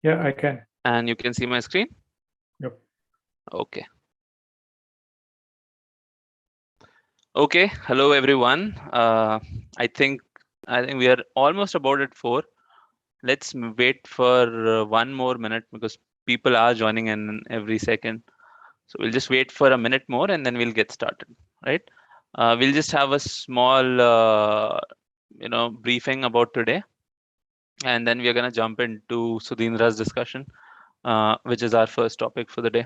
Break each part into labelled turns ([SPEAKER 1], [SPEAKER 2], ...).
[SPEAKER 1] Yeah, I can.
[SPEAKER 2] And you can see my screen?
[SPEAKER 1] Yep.
[SPEAKER 2] Okay. Okay. Hello, everyone. I think we are almost about at 4. Let's wait for 1 more minute because people are joining in every second. So we'll just wait for a minute more and then we'll get started, right? We'll just have a small, briefing about today, and then we are going to jump into Sudhindra's discussion, which is our first topic for the day.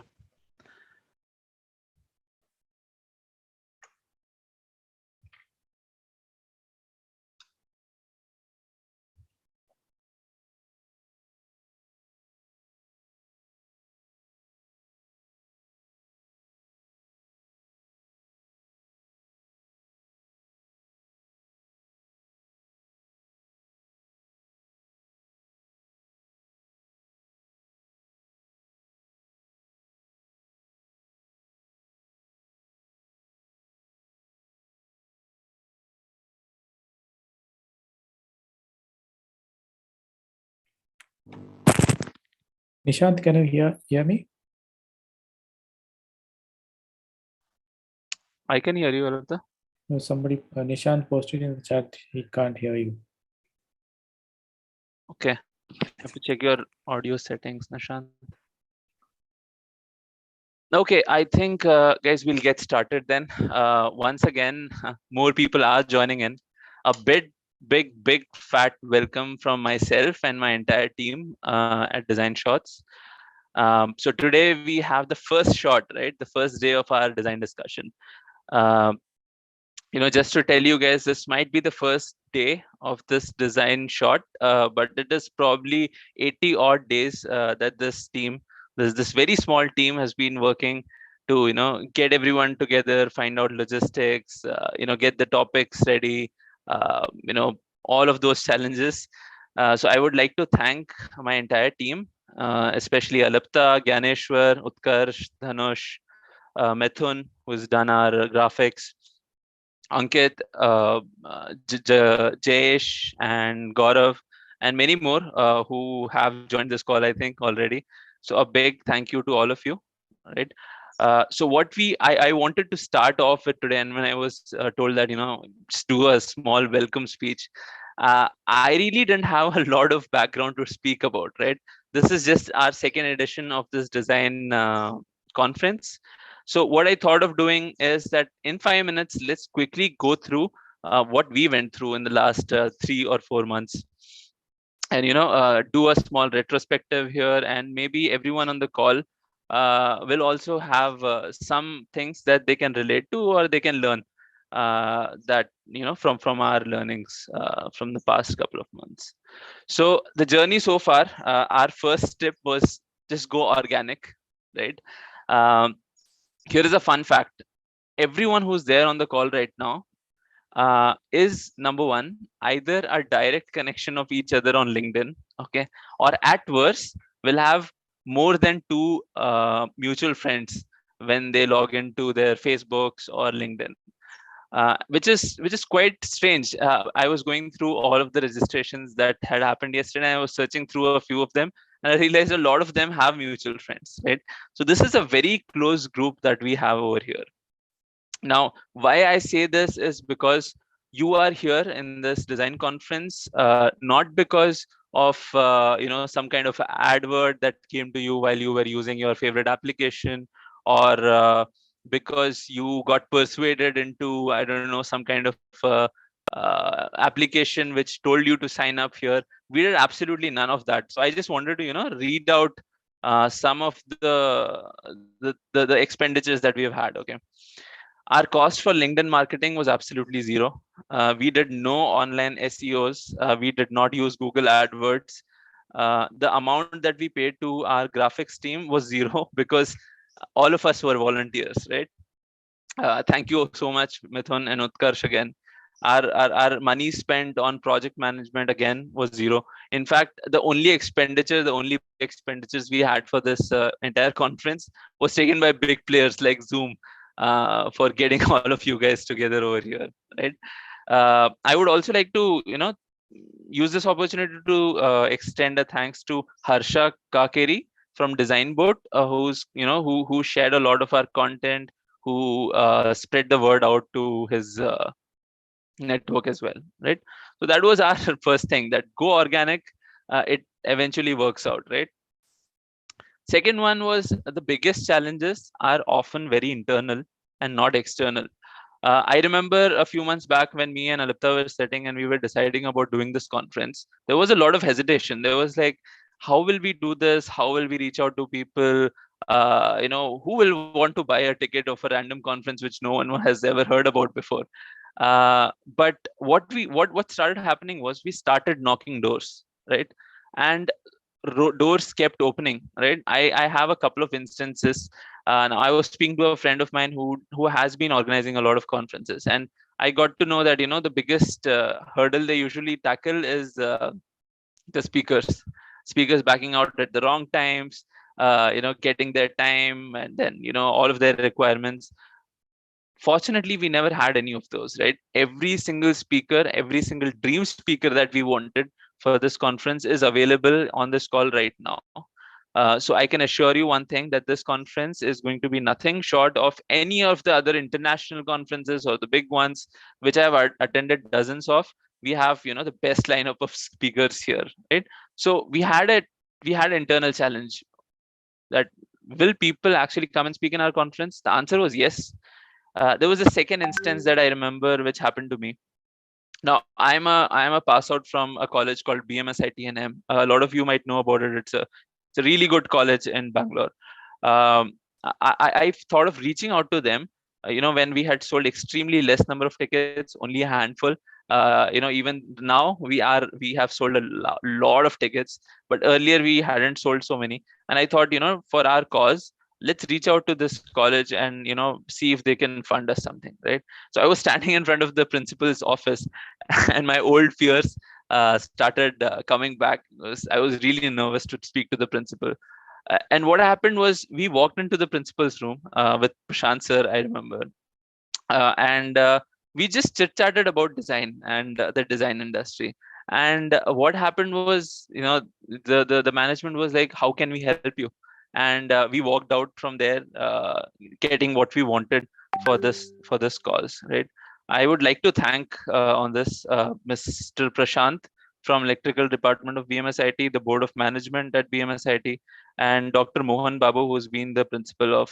[SPEAKER 1] Nishant, can you hear me?
[SPEAKER 2] I can hear you, Alapta.
[SPEAKER 1] No, somebody, Nishant posted in the chat, he can't hear you.
[SPEAKER 2] Okay. Have to check your audio settings, Nishant. Okay, I think, guys, we'll get started then. Once again, more people are joining in. A big, fat welcome from myself and my entire team at Design Shots. So today we have the first shot, right? The first day of our design discussion. Um, just to tell you guys, this might be the first day of this design shot, but it is probably 80 odd days that this very small team has been working to, get everyone together, find out logistics, get the topics ready, all of those challenges. So I would like to thank my entire team, especially Alapta, Gyaneshwar, Utkarsh, Dhanush, Mithun, who's done our graphics, Ankit, Jayesh, and Gaurav, and many more who have joined this call, I think, already. So a big thank you to all of you. Right. So what I wanted to start off with today, and when I was told that just do a small welcome speech, I really didn't have a lot of background to speak about. Right. This is just our second edition of this design conference. So what I thought of doing is that in 5 minutes, let's quickly go through what we went through in the last 3 or 4 months, and do a small retrospective here, and maybe everyone on the call will also have some things that they can relate to or they can learn that from our learnings from the past couple of months. So the journey so far, our first step was just go organic, right? um, Here is a fun fact. Everyone who's there on the call right now is, number one, either a direct connection of each other on LinkedIn, okay, or at worst will have more than two mutual friends when they log into their Facebooks or LinkedIn, which is quite strange. I was going through all of the registrations that had happened yesterday. I was searching through a few of them, and I realized a lot of them have mutual friends, right? So this is a very close group that we have over here. Now, why I say this is because you are here in this design conference, not because of some kind of advert that came to you while you were using your favorite application, or because you got persuaded into, I don't know, some kind of application which told you to sign up here. We did absolutely none of that. So I just wanted to read out some of the expenditures that we have had. Okay. Our cost for LinkedIn marketing was absolutely zero. We did no online SEOs. We did not use Google AdWords. The amount that we paid to our graphics team was zero because all of us were volunteers, right? Thank you so much, Mithun and Utkarsh again. Our money spent on project management again was zero. In fact, the only big expenditures we had for this entire conference was taken by big players like Zoom for getting all of you guys together over here, right? I would also like to, use this opportunity to extend a thanks to Harsha Kakeri from Design Board, who's who shared a lot of our content, who spread the word out to his network as well, right? So that was our first thing, that go organic. It eventually works out, right? Second one was the biggest challenges are often very internal and not external. I remember a few months back when me and Alipta were sitting and we were deciding about doing this conference. There was a lot of hesitation. There was like, how will we do this? How will we reach out to people? Who will want to buy a ticket of a random conference which no one has ever heard about before? But what started happening was we started knocking doors, right? And doors kept opening, right? I have a couple of instances. Now I was speaking to a friend of mine who has been organizing a lot of conferences, and I got to know that the biggest hurdle they usually tackle is the speakers backing out at the wrong times, getting their time, and then all of their requirements. Fortunately, we never had any of those, right? Every single speaker, every single dream speaker that we wanted for this conference is available on this call right now. So I can assure you one thing, that this conference is going to be nothing short of any of the other international conferences or the big ones which I have attended dozens of. We have the best lineup of speakers here, right? So we had an internal challenge, that will people actually come and speak in our conference? The answer was yes. There was a second instance that I remember which happened to me. Now I am a pass out from a college called BMSIT&M. A lot of you might know about it. It's a really good college in Bangalore. I thought of reaching out to them. When we had sold extremely less number of tickets, only a handful. Even now we have sold a lot of tickets, but earlier we hadn't sold so many. And I thought, for our cause, let's reach out to this college and see if they can fund us something, right? So I was standing in front of the principal's office, and my old fears started coming back. I was really nervous to speak to the principal. And what happened was, we walked into the principal's room with Prashant sir, I remember. And we just chit chatted about design and the design industry. And what happened was, the management was like, how can we help you? And we walked out from there, getting what we wanted for this cause, right? I would like to thank on this Mr. Prashant from electrical department of BMSIT, the board of management at BMSIT, and Dr. Mohan Babu, who is the principal of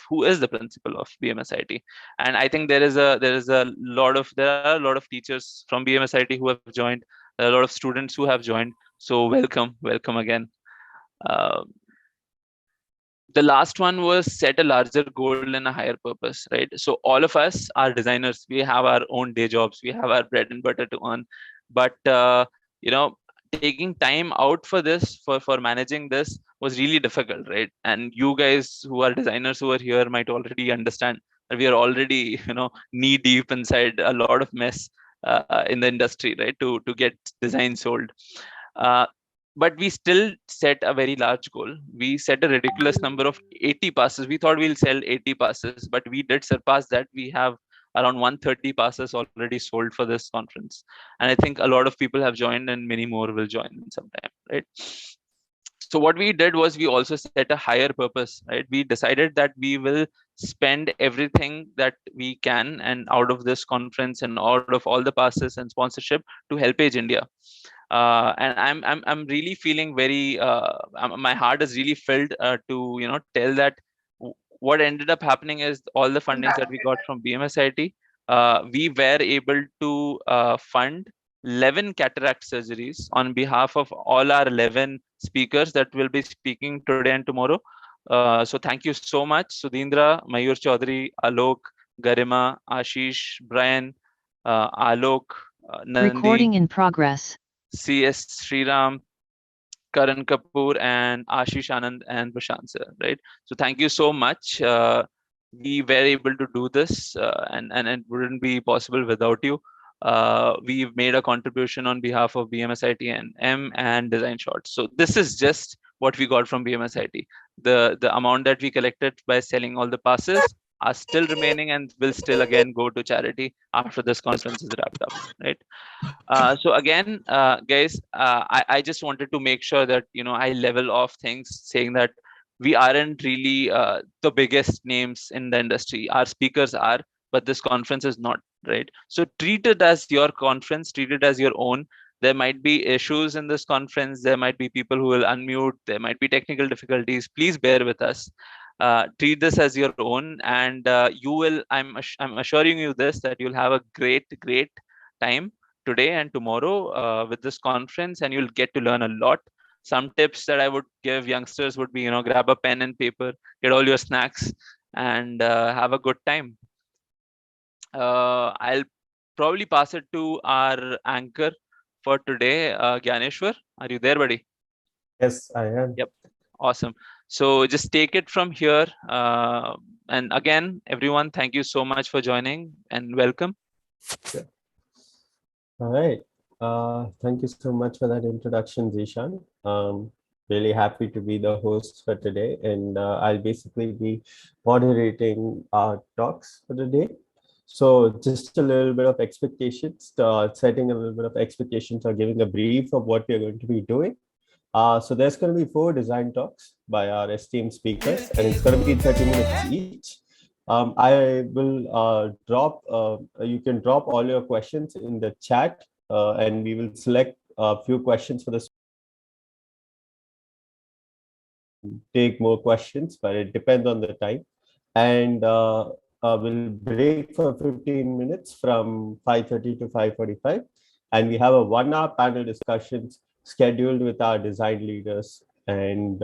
[SPEAKER 2] BMSIT. And I think there are a lot of teachers from BMSIT who have joined. There are a lot of students who have joined. So welcome again. Uh, the last one was set a larger goal and a higher purpose, right? So all of us are designers. We have our own day jobs. We have our bread and butter to earn. But you know taking time out for this, for managing this, was really difficult, right? And you guys who are designers who are here might already understand that we are already knee deep inside a lot of mess in the industry, right, to get design sold. uh, but we still set a very large goal. We set a ridiculous number of 80 passes. We thought we'll sell 80 passes, but we did surpass that. We have around 130 passes already sold for this conference. And I think a lot of people have joined, and many more will join in some time, right? So what we did was, we also set a higher purpose, right? We decided that we will spend everything that we can and out of this conference and out of all the passes and sponsorship to help Age India. And I'm really feeling very my heart is really filled to tell that what ended up happening is, all the fundings that we got from BMSIT, we were able to fund 11 cataract surgeries on behalf of all our 11 speakers that will be speaking today and tomorrow. So thank you so much, Sudhindra, Mayur Chaudhary, Alok, Garima, Ashish, Brian, Alok,
[SPEAKER 3] Recording
[SPEAKER 2] Nandi,
[SPEAKER 3] in progress.
[SPEAKER 2] CS Sriram, Karan Kapoor, and Ashish Anand, and Prashant sir, right? So thank you so much. We were able to do this, and it wouldn't be possible without you. We've made a contribution on behalf of BMSIT and M and Design Shots. So this is just what we got from BMSIT. The amount that we collected by selling all the passes are still remaining and will still again go to charity after this conference is wrapped up, right? So again, guys, I just wanted to make sure that I level off things, saying that we aren't really the biggest names in the industry. Our speakers are, but this conference is not, right? So treat it as your conference, treat it as your own. There might be issues in this conference. There might be people who will unmute. There might be technical difficulties. Please bear with us. Treat this as your own, and you will. I'm assuring you this, that you'll have a great time today and tomorrow with this conference, and you'll get to learn a lot. Some tips that I would give youngsters would be, grab a pen and paper, get all your snacks, and have a good time. I'll probably pass it to our anchor for today, Gyaneshwar. Are you there, buddy?
[SPEAKER 3] Yes, I am.
[SPEAKER 2] Yep. Awesome. So just take it from here. And again, everyone, thank you so much for joining and welcome.
[SPEAKER 3] Yeah. All right. Thank you so much for that introduction, Zishan. Really happy to be the host for today, and I'll basically be moderating our talks for today. So just a little bit of expectations, setting a little bit of expectations, or giving a brief of what we're going to be doing. So there's going to be 4 design talks by our esteemed speakers, and it's going to be 30 minutes each. I will you can drop all your questions in the chat, and we will select a few questions for this. Take more questions, but it depends on the time. And we'll break for 15 minutes from 5:30 to 5:45. And we have a 1-hour panel discussions scheduled with our design leaders. And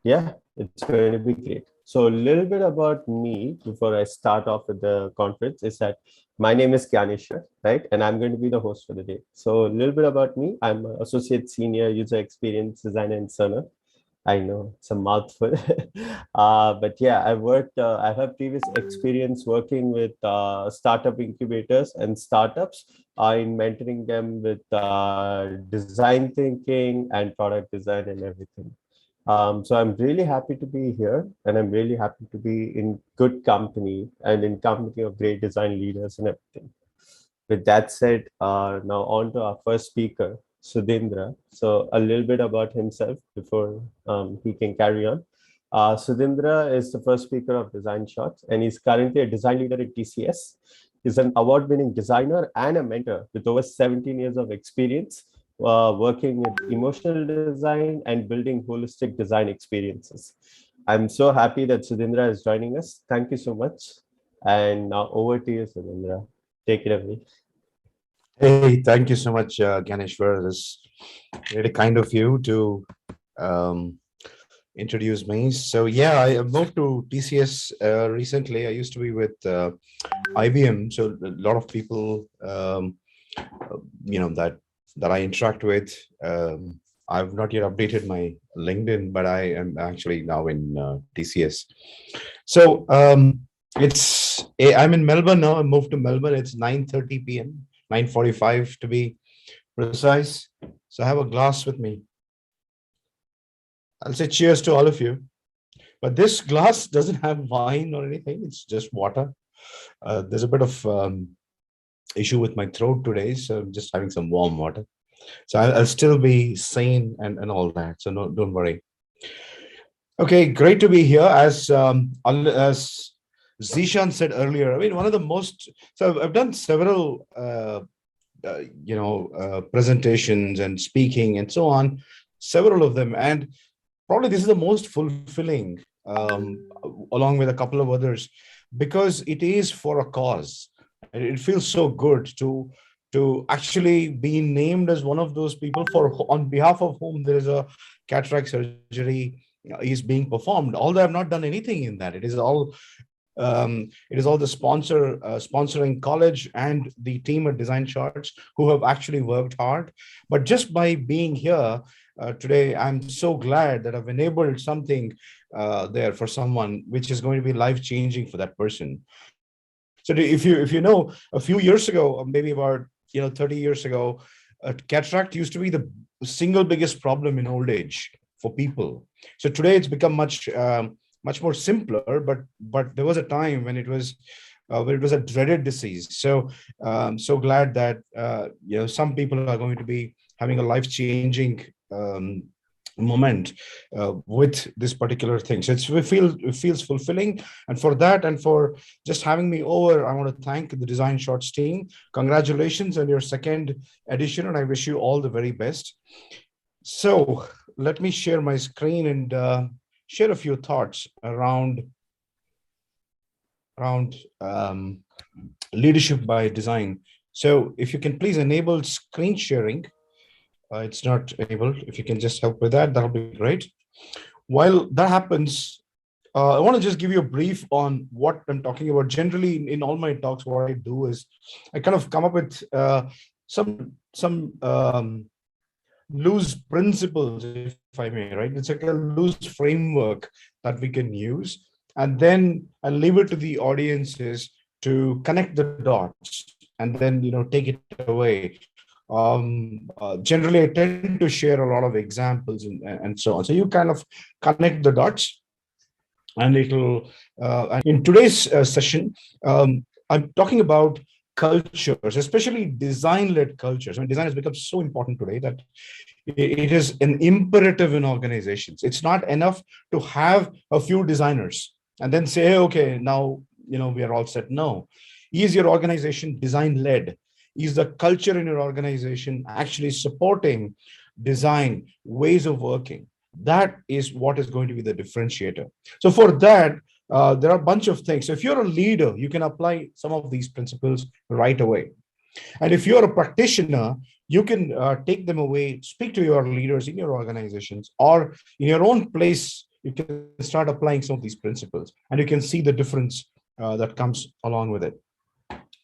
[SPEAKER 3] yeah, it's going to be great. So a little bit about me before I start off with the conference is that my name is Gyaneshwar, right? And I'm going to be the host for the day. So a little bit about me. I'm an associate senior user experience designer in Cerner. I know it's a mouthful, but yeah, I have previous experience working with startup incubators and startups in mentoring them with design thinking and product design and everything. So I'm really happy to be here, and I'm really happy to be in good company and in company of great design leaders and everything. With that said, now on to our first speaker, Sudhindra. So a little bit about himself before he can carry on. Sudhindra is the first speaker of Design Shots, and he's currently a design leader at TCS. He's an award-winning designer and a mentor with over 17 years of experience working with emotional design and building holistic design experiences. I'm so happy that Sudhindra is joining us. Thank you so much. And now over to you, Sudhindra. Take it away.
[SPEAKER 4] Hey, thank you so much, Ganeshwar. It's really kind of you to introduce me. So yeah, I moved to TCS recently. I used to be with IBM. So a lot of people, that I interact with. I've not yet updated my LinkedIn, but I am actually now in TCS. So I'm in Melbourne now. I moved to Melbourne. It's 9:30 p.m. 9:45 to be precise. So I have a glass with me. I'll say cheers to all of you. But this glass doesn't have wine or anything. It's just water. There's a bit of issue with my throat today, so I'm just having some warm water. So I'll still be sane and all that. So no, don't worry. Okay, great to be here. As Zishan said earlier, I mean, one of the most, so I've done several, presentations and speaking and so on, several of them. And probably this is the most fulfilling, along with a couple of others, because it is for a cause. And it feels so good to actually be named as one of those people on behalf of whom there is a cataract surgery is being performed. Although I've not done anything in that. It is all the sponsoring college and the team at Design Charts who have actually worked hard. But just by being here today, I'm so glad that I've enabled something there for someone which is going to be life-changing for that person. So if you know, a few years ago, or maybe about 30 years ago, cataract used to be the single biggest problem in old age for people. So today it's become much much more simpler, but there was a time when it was a dreaded disease. So so glad that some people are going to be having a life-changing moment with this particular thing. So it feels fulfilling, and for that and for just having me over, I want to thank the Design Shots team. Congratulations on your second edition, and I wish you all the very best. So let me share my screen and share a few thoughts around leadership by design. So if you can please enable screen sharing. It's not enabled. If you can just help with that, that'll be great. While that happens, I want to just give you a brief on what I'm talking about. Generally, in all my talks, what I do is I kind of come up with some loose principles, if I may, right? It's like a loose framework that we can use, and then I leave it to the audiences to connect the dots and then take it away. Generally, I tend to share a lot of examples and so on. So you kind of connect the dots, and it'll. In today's session, I'm talking about cultures, especially design-led cultures. I mean, design has become so important today that it is an imperative in organizations. It's not enough to have a few designers and then say, hey, okay, now we are all set. No, is your organization design-led? Is the culture in your organization actually supporting design ways of working? That is what is going to be the differentiator. So for that, there are a bunch of things. So if you're a leader, you can apply some of these principles right away. And if you're a practitioner, you can take them away, speak to your leaders in your organizations, or in your own place, you can start applying some of these principles, and you can see the difference that comes along with it.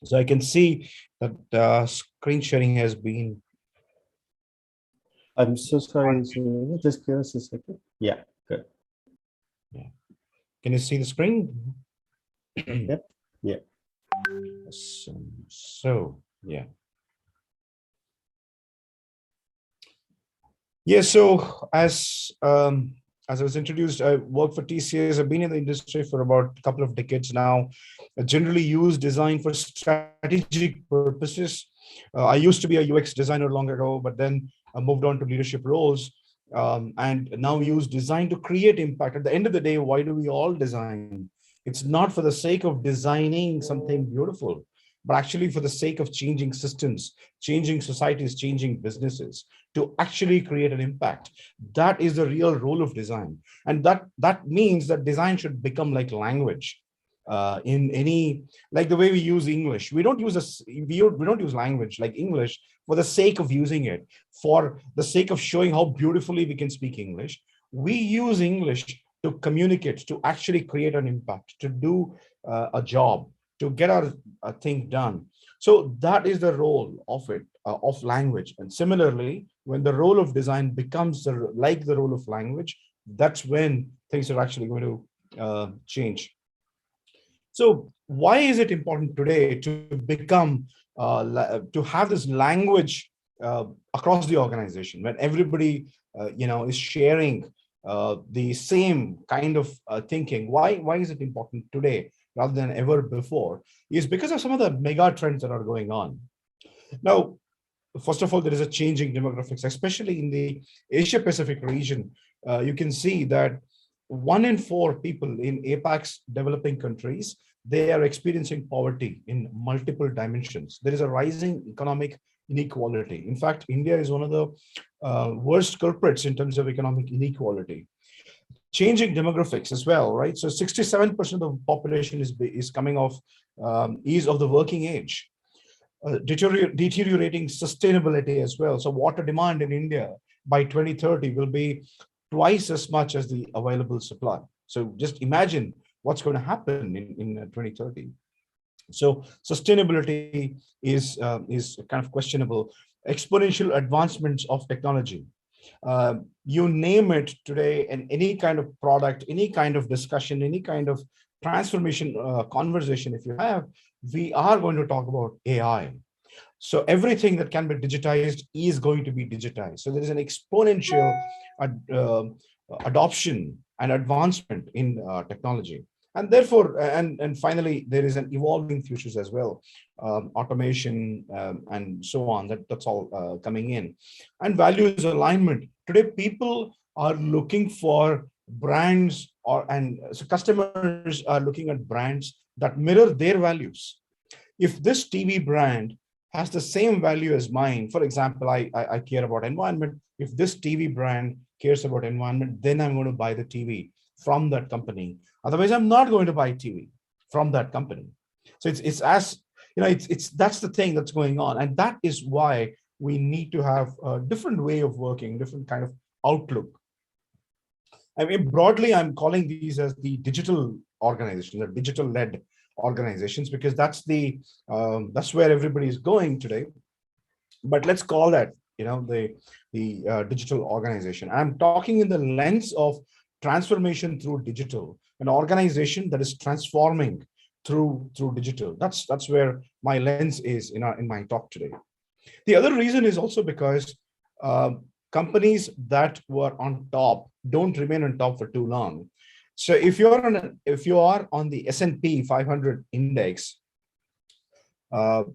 [SPEAKER 4] So I can see that screen sharing has been.
[SPEAKER 3] I'm so sorry. Just give us a second. Yeah, good.
[SPEAKER 4] Yeah. Can you see the screen?
[SPEAKER 3] Yep. Yeah.
[SPEAKER 4] So yeah. Yeah. So as I was introduced, I work for TCS. I've been in the industry for about a couple of decades now. I generally use design for strategic purposes. I used to be a UX designer long ago, but then I moved on to leadership roles, and now use design to create impact. At the end of the day, why do we all design? It's not for the sake of designing something beautiful, but actually for the sake of changing systems, changing societies, changing businesses, to actually create an impact. That is the real role of design. And that means that design should become like language. In any, like the way we use English, we don't use language like English for the sake of using it, for the sake of showing how beautifully we can speak English. We use English to communicate, to actually create an impact, to do a job, to get our thing done. So that is the role of it, of language. And similarly, when the role of design becomes like the role of language, that's when things are actually going to change. So why is it important today to become, to have this language across the organization, when everybody, is sharing the same kind of thinking? Why is it important today rather than ever before? Is because of some of the mega trends that are going on. Now, first of all, there is a changing demographics, especially in the Asia Pacific region. You can see that 1 in 4 people in APAC's developing countries, they are experiencing poverty in multiple dimensions. There is a rising economic inequality. In fact, India is one of the worst culprits in terms of economic inequality. Changing demographics as well, right? So 67% of the population is coming off, is of the working age. Deteriorating sustainability as well. So water demand in India by 2030 will be twice as much as the available supply. So just imagine what's going to happen in 2030. So sustainability is kind of questionable. Exponential advancements of technology. You name it today, and any kind of product, any kind of discussion, any kind of transformation conversation, if you have, we are going to talk about AI. So everything that can be digitized is going to be digitized. So there is an exponential adoption and advancement in technology. And therefore, and finally, there is an evolving futures as well, automation and so on. That's all coming in, and values alignment. Today, people are looking for brands, so customers are looking at brands that mirror their values. If this TV brand has the same value as mine, for example, I care about environment. If this TV brand cares about environment, then I'm going to buy the TV from that company. Otherwise, I'm not going to buy TV from that company. So it's as it's that's the thing that's going on, and that is why we need to have a different way of working, different kind of outlook. I mean, broadly, I'm calling these as the digital organizations, the digital-led organizations, because that's where everybody is going today. But let's call that the digital organization. I'm talking in the lens of transformation through digital, an organization that is transforming through digital. That's where my lens is in my talk today. The other reason is also because companies that were on top don't remain on top for too long. So if you are on the S&P 500 index, if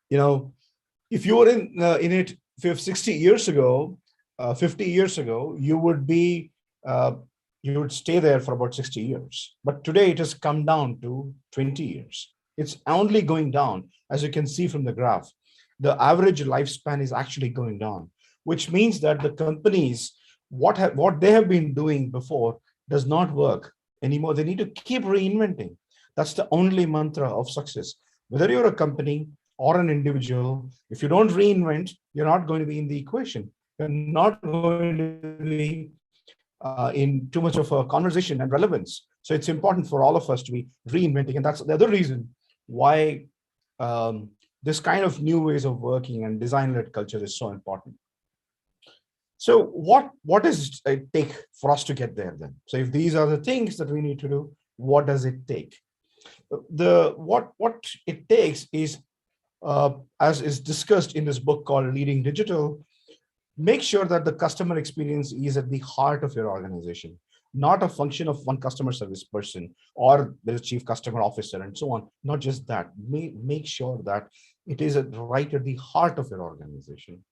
[SPEAKER 4] you were in it 60 years ago, 50 years ago, you would stay there for about 60 years. But today it has come down to 20 years. It's only going down, as you can see from the graph. The average lifespan is actually going down, which means that the companies, what they have been doing before does not work anymore. They need to keep reinventing. That's the only mantra of success. Whether you're a company or an individual, if you don't reinvent, you're not going to be in the equation. You're not going to be in too much of a conversation and relevance. So it's important for all of us to be reinventing. And that's the other reason why this kind of new ways of working and design-led culture is so important. So what does it take for us to get there then? So if these are the things that we need to do, what does it take? What it takes is, as is discussed in this book called Leading Digital, make sure that the customer experience is at the heart of your organization, not a function of one customer service person or the chief customer officer and so on. Not just that, make sure that it is right at the heart of your organization.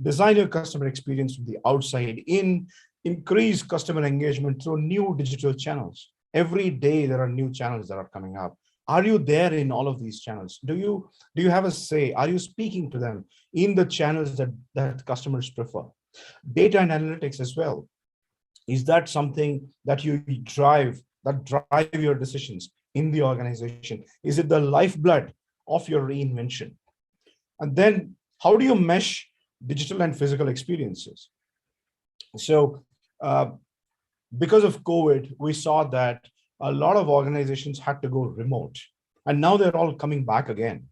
[SPEAKER 4] Design your customer experience from the outside in, increase customer engagement through new digital channels. Every day there are new channels that are coming up. Are you there in all of these channels? Do you have a say? Are you speaking to them in the channels that customers prefer? Data and analytics as well. Is that something that you drive your decisions in the organization? Is it the lifeblood of your reinvention? And then how do you mesh digital and physical experiences? So because of COVID, we saw that a lot of organizations had to go remote, and now they're all coming back again.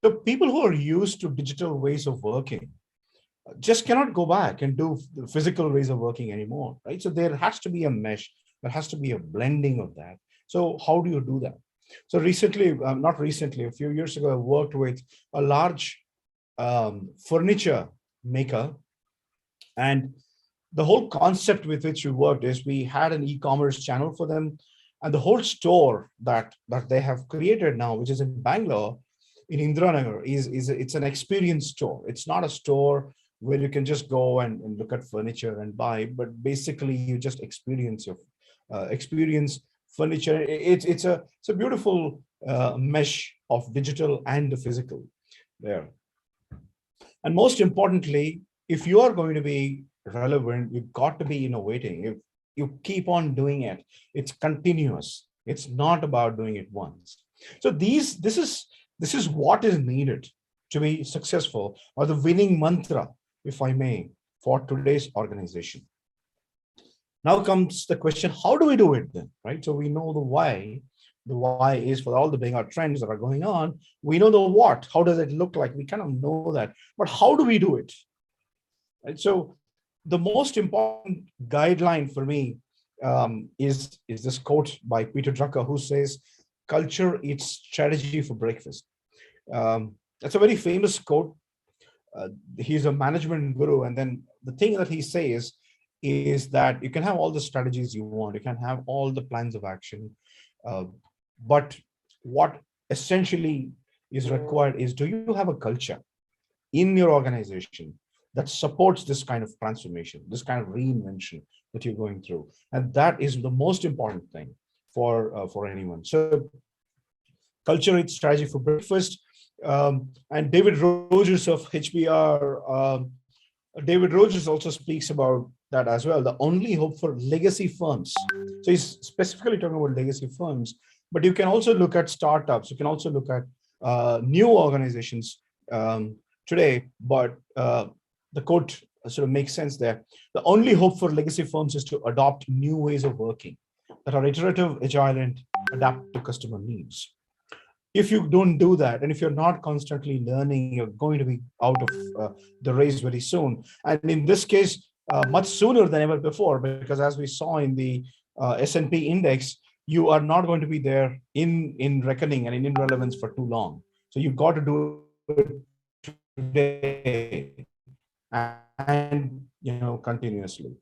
[SPEAKER 4] The people who are used to digital ways of working just cannot go back and do the physical ways of working anymore, right? So there has to be a mesh, there has to be a blending of that. So how do you do that? So recently, not recently, a few years ago, I worked with a large furniture maker, and the whole concept with which we worked is we had an e-commerce channel for them, and the whole store that they have created now, which is in Bangalore, in Indranagar, it's an experience store. It's not a store where you can just go and look at furniture and buy, but basically you just experience furniture. It's a beautiful mesh of digital and the physical there. And most importantly, if you are going to be relevant, you've got to be innovating. If you keep on doing it, it's continuous. It's not about doing it once. So this is what is needed to be successful, or the winning mantra, if I may, for today's organization. Now comes the question, how do we do it then, right? So we know the why. The why is for all the big trends that are going on. We know the what. How does it look like? We kind of know that. But how do we do it? Right? So the most important guideline for me is this quote by Peter Drucker, who says, "Culture eats strategy for breakfast." That's a very famous quote. He's a management guru. And then the thing that he says is that you can have all the strategies you want, you can have all the plans of action, uh, but what essentially is required is, do you have a culture in your organization that supports this kind of transformation, this kind of reinvention that you're going through? And that is the most important thing for anyone. So culture eats strategy for breakfast. And David Rogers of HBR, David Rogers also speaks about that as well, the only hope for legacy firms. So he's specifically talking about legacy firms, but you can also look at startups, you can also look at new organizations today, but the quote sort of makes sense there. The only hope for legacy firms is to adopt new ways of working that are iterative, agile, and adapt to customer needs. If you don't do that, and if you're not constantly learning, you're going to be out of the race very soon. And in this case, much sooner than ever before, because as we saw in the S&P index, you are not going to be there in reckoning and in relevance for too long. So you've got to do it today and continuously.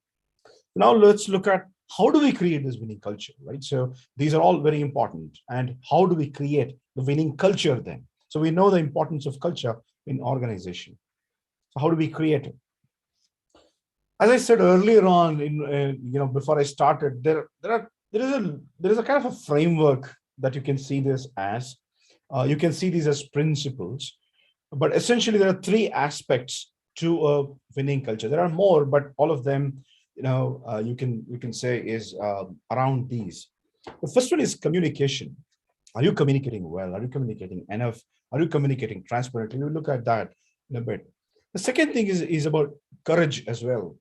[SPEAKER 4] Now let's look at how do we create this winning culture, right? So these are all very important. And how do we create the winning culture then? So we know the importance of culture in organization. So how do we create it? As I said earlier on, before I started, there is a kind of a framework that you can see this as. You can see these as principles, but essentially there are three aspects to a winning culture. There are more, but all of them, you can say is around these. The first one is communication. Are you communicating well? Are you communicating enough? Are you communicating transparently? We'll look at that in a bit. The second thing is about courage as well.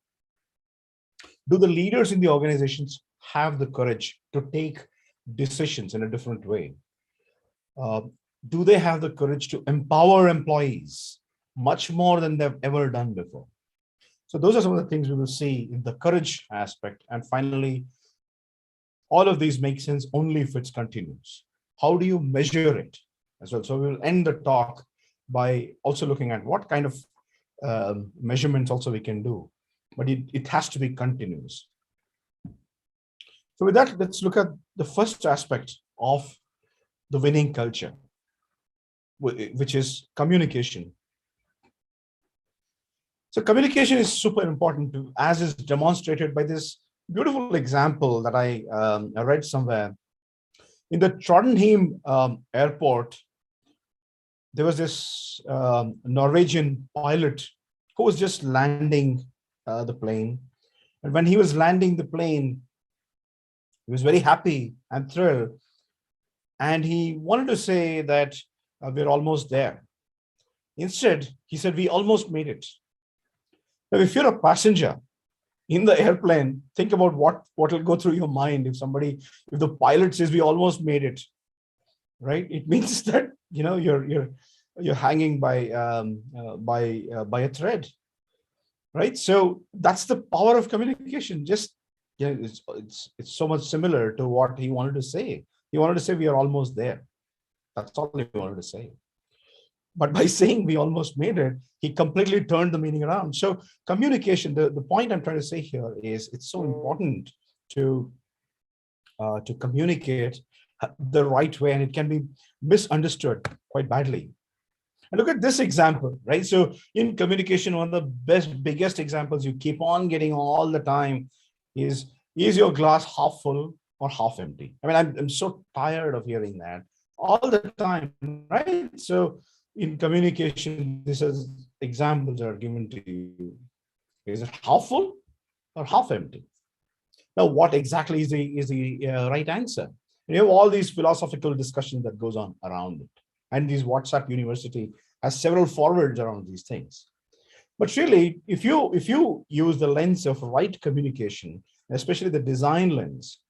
[SPEAKER 4] Do the leaders in the organizations have the courage to take decisions in a different way? Do they have the courage to empower employees much more than they've ever done before? So those are some of the things we will see in the courage aspect. And finally, all of these make sense only if it's continuous. How do you measure it as well? So we'll end the talk by also looking at what kind of measurements also we can do, but it has to be continuous. So with that, let's look at the first aspect of the winning culture, which is communication. So communication is super important, as is demonstrated by this beautiful example that I read somewhere. In the Trondheim airport, there was this Norwegian pilot who was just landing the plane. And when he was landing the plane, he was very happy and thrilled. And he wanted to say that we're almost there. Instead, he said, we almost made it. Now, if you're a passenger in the airplane, think about what will go through your mind if the pilot says we almost made it, right? It means that you're hanging by a thread, right? So that's the power of communication. Just it's so much similar to what he wanted to say. He wanted to say we are almost there. That's all he wanted to say. But by saying we almost made it, he completely turned the meaning around. So communication, the point I'm trying to say here is it's so important to communicate the right way, and it can be misunderstood quite badly. And look at this example, right? So in communication, one of the biggest examples you keep on getting all the time is your glass half full or half empty? I mean, I'm so tired of hearing that all the time, right? So in communication, these examples are given to you. Is it half full or half empty? Now, what exactly is the right answer? And you have all these philosophical discussions that goes on around it. And this WhatsApp University has several forwards around these things. But really, if you use the lens of right communication, especially the design lens,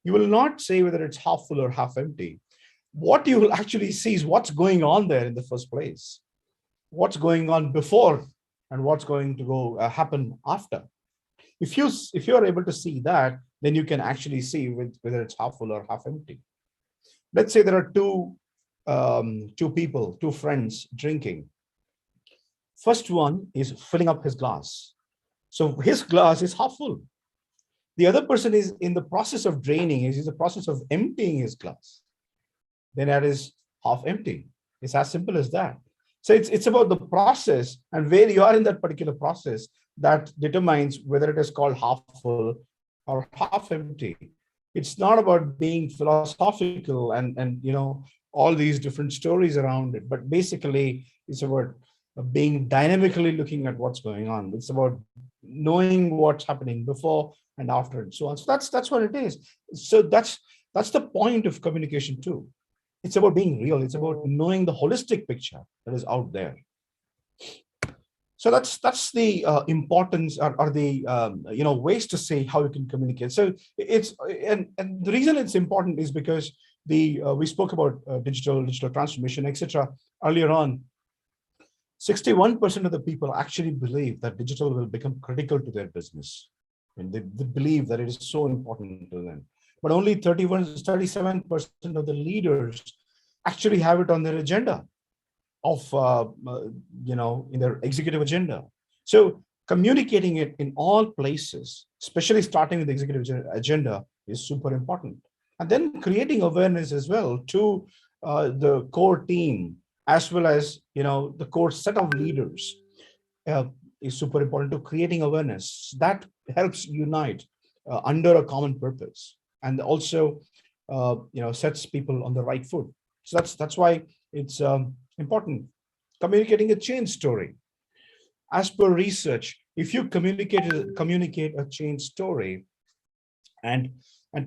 [SPEAKER 4] you will not say whether it's half full or half empty. What you will actually see is what's going on there in the first place, what's going on before, and what's going to go happen after. If you are able to see that, then you can actually see whether it's half full or half empty. Let's say there are two people, two friends drinking. First one is filling up his glass. So his glass is half full. The other person is in the process of draining, is in the process of emptying his glass. Then that is half empty. It's as simple as that. So it's about the process and where you are in that particular process that determines whether it is called half full or half empty. It's not about being philosophical and all these different stories around it, but basically it's about being dynamically looking at what's going on. It's about knowing what's happening before and after and so on. So that's what it is. So that's the point of communication too. It's about being real. It's about knowing the holistic picture that is out there. So that's the importance or the ways to say how you can communicate. So it's and the reason it's important is because we spoke about digital transformation, etc. earlier on. 61% of the people actually believe that digital will become critical to their business, and they believe that it is so important to them. But only 37% of the leaders actually have it on their agenda of in their executive agenda. So communicating it in all places, especially starting with the executive agenda, is super important. And then creating awareness as well to the core team, as well as the core set of leaders, is super important to creating awareness that helps unite under a common purpose, and also sets people on the right foot. So that's why it's important. Communicating a change story. As per research, if you communicate a change story and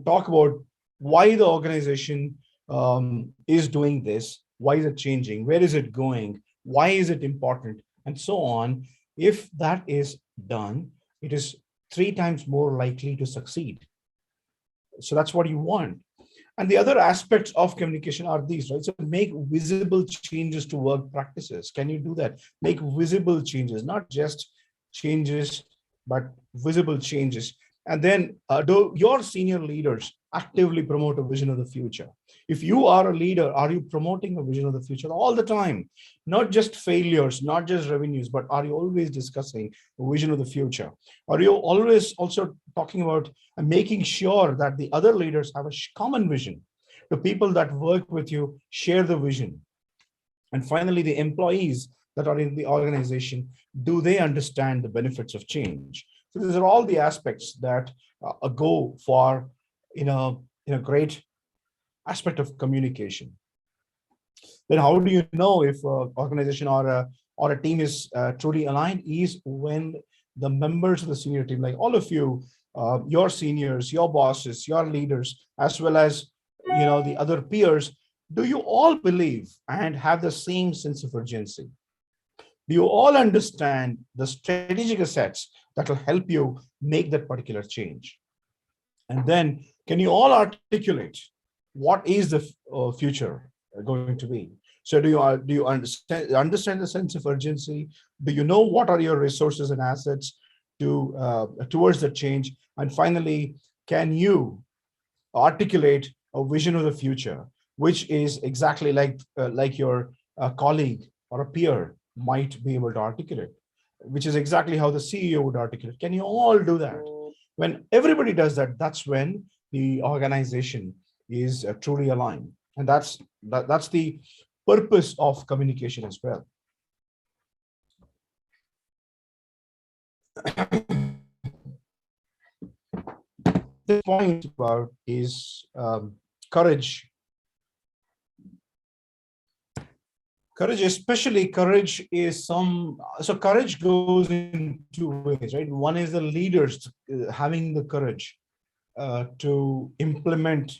[SPEAKER 4] talk about why the organization is doing this, why is it changing, where is it going, why is it important, and so on, if that is done, it is 3 times more likely to succeed. So that's what you want. And the other aspects of communication are these, right? So make visible changes to work practices. Can you do that? Make visible changes, not just changes, but visible changes. And then do your senior leaders actively promote a vision of the future? If you are a leader, are you promoting a vision of the future all the time? Not just failures, not just revenues, but are you always discussing a vision of the future? Are you always also talking about and making sure that the other leaders have a common vision? The people that work with you share the vision. And finally, the employees that are in the organization, do they understand the benefits of change? So these are all the aspects that go for a great aspect of communication. Then how do you know if an organization or a team is truly aligned? Is when the members of the senior team, like all of you, your seniors, your bosses, your leaders, as well as the other peers, do you all believe and have the same sense of urgency? Do you all understand the strategic assets that will help you make that particular change? And then can you all articulate what is the future going to be? So do you understand the sense of urgency? Do you know what are your resources and assets towards the change? And finally, can you articulate a vision of the future, which is exactly like your colleague or a peer might be able to articulate, which is exactly how the CEO would articulate? Can you all do that? When everybody does that, that's when the organization is truly aligned. And that's the purpose of communication as well. The point about is courage. Courage, especially courage, is so courage goes in 2 ways, right? One is the leaders having the courage to implement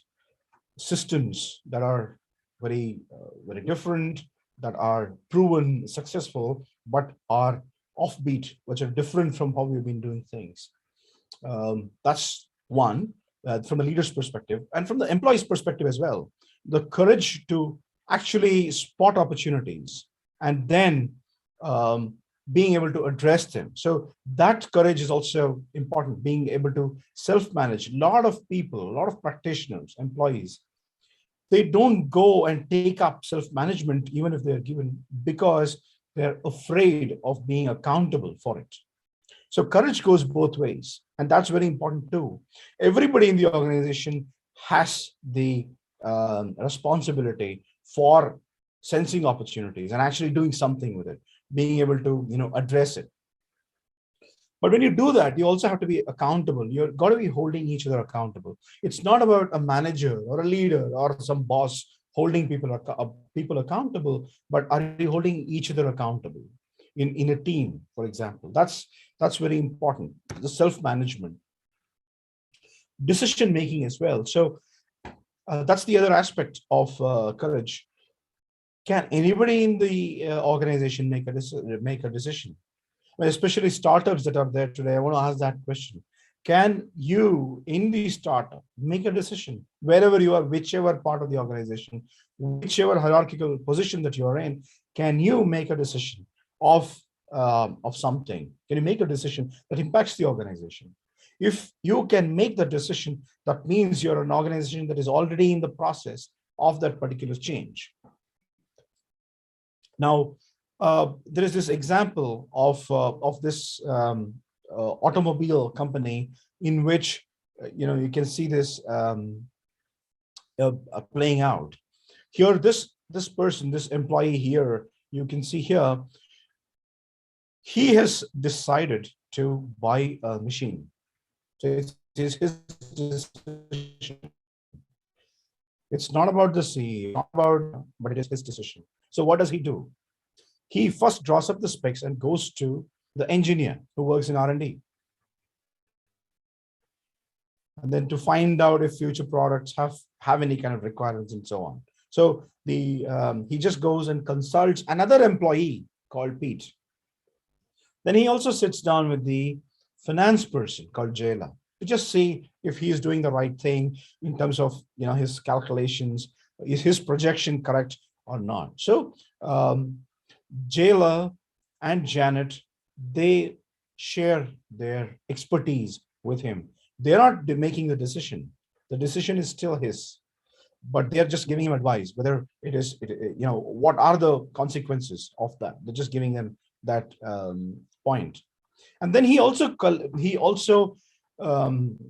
[SPEAKER 4] systems that are very different, that are proven successful, but are offbeat, which are different from how we've been doing things. That's one, from the leader's perspective, and from the employee's perspective as well. The courage to actually spot opportunities and then being able to address them. So that courage is also important, being able to self-manage. A lot of people, a lot of practitioners, employees, they don't go and take up self-management even if they're given, because they're afraid of being accountable for it. So courage goes both ways, and that's very important too. Everybody in the organization has the responsibility for sensing opportunities and actually doing something with it, being able to address it. But when you do that, you also have to be accountable. You've got to be holding each other accountable. It's not about a manager or a leader or some boss holding people accountable, but are you holding each other accountable in a team, for example? That's very important. The self-management, decision making as well. So that's the other aspect of courage. Can anybody in the organization make a decision? Well, especially startups that are there today, I want to ask that question. Can you, in the startup, make a decision wherever you are, whichever part of the organization, whichever hierarchical position that you are in? Can you make a decision of something? Can you make a decision that impacts the organization? If you can make the decision, that means you're an organization that is already in the process of that particular change. Now, there is this example of this automobile company in which you can see this playing out. Here, this person, this employee here, you can see here, he has decided to buy a machine. So it's his decision. It's not about the CEO, but it is his decision. So what does he do? He first draws up the specs and goes to the engineer who works in R&D. And then to find out if future products have any kind of requirements and so on. So he just goes and consults another employee called Pete. Then he also sits down with the finance person called Jayla to just see if he is doing the right thing in terms of his calculations. Is his projection correct or not? So Jayla and Janet, they share their expertise with him. They're not making the decision. The decision is still his, but they're just giving him advice, whether what are the consequences of that. They're just giving him that point. And then he also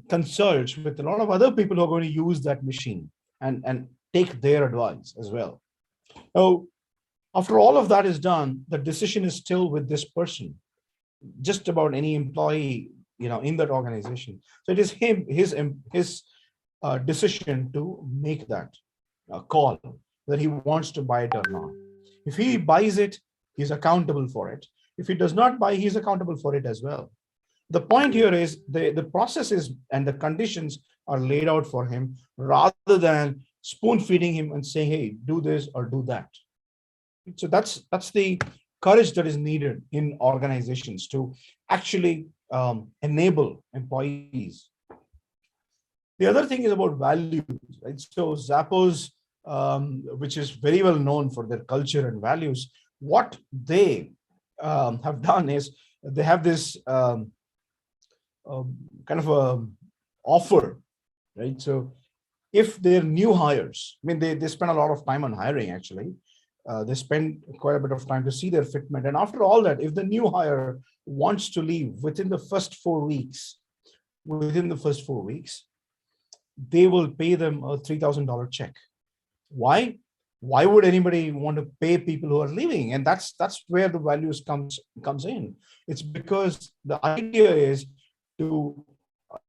[SPEAKER 4] consults with a lot of other people who are going to use that machine and take their advice as well. So after all of that is done, the decision is still with this person, just about any employee, in that organization. So it is his decision to make that call, whether he wants to buy it or not. If he buys it, he's accountable for it. If he does not buy, he's accountable for it as well. The point here is the processes and the conditions are laid out for him rather than spoon feeding him and saying, hey, do this or do that. So that's the courage that is needed in organizations to actually enable employees. The other thing is about values, right? So Zappos, which is very well known for their culture and values, what they have done is they have this kind of a offer, right? So if they're new hires, I mean, they spend a lot of time on hiring actually. They spend quite a bit of time to see their fitment. And after all that, if the new hire wants to leave within the first 4 weeks, they will pay them a $3,000 check. Why? Why would anybody want to pay people who are leaving? And that's where the values comes in. It's because the idea is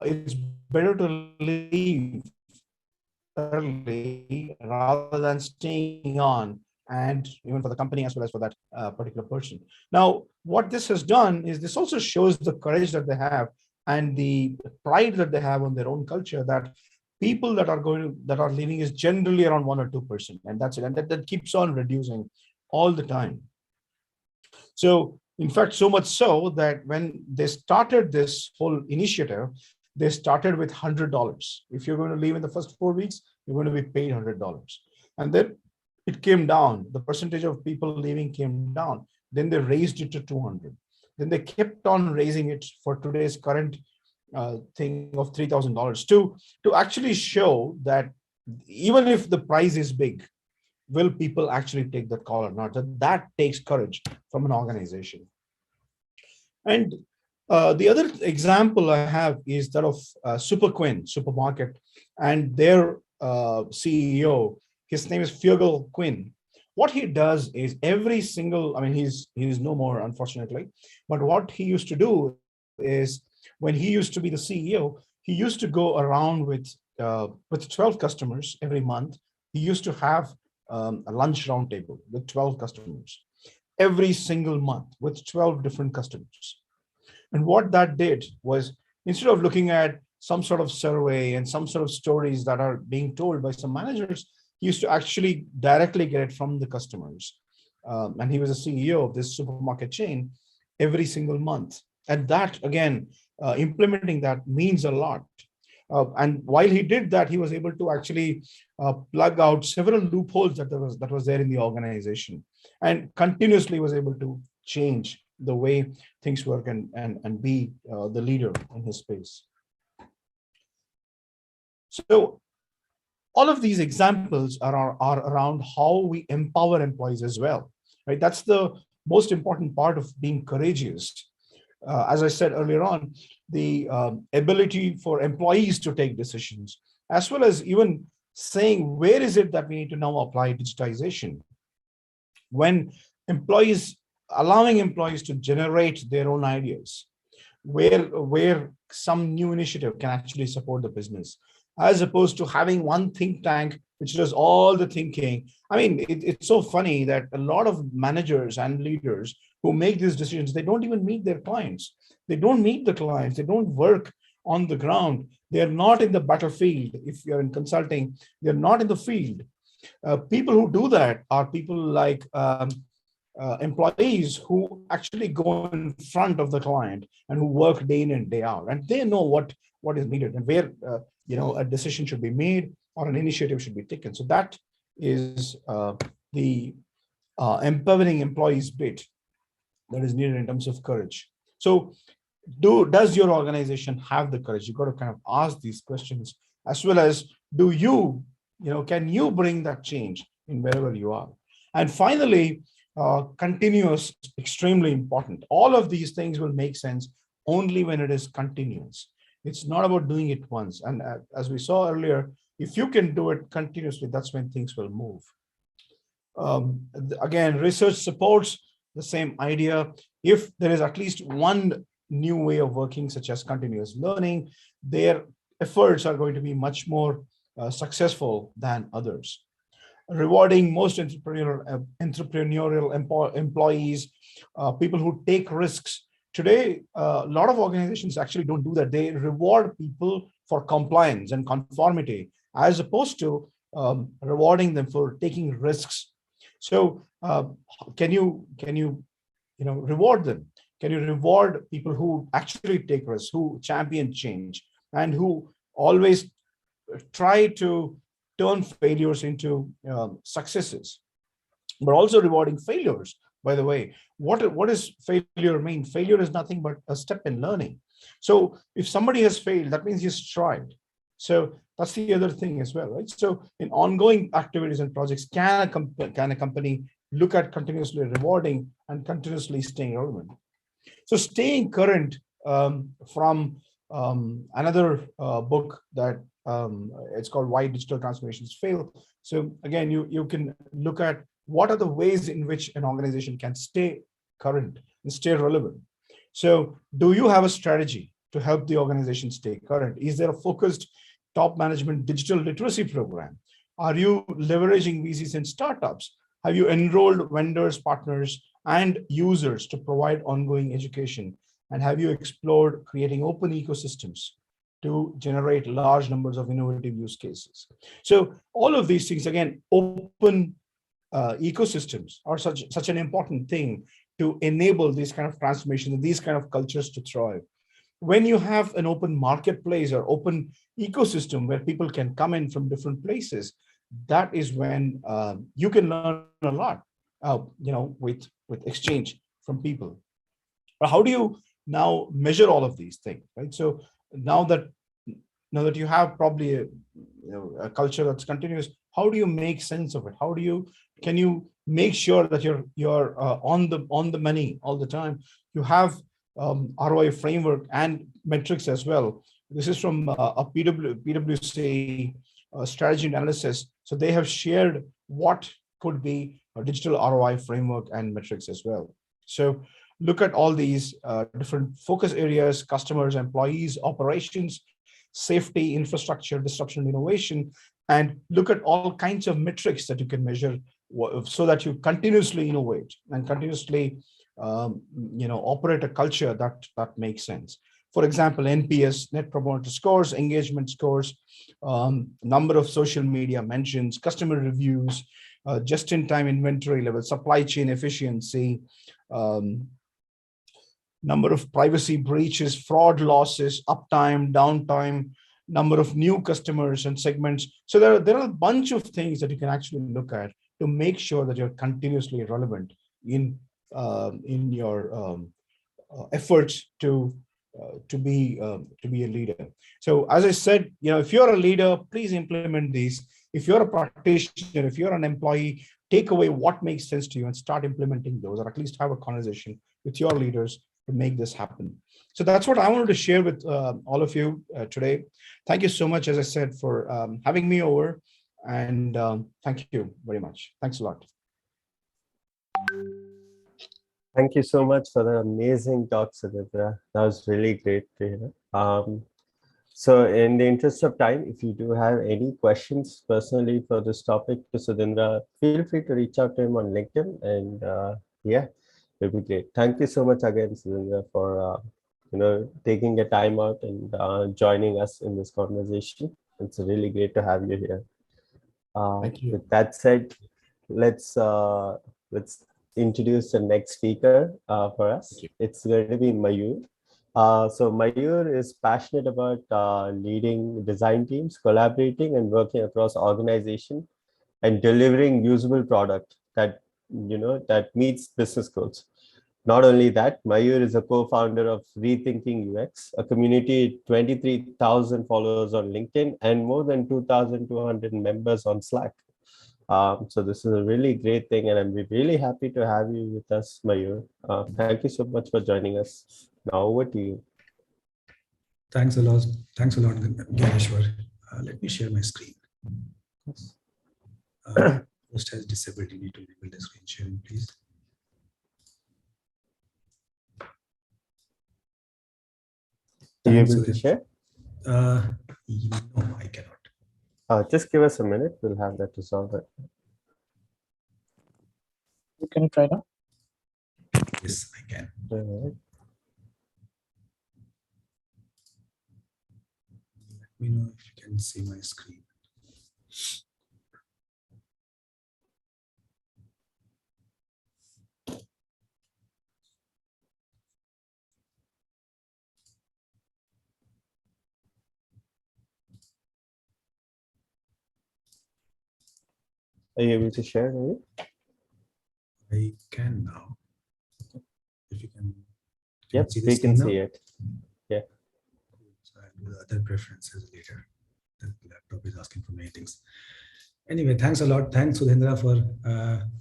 [SPEAKER 4] it's better to leave early rather than staying on, and even for the company as well as for that particular person. Now, what this has done is this also shows the courage that they have and the pride that they have on their own culture, that people that are leaving is generally around 1 or 2%, and that's it. And that keeps on reducing all the time. So in fact, so much so that when they started this whole initiative, they started with $100. If you're going to leave in the first 4 weeks, you're going to be paid $100. And then it came down. The percentage of people leaving came down. Then they raised it to 200. Then they kept on raising it for today's current thing of $3,000 to actually show that even if the price is big, will people actually take that call or not? That takes courage from an organization. And The other example I have is that of Super Quinn supermarket, and their CEO. His name is Fugel Quinn. What he does is every single, I mean, he's no more, unfortunately, but what he used to do is when he used to be the CEO, he used to go around with 12 customers every month. He used to have a lunch roundtable with 12 customers every single month with 12 different customers. And what that did was, instead of looking at some sort of survey and some sort of stories that are being told by some managers, he used to actually directly get it from the customers. And he was a CEO of this supermarket chain every single month. And that, again, implementing that means a lot. And while he did that, he was able to actually plug out several loopholes that was there in the organization, and continuously was able to change the way things work and be the leader in his space. So all of these examples are around how we empower employees as well, right? That's the most important part of being courageous. As I said earlier on, the ability for employees to take decisions, as well as even saying, where is it that we need to now apply digitization? When employees, allowing employees to generate their own ideas, where some new initiative can actually support the business, as opposed to having one think tank which does all the thinking. I mean, it's so funny that a lot of managers and leaders who make these decisions, they don't even meet their clients. They don't meet the clients. They don't work on the ground. They're not in the battlefield. If you're in consulting, they're not in the field. People who do that are people like employees who actually go in front of the client and who work day in and day out, and they know what is needed and where a decision should be made or an initiative should be taken. So that is the empowering employees bit that is needed in terms of courage. So does your organization have the courage? You've got to kind of ask these questions, as well as can you bring that change in wherever you are? And finally, continuous, extremely important. All of these things will make sense only when it is continuous. It's not about doing it once. And as we saw earlier, if you can do it continuously, that's when things will move. Again, research supports the same idea. If there is at least one new way of working, such as continuous learning, their efforts are going to be much more successful than others. Rewarding most entrepreneurial employees, people who take risks. Today, a lot of organizations actually don't do that. They reward people for compliance and conformity, as opposed to rewarding them for taking risks. So, can you reward them? Can you reward people who actually take risks, who champion change, and who always try to turn failures into successes, but also rewarding failures? By the way, what does failure mean? Failure is nothing but a step in learning. So if somebody has failed, that means he's tried. So that's the other thing as well, right? So in ongoing activities and projects, can a company look at continuously rewarding and continuously staying relevant? So staying current, from another book that it's called Why Digital Transformations Fail. So again, you can look at what are the ways in which an organization can stay current and stay relevant. So do you have a strategy to help the organization stay current? Is there a focused top management digital literacy program? Are you leveraging VCs in startups? Have you enrolled vendors, partners, and users to provide ongoing education? And have you explored creating open ecosystems to generate large numbers of innovative use cases? So all of these things, again, open ecosystems are such an important thing to enable these kind of transformations and these kind of cultures to thrive. When you have an open marketplace or open ecosystem where people can come in from different places, that is when you can learn a lot, with exchange from people. But how do you now measure all of these things, right? So now that you have probably a culture that's continuous, how do you make sense of it? Can you make sure that you're on the money all the time? You have ROI framework and metrics as well. This is from a PwC strategy analysis. So they have shared what could be a digital ROI framework and metrics as well. So look at all these different focus areas: customers, employees, operations, safety, infrastructure, disruption, innovation, and look at all kinds of metrics that you can measure so that you continuously innovate and continuously operate a culture that makes sense. For example, NPS, Net Promoter Scores, engagement scores, number of social media mentions, customer reviews, just-in-time inventory level, supply chain efficiency, number of privacy breaches, fraud losses, uptime, downtime, number of new customers and segments. So there are a bunch of things that you can actually look at to make sure that you're continuously relevant in your efforts to be a leader. So as I said, if you're a leader, please implement these. If you're a practitioner, if you're an employee, take away what makes sense to you and start implementing those, or at least have a conversation with your leaders to make this happen. So that's what I wanted to share with all of you today. Thank you so much, as I said, for having me over, and thank you very much. Thanks a lot.
[SPEAKER 3] Thank you so much for the amazing talk, Sudhindra. That was really great to hear. So in the interest of time, if you do have any questions personally for this topic to Sudhindra, feel free to reach out to him on LinkedIn, and yeah, it'll be great. Thank you so much again, Sudhindra, for taking your time out and joining us in this conversation. It's really great to have you here.
[SPEAKER 4] Thank you.
[SPEAKER 3] With that said, let's introduce the next speaker for us. It's going to be Mayur. So Mayur is passionate about leading design teams, collaborating and working across organization and delivering usable product that meets business goals. Not only that, Mayur is a co-founder of Rethinking UX, a community 23,000 followers on LinkedIn and more than 2,200 members on Slack. So this is a really great thing, and I'm really happy to have you with us, Mayur. Thank you so much for joining us. Now over to you.
[SPEAKER 5] Thanks a lot. Thanks a lot, Ganeshwar. Let me share my screen. Host has disabled. You need to enable the screen sharing, please.
[SPEAKER 3] Are you able to share?
[SPEAKER 5] No, I cannot.
[SPEAKER 3] Just give us a minute. We'll have that resolved.
[SPEAKER 1] Can you try now?
[SPEAKER 5] Yes, I can.
[SPEAKER 3] All right.
[SPEAKER 5] Let me know if you can see my screen.
[SPEAKER 3] Are you able to share, maybe?
[SPEAKER 5] I can now. If you can.
[SPEAKER 3] Yep,
[SPEAKER 5] see
[SPEAKER 3] we can
[SPEAKER 5] now?
[SPEAKER 3] see it. Yeah.
[SPEAKER 5] So I'll do the other preferences later. The laptop is asking for many things. Anyway, thanks a lot. Thanks, Sudhindra, for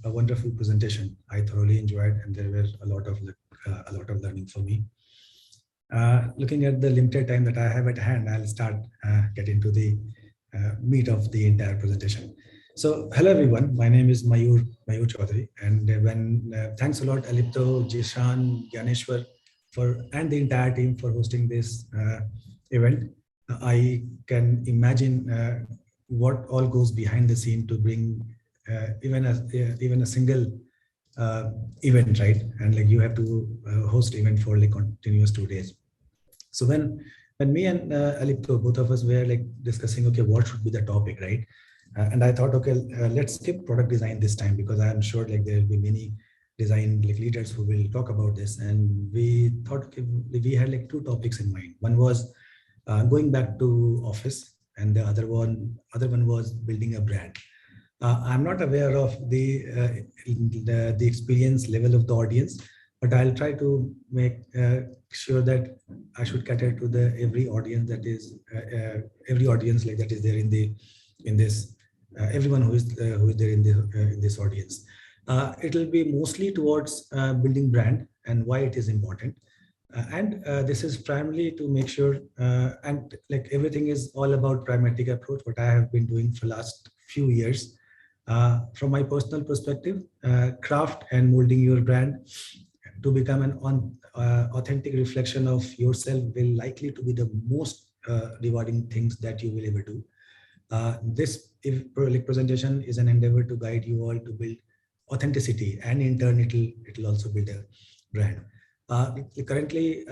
[SPEAKER 5] a wonderful presentation. I thoroughly enjoyed, and there were a lot of learning for me. Looking at the limited time that I have at hand, I'll start get into the meat of the entire presentation. So, hello everyone. My name is Mayur Chaudhary, and thanks a lot, Alipto, Jishan, Ganeshwar, and the entire team for hosting this event. I can imagine what all goes behind the scene to bring even a single event, right? And like you have to host event for like continuous 2 days. So when me and Alipto, both of us were like discussing, okay, what should be the topic, right? And I thought, okay, let's skip product design this time, because I'm sure like there will be many design like leaders who will talk about this. And we thought, okay, we had like 2 topics in mind. One was going back to office, and the other one was building a brand. I'm not aware of the experience level of the audience, but I'll try to make sure that I should cater to every audience like that is there in this. Everyone who is there in this audience. It will be mostly towards building brand and why it is important. This is primarily to make sure, and like everything is all about pragmatic approach, what I have been doing for last few years. From my personal perspective, craft and molding your brand to become an authentic reflection of yourself will likely to be the most rewarding things that you will ever do. This presentation is an endeavor to guide you all to build authenticity, and in turn it'll also build a brand. Currently,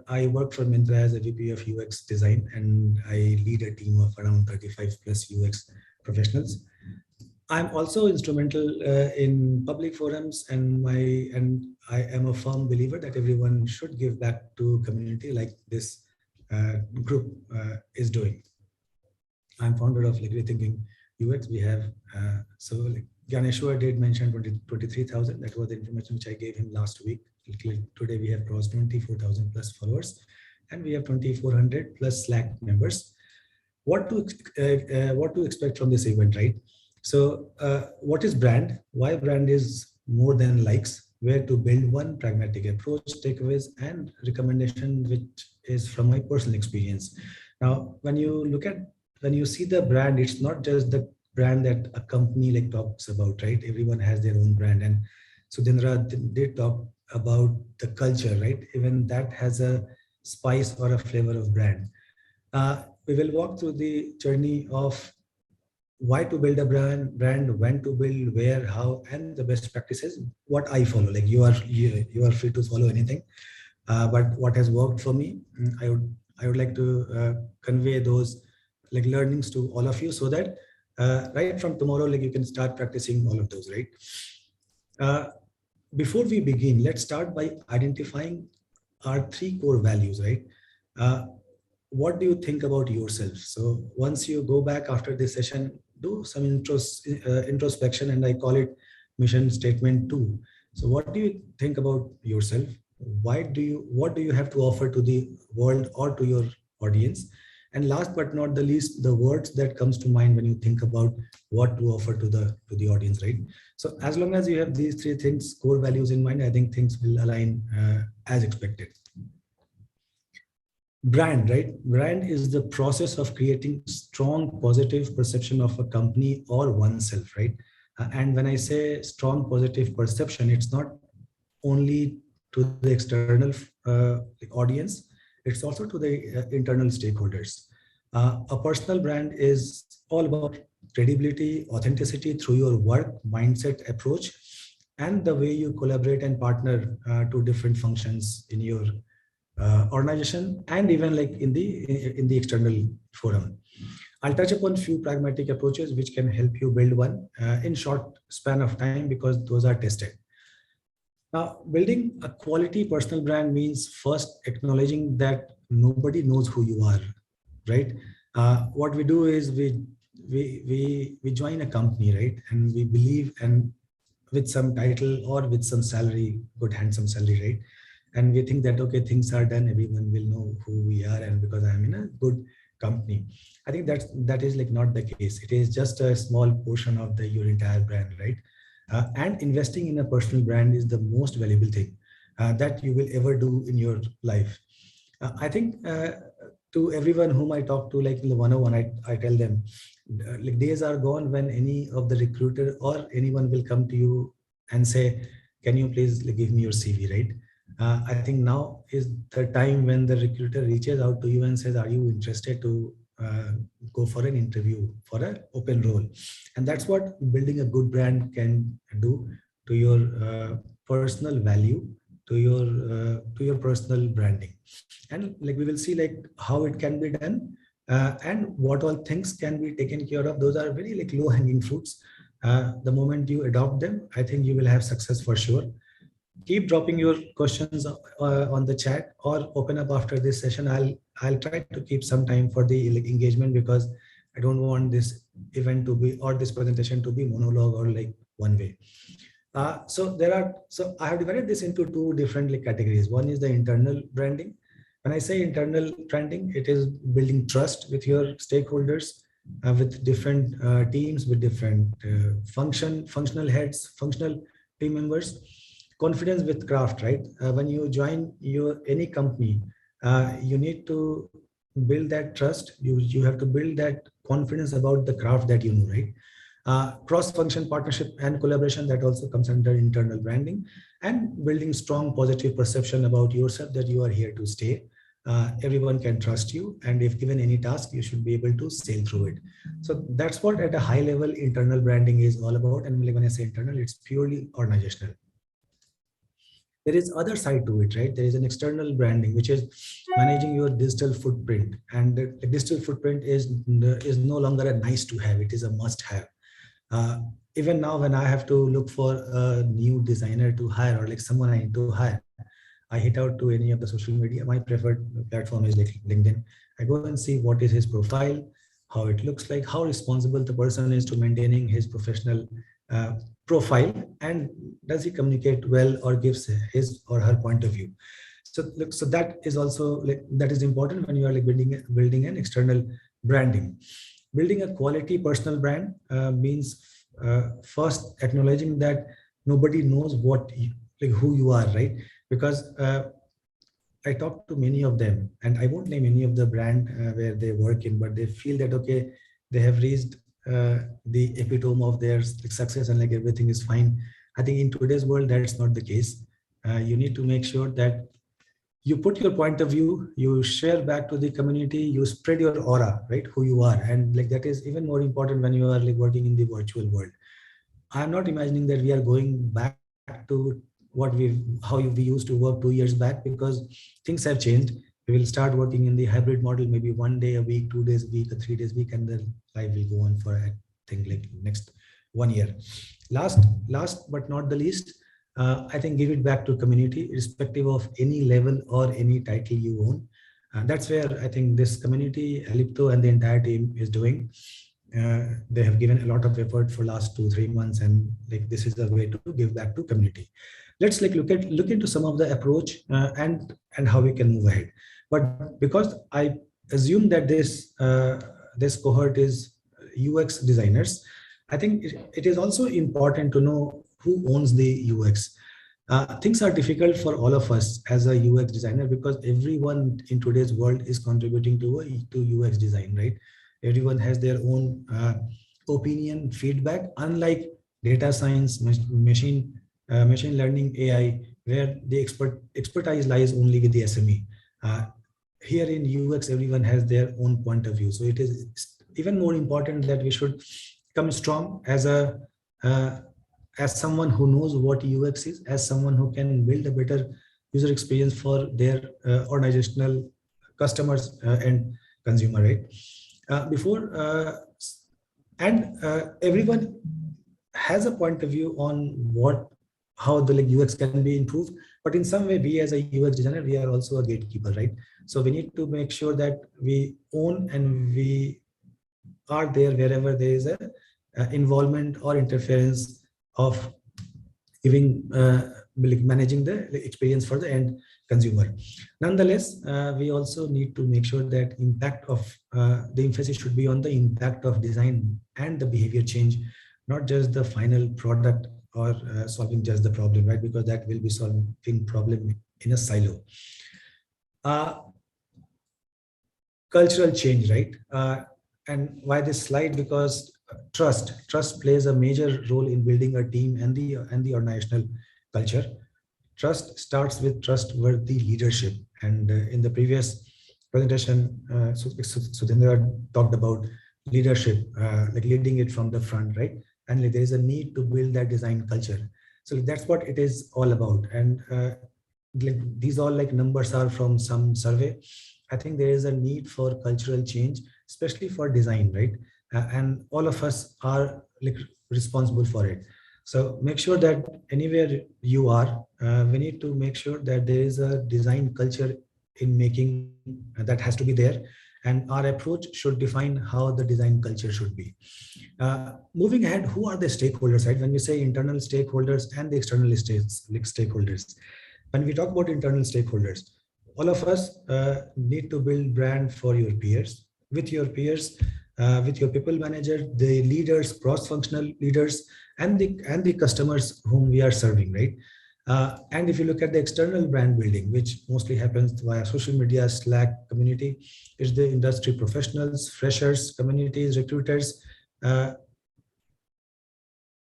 [SPEAKER 5] I work for Myntra as a VP of UX design, and I lead a team of around 35 plus UX professionals. I'm also instrumental in public forums, and I am a firm believer that everyone should give back to community like this group is doing. I'm founder of Rethinking UX. We have Ganeshwar did mention 23,000. That was the information which I gave him last week. Today we have crossed 24,000 plus followers, and we have 2,400 plus Slack members. What to expect from this event, right? So what is brand? Why brand is more than likes? Where to build one, pragmatic approach, takeaways, and recommendation, which is from my personal experience. Now, when you see the brand, it's not just the brand that a company like talks about, right? Everyone has their own brand, and Sudhindra did talk about the culture, right? Even that has a spice or a flavor of brand. We will walk through the journey of why to build a brand, when to build, where, how, and the best practices. What I follow, like you are free to follow anything, but what has worked for me, I would like to convey those like learnings to all of you, so that right from tomorrow, like you can start practicing all of those, right? Before we begin, let's start by identifying our 3 core values, right? What do you think about yourself? So once you go back after this session, do some introspection, and I call it mission statement 2. So what do you think about yourself? What do you have to offer to the world or to your audience? And last but not the least, the words that comes to mind when you think about what to offer to the audience, right? So as long as you have these 3 things, core values in mind, I think things will align as expected. Brand, right? Brand is the process of creating strong positive perception of a company or oneself, right? And when I say strong positive perception, it's not only to the external audience, it's also to the internal stakeholders. A personal brand is all about credibility, authenticity through your work, mindset, approach, and the way you collaborate and partner to different functions in your organization, and even like in the external forum. I'll touch upon few pragmatic approaches which can help you build one in short span of time, because those are tested. Now, building a quality personal brand means first acknowledging that nobody knows who you are, right? What we do is we join a company, right? And we believe, and with some title or with some salary, good handsome salary, right? And we think that, okay, things are done, everyone will know who we are, and because I'm in a good company. I think that is like not the case. It is just a small portion of your entire brand, right? And investing in a personal brand is the most valuable thing that you will ever do in your life. I think to everyone whom I talk to, like in the one-on-one, I tell them, like days are gone when any of the recruiter or anyone will come to you and say, can you please give me your CV, right? I think now is the time when the recruiter reaches out to you and says, are you interested to go for an interview for an open role? And that's what building a good brand can do to your personal value, to your personal branding. And like we will see like how it can be done and what all things can be taken care of. Those are very like low hanging fruits. The moment you adopt them, I think you will have success for sure. Keep dropping your questions on the chat or open up after this session. I'll try to keep some time for the engagement, because I don't want this event to be, or this presentation to be monologue or like one way. So I have divided this into 2 different categories. One is the internal branding. When I say internal branding, it is building trust with your stakeholders, with different teams, with different functional heads, functional team members. confidence with craft, right? When you join any company, you need to build that trust. You have to build that confidence about the craft that you know, right? Cross-function partnership and collaboration, that also comes under internal branding, and building strong positive perception about yourself, that you are here to stay. Everyone can trust you, and if given any task, you should be able to sail through it. So that's what at a high level internal branding is all about. And when I say internal, it's purely organizational. There is other side to it, right? There is an external branding, which is managing your digital footprint. And the digital footprint is no longer a nice to have, it is a must have. Even now, when I have to look for a new designer to hire, or like someone I need to hire, I hit out to any of the social media. My preferred platform is like LinkedIn. I go and see what is his profile, how it looks like, how responsible the person is to maintaining his professional profile, and does he communicate well or gives his or her point of view. So look, so that is also like, that is important when you are like building an external branding. Building a quality personal brand means first acknowledging that nobody knows what like who you are, right? Because I talked to many of them, and I won't name any of the brand where they work in, but they feel that okay, they have reached the epitome of their success and like everything is fine. I think in today's world, that's not the case. You need to make sure that you put your point of view, you share back to the community, you spread your aura, right? Who you are. And like that is even more important when you are like working in the virtual world. I'm not imagining that we are going back to how we used to work 2 years back, because things have changed. We will start working in the hybrid model, maybe 1 day a week, 2 days a week, or 3 days a week, and the life will go on for I think like next 1 year. Last but not the least, I think give it back to community, irrespective of any level or any title you own. That's where I think this community, Alipto and the entire team is doing. They have given a lot of effort for last 2-3 months, and like this is the way to give back to community. Let's like look into some of the approach and how we can move ahead. But because I assume that this cohort is UX designers, I think it is also important to know who owns the UX. Things are difficult for all of us as a UX designer, because everyone in today's world is contributing to UX design, right? Everyone has their own opinion, feedback, unlike data science, machine learning, AI, where the expertise lies only with the SME. Here in UX, everyone has their own point of view. So it is even more important that we should come strong as someone who knows what UX is, as someone who can build a better user experience for their organizational customers and consumer, right? Everyone has a point of view on how the UX can be improved, but in some way, we as a UX designer, we are also a gatekeeper, right? So we need to make sure that we own and we are there wherever there is a involvement or interference of giving managing the experience for the end consumer. Nonetheless, we also need to make sure that the emphasis should be on the impact of design and the behavior change, not just the final product or solving just the problem, right? Because that will be solving problem in a silo. Cultural change, right? And why this slide? Because trust plays a major role in building a team and the organizational culture. Trust starts with trustworthy leadership. And in the previous presentation, Sudhindra talked about leadership, like leading it from the front, right? And there is a need to build that design culture. So that's what it is all about. And these all like numbers are from some survey. I think there is a need for cultural change, especially for design, right? And all of us are like responsible for it. So make sure that anywhere you are, we need to make sure that there is a design culture in making that has to be there. And our approach should define how the design culture should be. Moving ahead, who are the stakeholders, right? When we say internal stakeholders and the external stakeholders, when we talk about internal stakeholders, all of us need to build brand for your peers, with your peers, with your people manager, the leaders, cross-functional leaders, and the customers whom we are serving, right? And if you look at the external brand building, which mostly happens via social media, Slack community, is the industry professionals, freshers, communities, recruiters,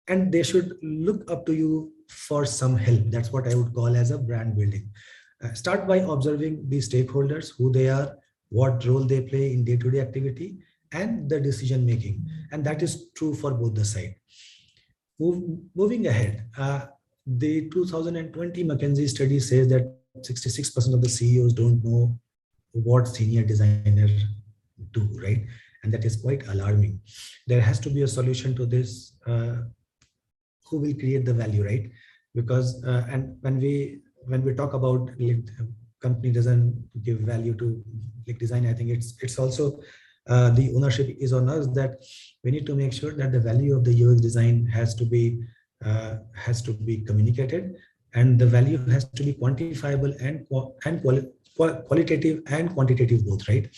[SPEAKER 5] and they should look up to you for some help. That's what I would call as a brand building. Start by observing the stakeholders, who they are, what role they play in day-to-day activity, and the decision making. And that is true for both the sides. Moving ahead, the 2020 McKinsey study says that 66% of the CEOs don't know what senior designer do, right? And that is quite alarming. There has to be a solution to this. Who will create the value, right? Because and when we talk about like, company doesn't give value to like design, I think it's also the ownership is on us, that we need to make sure that the value of the UX design has to be communicated, and the value has to be quantifiable and qualitative and quantitative both, right?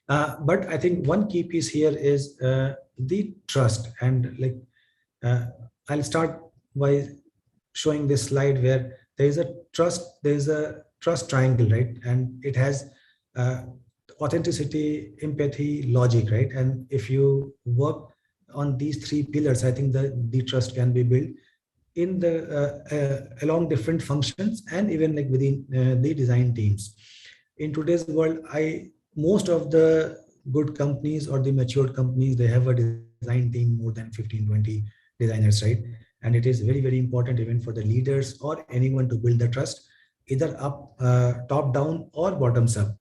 [SPEAKER 5] But I think one key piece here is the trust. And like I'll start by showing this slide where there is a trust triangle, right? And it has authenticity, empathy, logic, right? And if you work on these three pillars, I think the trust can be built in the along different functions and even like within the design teams. In today's world, most of the good companies or the matured companies, they have a design team more than 15-20 designers, right? And it is very, very important even for the leaders or anyone to build the trust, either up, top down or bottoms up.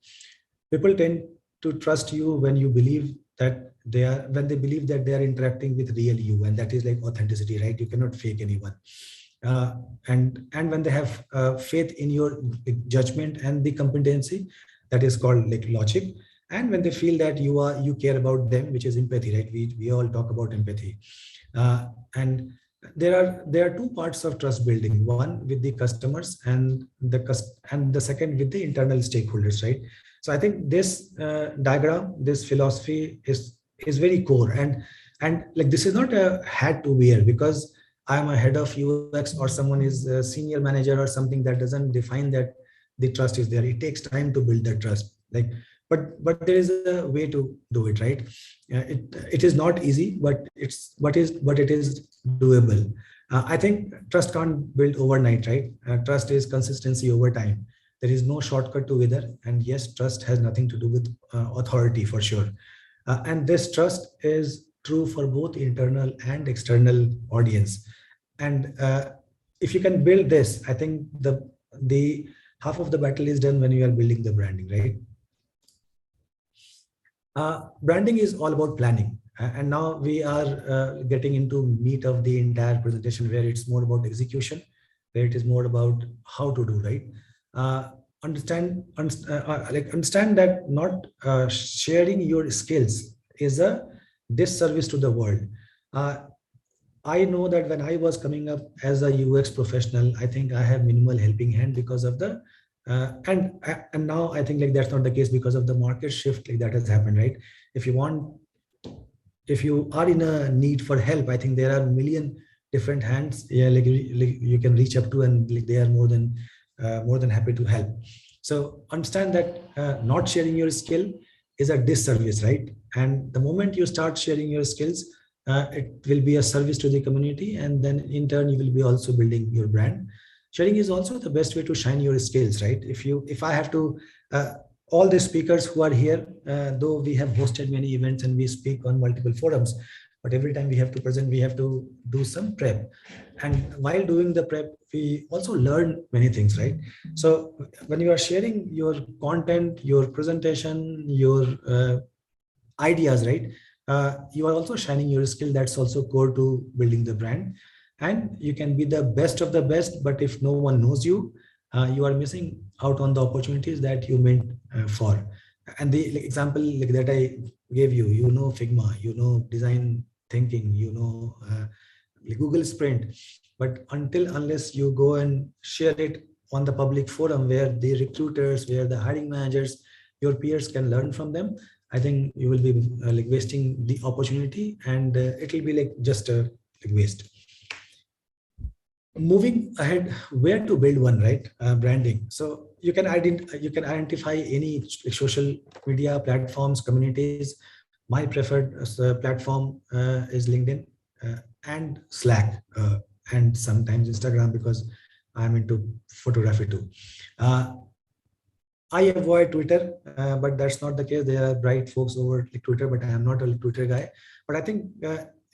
[SPEAKER 5] People tend to trust you when you believe that when they believe that they are interacting with real you, and that is like authenticity, right? You cannot fake anyone. And when they have faith in your judgment and the competency, that is called like logic. And when they feel that you care about them, which is empathy, right? We all talk about empathy. And there are two parts of trust building: one with the customers and the second with the internal stakeholders, right? So I think this diagram, this philosophy is very core, and like this is not a hat to wear because I'm a head of UX or someone is a senior manager or something. That doesn't define that the trust is there. It takes time to build that trust, like. But there is a way to do it, right? It is not easy, but it is doable. I think trust can't build overnight, right? Trust is consistency over time. There is no shortcut to either. And yes, trust has nothing to do with authority for sure. And this trust is true for both internal and external audience. And if you can build this, I think the half of the battle is done when you are building the branding, right? Branding is all about planning. And now we are getting into meat of the entire presentation, where it's more about execution, where it is more about how to do, right? Understand that not sharing your skills is a disservice to the world. I know that when I was coming up as a UX professional, I think I have minimal helping hand because of the and now I think like that's not the case because of the market shift like that has happened, right? If you are in a need for help, I think there are a million different hands, yeah, like you can reach up to, and like they are more than happy to help. So understand that not sharing your skill is a disservice, right? And the moment you start sharing your skills, it will be a service to the community, and then in turn you will be also building your brand. Sharing is also the best way to shine your skills, right? If I have to, all the speakers who are here, though we have hosted many events and we speak on multiple forums, but every time we have to present, we have to do some prep. And while doing the prep, we also learn many things, right? So when you are sharing your content, your presentation, your ideas, right? You are also shining your skill. That's also core to building the brand. And you can be the best of the best, but if no one knows you, you are missing out on the opportunities that you meant for. And the example like that I gave you, Figma, design thinking, Google Sprint, but unless you go and share it on the public forum where the recruiters, where the hiring managers, your peers can learn from them, I think you will be like wasting the opportunity, and it will be like just a waste. moving ahead, where to build one, right? Branding. So you can identify any social media platforms, communities. My preferred platform is LinkedIn and Slack, and sometimes Instagram, because I'm into photography too. I avoid Twitter, but that's not the case. There are bright folks over Twitter, but I am not a Twitter guy. But I think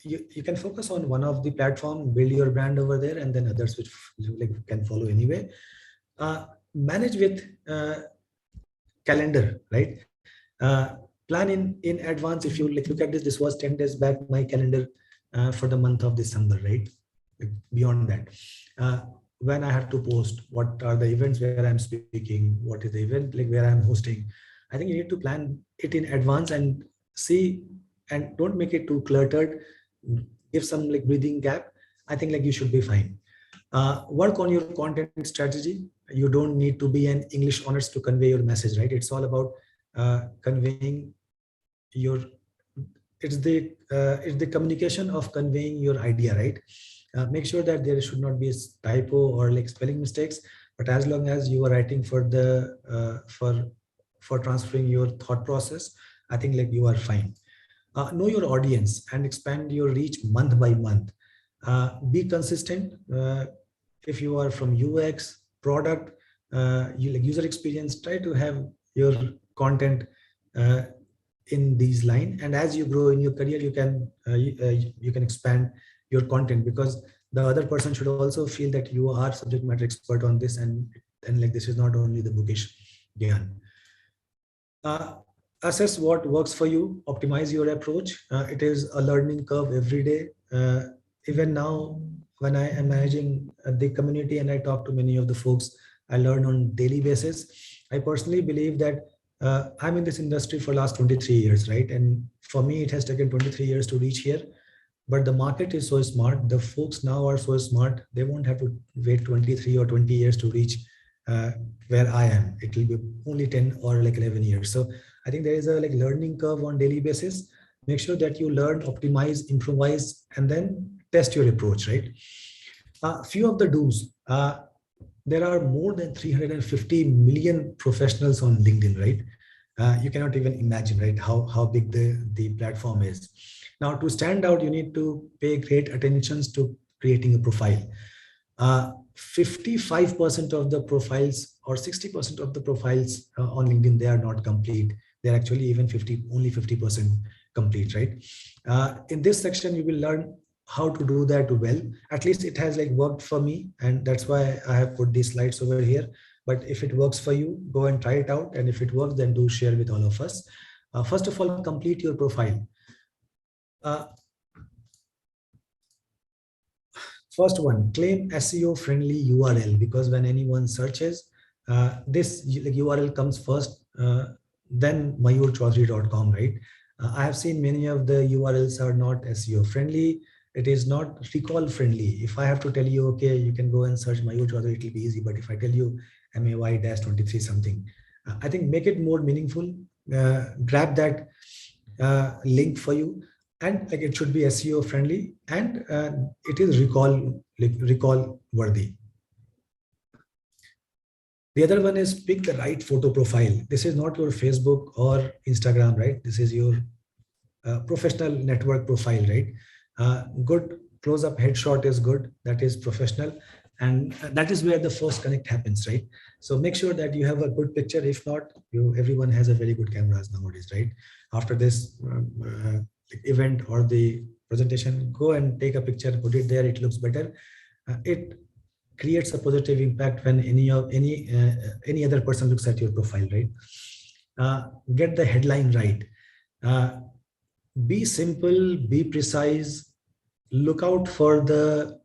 [SPEAKER 5] you can focus on one of the platform, build your brand over there, and then others which you can follow anyway. Manage with calendar, right? Plan in advance. If you look at this was 10 days back, my calendar for the month of December, right? Beyond that, when I have to post, what are the events where I'm speaking, what is the event where I'm hosting. I think you need to plan it in advance and see, and don't make it too cluttered. Give some breathing gap. I think you should be fine. Work on your content strategy. You don't need to be an English honors to convey your message, right? It's all about conveying your, it's the communication of conveying your idea, right? Make sure that there should not be a typo or spelling mistakes, but as long as you are writing for the for transferring your thought process, I think you are fine. Know your audience and expand your reach month by month. Be consistent. If you are from UX, product, user experience, try to have your content in these line, and as you grow in your career, you can expand your content, because the other person should also feel that you are subject matter expert on this, and this is not only the bookish gyan. Assess what works for you, optimize your approach. It is a learning curve every day. Even now, when I am managing the community and I talk to many of the folks, I learn on daily basis. I personally believe that I'm in this industry for last 23 years, right? And for me, it has taken 23 years to reach here. But the market is so smart. The folks now are so smart. They won't have to wait 23 or 20 years to reach where I am. It will be only 10 or 11 years. So I think there is a learning curve on daily basis. Make sure that you learn, optimize, improvise, and then test your approach, right? Few of the do's. There are more than 350 million professionals on LinkedIn, right? You cannot even imagine, right, how big the platform is. Now, to stand out, you need to pay great attention to creating a profile. 55% of the profiles or 60% of the profiles on LinkedIn, they are not complete. They're actually even only 50% complete, right? In this section, you will learn how to do that well. At least it has worked for me, and that's why I have put these slides over here. But if it works for you, go and try it out. And if it works, then do share with all of us. First of all, complete your profile. First one, claim SEO friendly URL, because when anyone searches, this URL comes first, then mayurchaudhary.com, right? I have seen many of the URLs are not SEO friendly. It is not recall friendly. If I have to tell you, okay, you can go and search Mayur Chaudhary, it will be easy. But if I tell you MAY-23 something, I think make it more meaningful. Grab that link for you, and it should be SEO friendly, and it is recall worthy. The other one is pick the right photo profile. This is not your Facebook or Instagram, right? This is your professional network profile, right? Good close-up headshot is good. That is professional, and that is where the first connect happens, right? So make sure that you have a good picture. If not, everyone has a very good cameras nowadays, right? After this event or the presentation, go and take a picture, put it there. It looks better. It creates a positive impact when any other person looks at your profile, right? Get the headline right. Be simple, be precise. Look out for the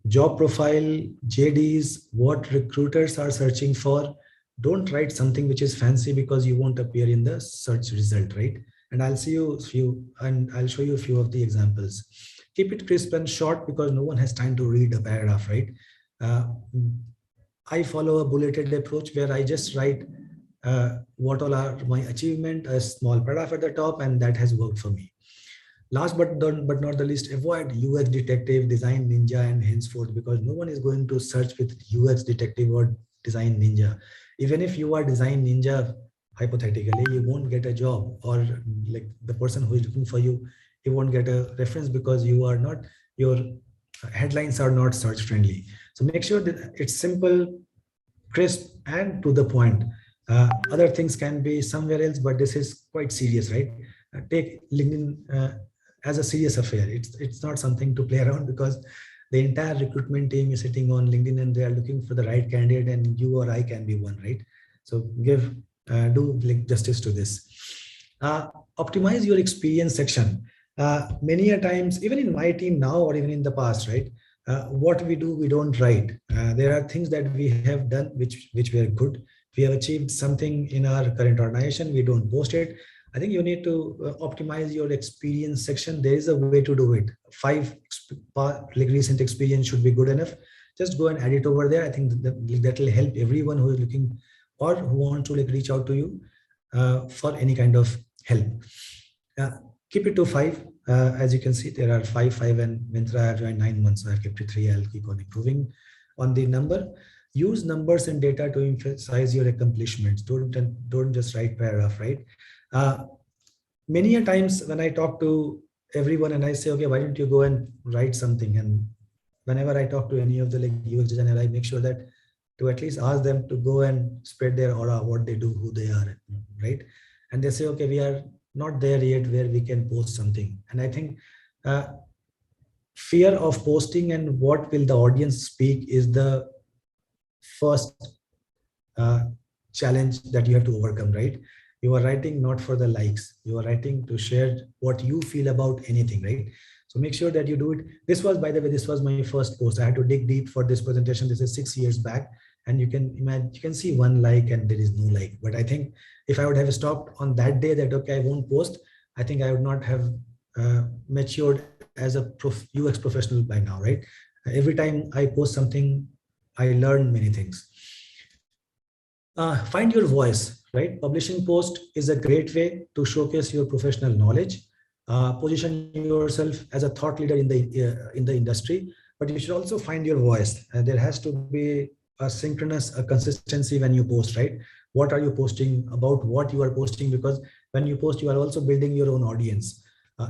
[SPEAKER 5] job profile, JDs, what recruiters are searching for. Don't write something which is fancy, because you won't appear in the search result, right? And I'll show you a few of the examples. Keep it crisp and short, because no one has time to read a paragraph, right? I follow a bulleted approach where I just write what all are my achievement, a small paragraph at the top, and that has worked for me. Last but not the least, avoid UX detective, design ninja, and henceforth, because no one is going to search with UX detective or design ninja. Even if you are design ninja, hypothetically, you won't get a job, or like the person who is looking for you, he won't get a reference because you are not, your headlines are not search friendly. So make sure that it's simple, crisp, and to the point. Other things can be somewhere else, but this is quite serious, right? Take LinkedIn as a serious affair. It's not something to play around, because the entire recruitment team is sitting on LinkedIn and they are looking for the right candidate, and you or I can be one, right? So do justice to this. Optimize your experience section. Many a times, even in my team now or even in the past, right? What we do, we don't write. There are things that we have done which were good. We have achieved something in our current organization. We don't post it. I think you need to optimize your experience section. There is a way to do it. 5 recent experience should be good enough. Just go and add it over there. I think that will help everyone who is looking or who wants to reach out to you for any kind of help. Keep it to 5. As you can see, there are 5, and Mintra I have joined 9 months, so I've kept it 3. I'll keep on improving on the number. Use numbers and data to emphasize your accomplishments. Don't just write paragraph, right? Many a times when I talk to everyone and I say, okay, why don't you go and write something? And whenever I talk to any of the UX designer, I make sure that to at least ask them to go and spread their aura, what they do, who they are, right? And they say, okay, we are not there yet where we can post something. And I think fear of posting and what will the audience speak is the first challenge that you have to overcome, right? You are writing not for the likes. You are writing to share what you feel about anything, right? So make sure that you do it. This was, by the way, this was my first post. I had to dig deep for this presentation. This is 6 years back. And you can imagine, you can see 1 like and there is no like. But I think if I would have stopped on that day that, okay, I won't post, I think I would not have matured as a UX professional by now, right? Every time I post something, I learn many things. Find your voice, right? Publishing post is a great way to showcase your professional knowledge. Position yourself as a thought leader in the industry, but you should also find your voice. There has to be a synchronous, a consistency when you post, right? What are you posting about? What you are posting? Because when you post, you are also building your own audience.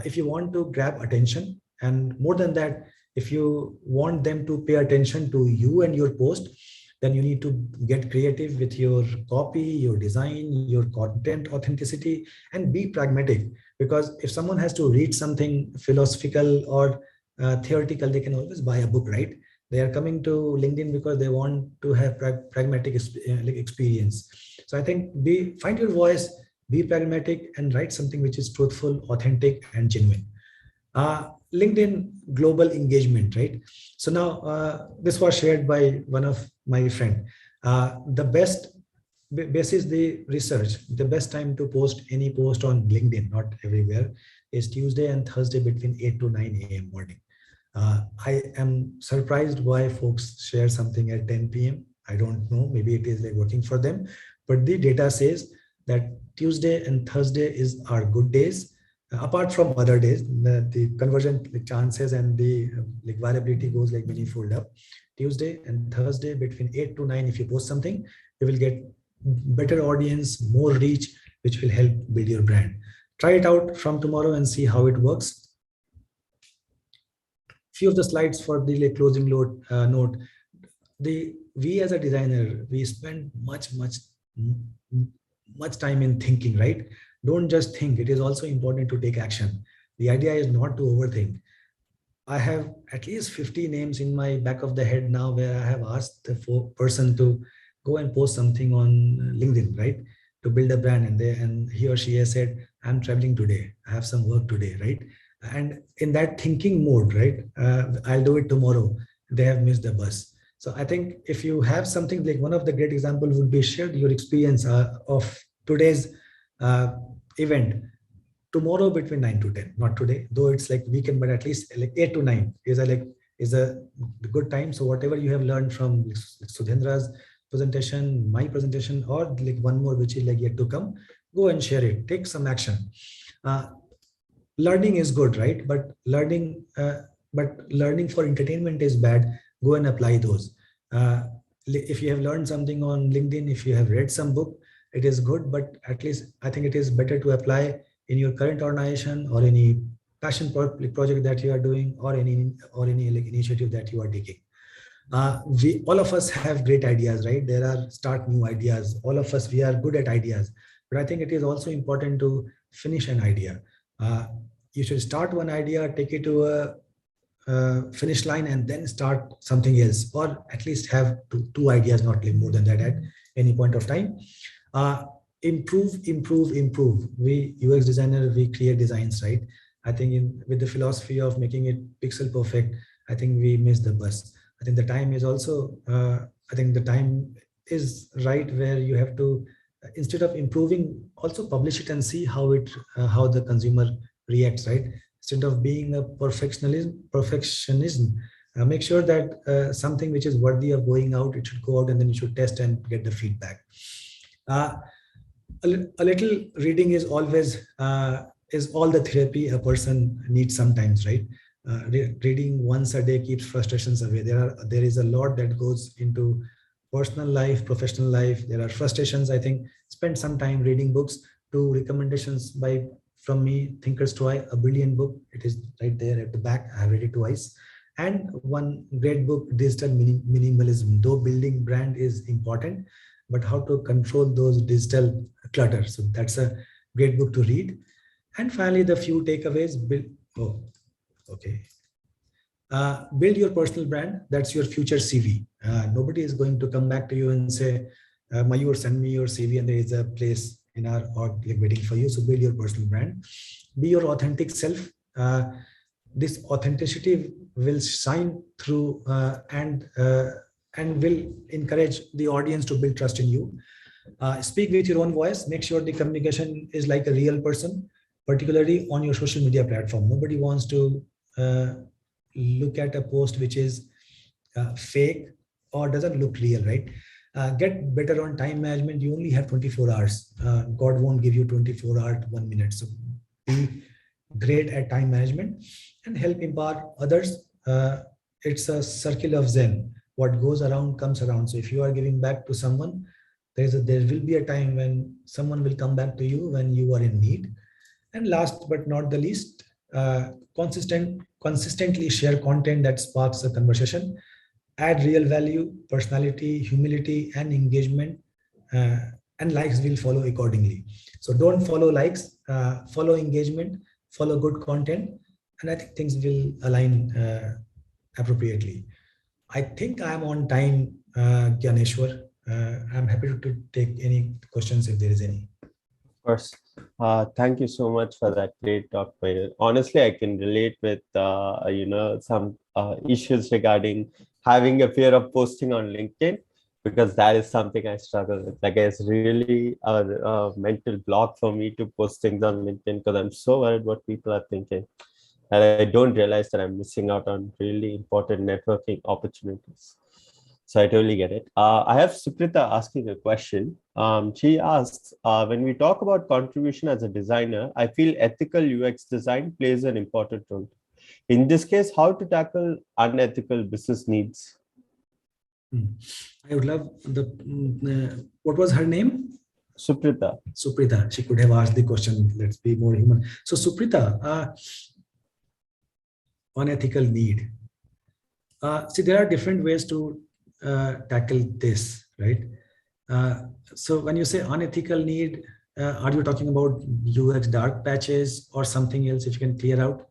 [SPEAKER 5] If you want to grab attention, and more than that, if you want them to pay attention to you and your post, then you need to get creative with your copy, your design, your content authenticity, and be pragmatic. Because if someone has to read something philosophical or theoretical, they can always buy a book, right? They are coming to LinkedIn because they want to have pragmatic experience. So I think find your voice, be pragmatic, and write something which is truthful, authentic, and genuine. LinkedIn global engagement, right? So now this was shared by one of my friend. The best, basis the research, the best time to post any post on LinkedIn, not everywhere, is Tuesday and Thursday between 8 to 9 a.m. morning. I am surprised why folks share something at 10 p.m. I don't know, maybe it is like working for them, but the data says that Tuesday and Thursday are good days. Apart from other days, the conversion chances and the variability goes like many-fold up. Tuesday and Thursday between 8 to 9, if you post something, you will get better audience, more reach, which will help build your brand. Try it out from tomorrow and see how it works. Few of the slides for the closing note. We as a designer, we spend much time in thinking, right? Don't just think. It is also important to take action. The idea is not to overthink. I have at least 50 names in my back of the head now where I have asked the person to go and post something on LinkedIn, right? To build a brand, and he or she has said, I'm traveling today. I have some work today, right? And in that thinking mode, right? I'll do it tomorrow. They have missed the bus. So I think if you have something like, one of the great examples would be share your experience of today's event tomorrow between 9 to 10, not today, though it's like weekend, but at least like 8 to 9 is a good time. So whatever you have learned from Sudhendra's presentation, my presentation, or like one more which is like yet to come, go and share it. Take some action. learning is good, right? But learning for entertainment is bad. Go and apply those. If you have learned something on LinkedIn, if you have read some book, it is good, but at least I think it is better to apply in your current organization or any passion project that you are doing, or any like initiative that you are taking. We all of us have great ideas, right? There are start new ideas. All of us, we are good at ideas, but I think it is also important to finish an idea. You should start one idea, take it to a finish line, and then start something else, or at least have two ideas, not more than that at any point of time. Improve. We UX designer, we create designs, right? I think with the philosophy of making it pixel perfect, I think we miss the bus. I think the time is also, I think the time is right where you have to, instead of improving, also publish it and see how the consumer reacts, right? Instead of being a perfectionism, make sure that something which is worthy of going out, it should go out, and then you should test and get the feedback. A little reading is always is all the therapy a person needs sometimes, right? Reading once a day keeps frustrations away. There is a lot that goes into personal life, professional life. There are frustrations. I think spend some time reading books. Two recommendations from me: Thinker's Toy, a brilliant book. It is right there at the back. I have read it twice. And one great book, Digital Minimalism. Though building brand is important, but how to control those digital clutter. So that's a great book to read. And finally, the few takeaways. Build your personal brand. That's your future CV. Nobody is going to come back to you and say, Mayur, send me your CV, and there is a place in our org waiting for you. So build your personal brand. Be your authentic self. This authenticity will shine through and will encourage the audience to build trust in you. Speak with your own voice. Make sure the communication is like a real person, particularly on your social media platform. Nobody wants to look at a post which is fake or doesn't look real, right? Get better on time management. You only have 24 hours. God won't give you 24 hours, 1 minute. So be great at time management and help empower others. It's a circle of Zen. What goes around comes around. So if you are giving back to someone, there will be a time when someone will come back to you when you are in need. And last but not the least, consistently share content that sparks a conversation. Add real value, personality, humility, and engagement, and likes will follow accordingly. So don't follow likes, follow engagement, follow good content, and I think things will align appropriately. I think I'm on time, Gyaneshwar. I'm happy to take any questions if there is any.
[SPEAKER 3] Of course. Thank you so much for that great talk, Mayur. Honestly, I can relate with some issues regarding having a fear of posting on LinkedIn, because that is something I struggle with. Like, it's really a mental block for me to post things on LinkedIn because I'm so worried what people are thinking, and I don't realize that I'm missing out on really important networking opportunities. So I totally get it. I have Suprita asking a question. She asks, when we talk about contribution as a designer, I feel ethical UX design plays an important role. In this case, how to tackle unethical business needs?
[SPEAKER 5] I would love what was her name?
[SPEAKER 3] Suprita.
[SPEAKER 5] Suprita. She could have asked the question, let's be more human. So Suprita, unethical need. See, there are different ways to tackle this, right? So when you say unethical need, are you talking about UX dark patches or something else? If you can clear out.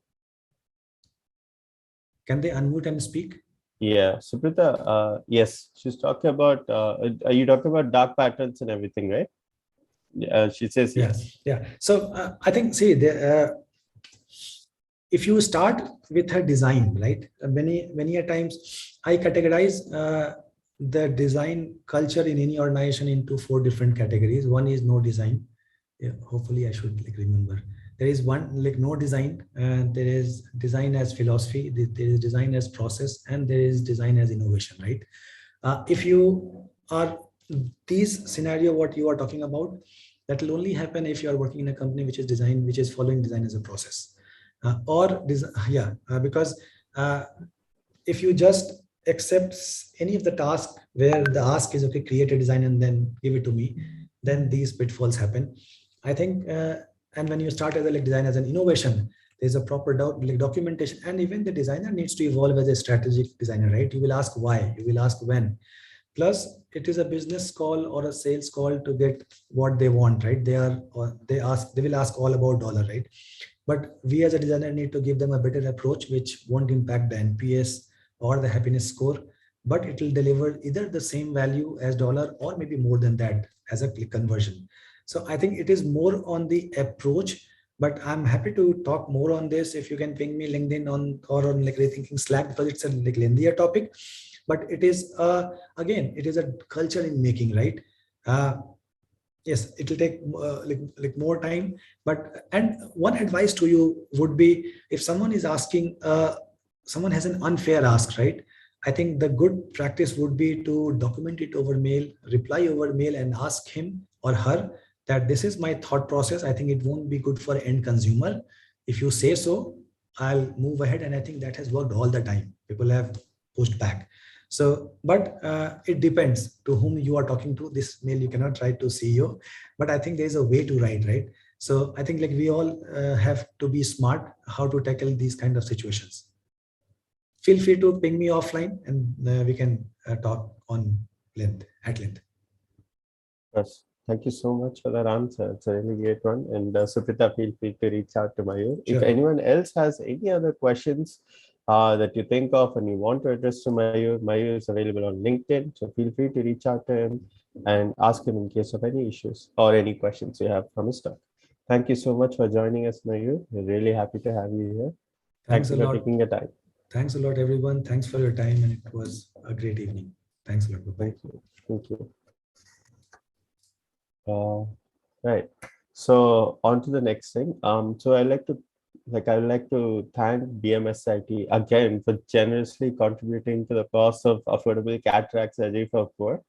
[SPEAKER 5] Can they unmute and speak?
[SPEAKER 3] Yeah, Suprita, yes, she's talking about, are you talking about dark patterns and everything, right? She says yes.
[SPEAKER 5] Yeah. So I think, see, if you start with her design, right? Many a times I categorize the design culture in any organization into 4 different categories. One is no design. Yeah, hopefully I should remember. There is one no design, and there is design as philosophy, there is design as process, and there is design as innovation, right? If you are these scenario, what you are talking about, that will only happen if you are working in a company which is following design as a process. Because if you just accept any of the task where the ask is, okay, create a design and then give it to me, then these pitfalls happen. I think, and when you start as a design as an innovation, there's a proper documentation, and even the designer needs to evolve as a strategic designer, right? You will ask why, you will ask when. Plus, it is a business call or a sales call to get what they want, right? They will ask all about dollar, right? But we as a designer need to give them a better approach, which won't impact the NPS or the happiness score, but it will deliver either the same value as dollar or maybe more than that as a click conversion. So I think it is more on the approach, but I'm happy to talk more on this. If you can ping me LinkedIn or on Rethinking Slack, because it's a lengthier topic, but it is again, it is a culture in making, right? Yes, it will take more time, but and one advice to you would be, if someone is asking, someone has an unfair ask, right? I think the good practice would be to document it over mail, reply over mail, and ask him or her that this is my thought process. I think it won't be good for end consumer. If you say so, I'll move ahead. And I think that has worked all the time. People have pushed back. So, but it depends to whom you are talking to. This mail you cannot write to CEO, but I think there's a way to write, right? So I think we all have to be smart how to tackle these kind of situations. Feel free to ping me offline, and we can talk at length.
[SPEAKER 3] Yes. Thank you so much for that answer. It's a really great one. And Supita, feel free to reach out to Mayur. Sure. If anyone else has any other questions that you think of and you want to address to Mayur, Mayur is available on LinkedIn. So feel free to reach out to him and ask him in case of any issues or any questions you have from his talk. Thank you so much for joining us, Mayur. We're really happy to have you here. Thanks a lot for taking the time.
[SPEAKER 5] Thanks a lot, everyone. Thanks for your time. And it was a great evening. Thanks a lot. Bye-bye.
[SPEAKER 3] Thank you. Thank you. Right. So on to the next thing. So I would like to thank BMSIT again for generously contributing to the cost of affordable cataract surgery for poor.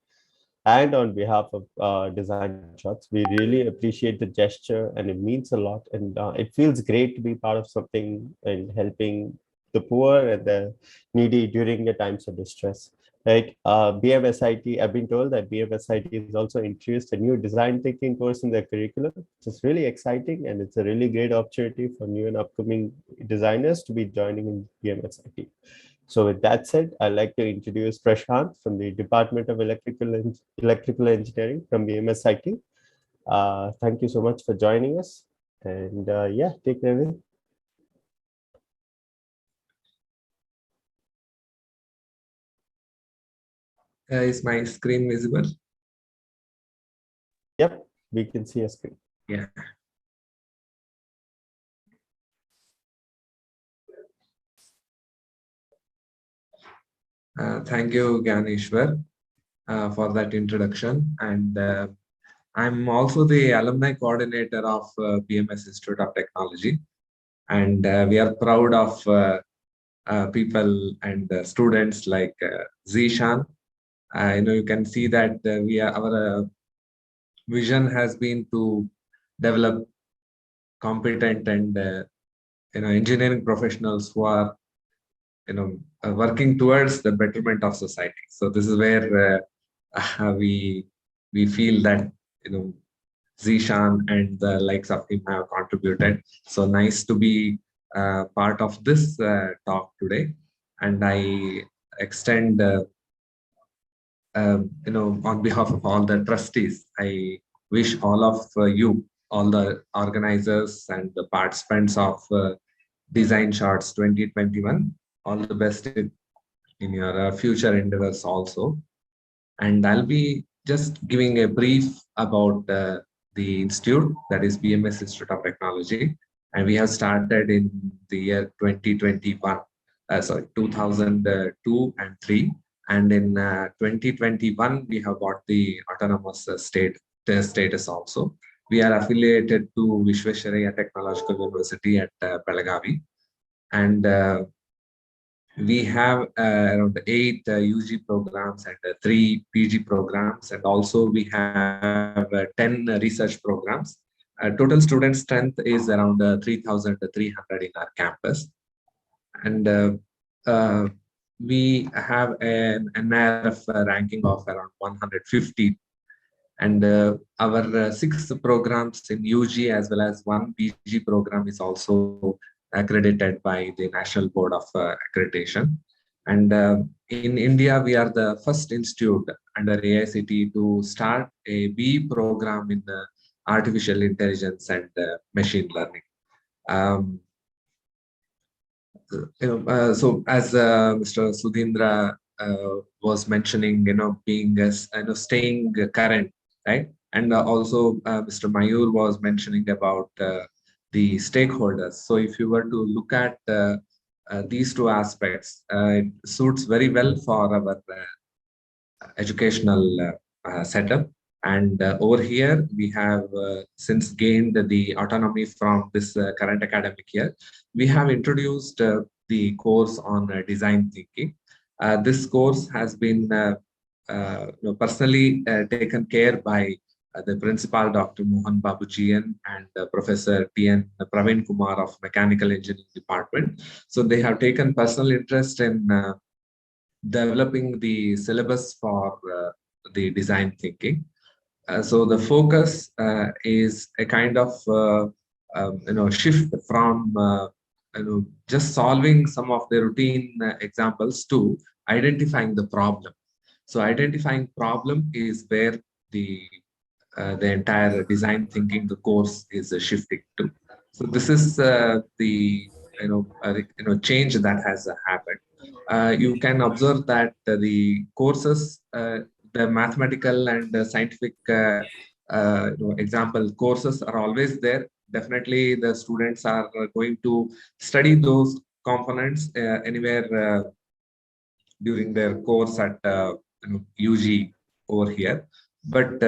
[SPEAKER 3] And on behalf of Design Shots, we really appreciate the gesture, and it means a lot. And it feels great to be part of something and helping the poor and the needy during the times of distress. Like BMSIT, I've been told that BMSIT has also introduced a new design thinking course in their curriculum, which is really exciting, and it's a really great opportunity for new and upcoming designers to be joining in BMSIT. So with that said, I'd like to introduce Prashant from the Department of Electrical Engineering from BMSIT. Thank you so much for joining us, and yeah, take it away.
[SPEAKER 6] Is my screen visible?
[SPEAKER 3] Yep, we can see a screen.
[SPEAKER 6] Yeah. Thank you, Gyaneshwar, for that introduction. And I'm also the alumni coordinator of BMS Institute of Technology. And we are proud of people and students like Zishan. You can see that our vision has been to develop competent and engineering professionals who are working towards the betterment of society. So this is where we feel that Zishan and the likes of him have contributed. So nice to be part of this talk today, and I extend on behalf of all the trustees, I wish all of you, all the organizers and the participants of Design Shots 2021, all the best in your future endeavors also. And I'll be just giving a brief about the institute, that is BMS Institute of Technology. And we have started in the year 2021, 2002 and 3. And in 2021, we have got the autonomous status also. We are affiliated to Vishwesvaraya Technological University at Belagavi. And we have around 8 UG programs and 3 PG programs. And also we have 10 research programs. Total student strength is around 3,300 in our campus. And we have an NRF ranking of around 150. And our 6 programs in UG as well as 1 PG program is also accredited by the National Board of Accreditation. And in India, we are the first institute under AICTE to start a B program in artificial intelligence and machine learning. So as Mr. Sudhindra was mentioning, being staying current, right? And also Mr. Mayur was mentioning about the stakeholders. So if you were to look at these two aspects, it suits very well for our educational setup. And over here, we have since gained the autonomy from this current academic year. We have introduced the course on design thinking. This course has been personally taken care by the principal, Dr. Mohan Babujian, and Professor T.N. Praveen Kumar of Mechanical Engineering Department. So they have taken personal interest in developing the syllabus for the design thinking. So the focus is a kind of shift from just solving some of the routine examples to identifying the problem. So identifying problem is where the entire design thinking, the course is shifting to. So this is the change that has happened. You can observe that the courses, the mathematical and scientific example courses are always there. Definitely, the students are going to study those components anywhere during their course at UG over here. But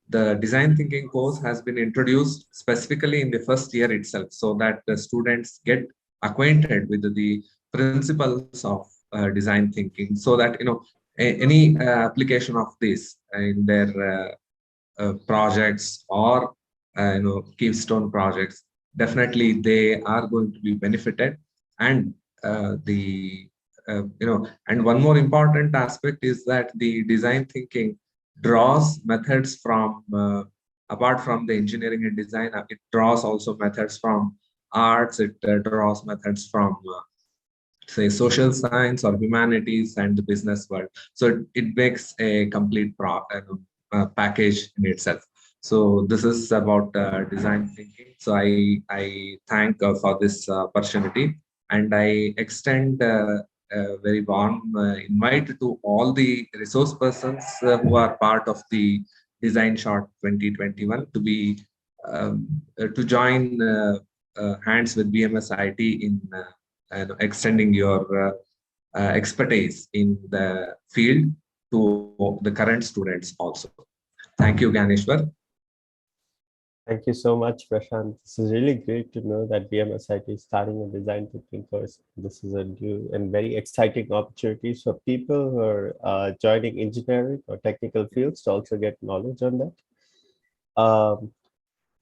[SPEAKER 6] the design thinking course has been introduced specifically in the first year itself, so that the students get acquainted with the principles of design thinking, so that any application of this in their projects or keystone projects, definitely they are going to be benefited. And and one more important aspect is that the design thinking draws methods from apart from the engineering and design. It draws also methods from arts. It draws methods from say social science or humanities and the business world. So it makes a complete package in itself. So this is about design thinking. So I thank for this opportunity, and I extend a very warm invite to all the resource persons who are part of the Design Shot 2021 to be to join hands with BMSIT in extending your expertise in the field to the current students also. Thank you, Ganeshwar.
[SPEAKER 3] Thank you so much, Prashant. This is really great to know that BMSIT is starting a design thinking course. This is a new and very exciting opportunity for people who are joining engineering or technical fields to also get knowledge on that.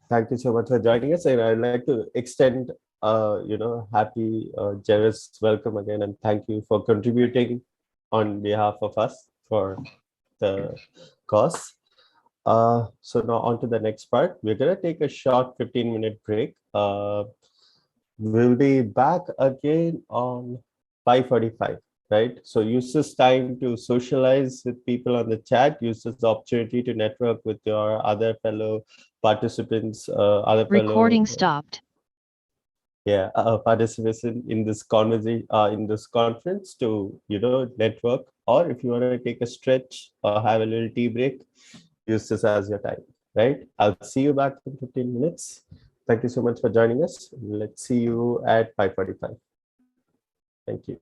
[SPEAKER 3] Thank you so much for joining us, and I'd like to extend happy, generous welcome again, and thank you for contributing on behalf of us for the course. So now on to the next part. We're going to take a short 15-minute break. We'll be back again on 5:45, right? So use this time to socialize with people on the chat. Use this opportunity to network with your other fellow participants,
[SPEAKER 7] Recording stopped.
[SPEAKER 3] Participants in this conversation, in this conference, to network, or if you want to take a stretch or have a little tea break, use this as your time, right? I'll see you back in 15 minutes. Thank you so much for joining us. Let's see you at 5:45. Thank you.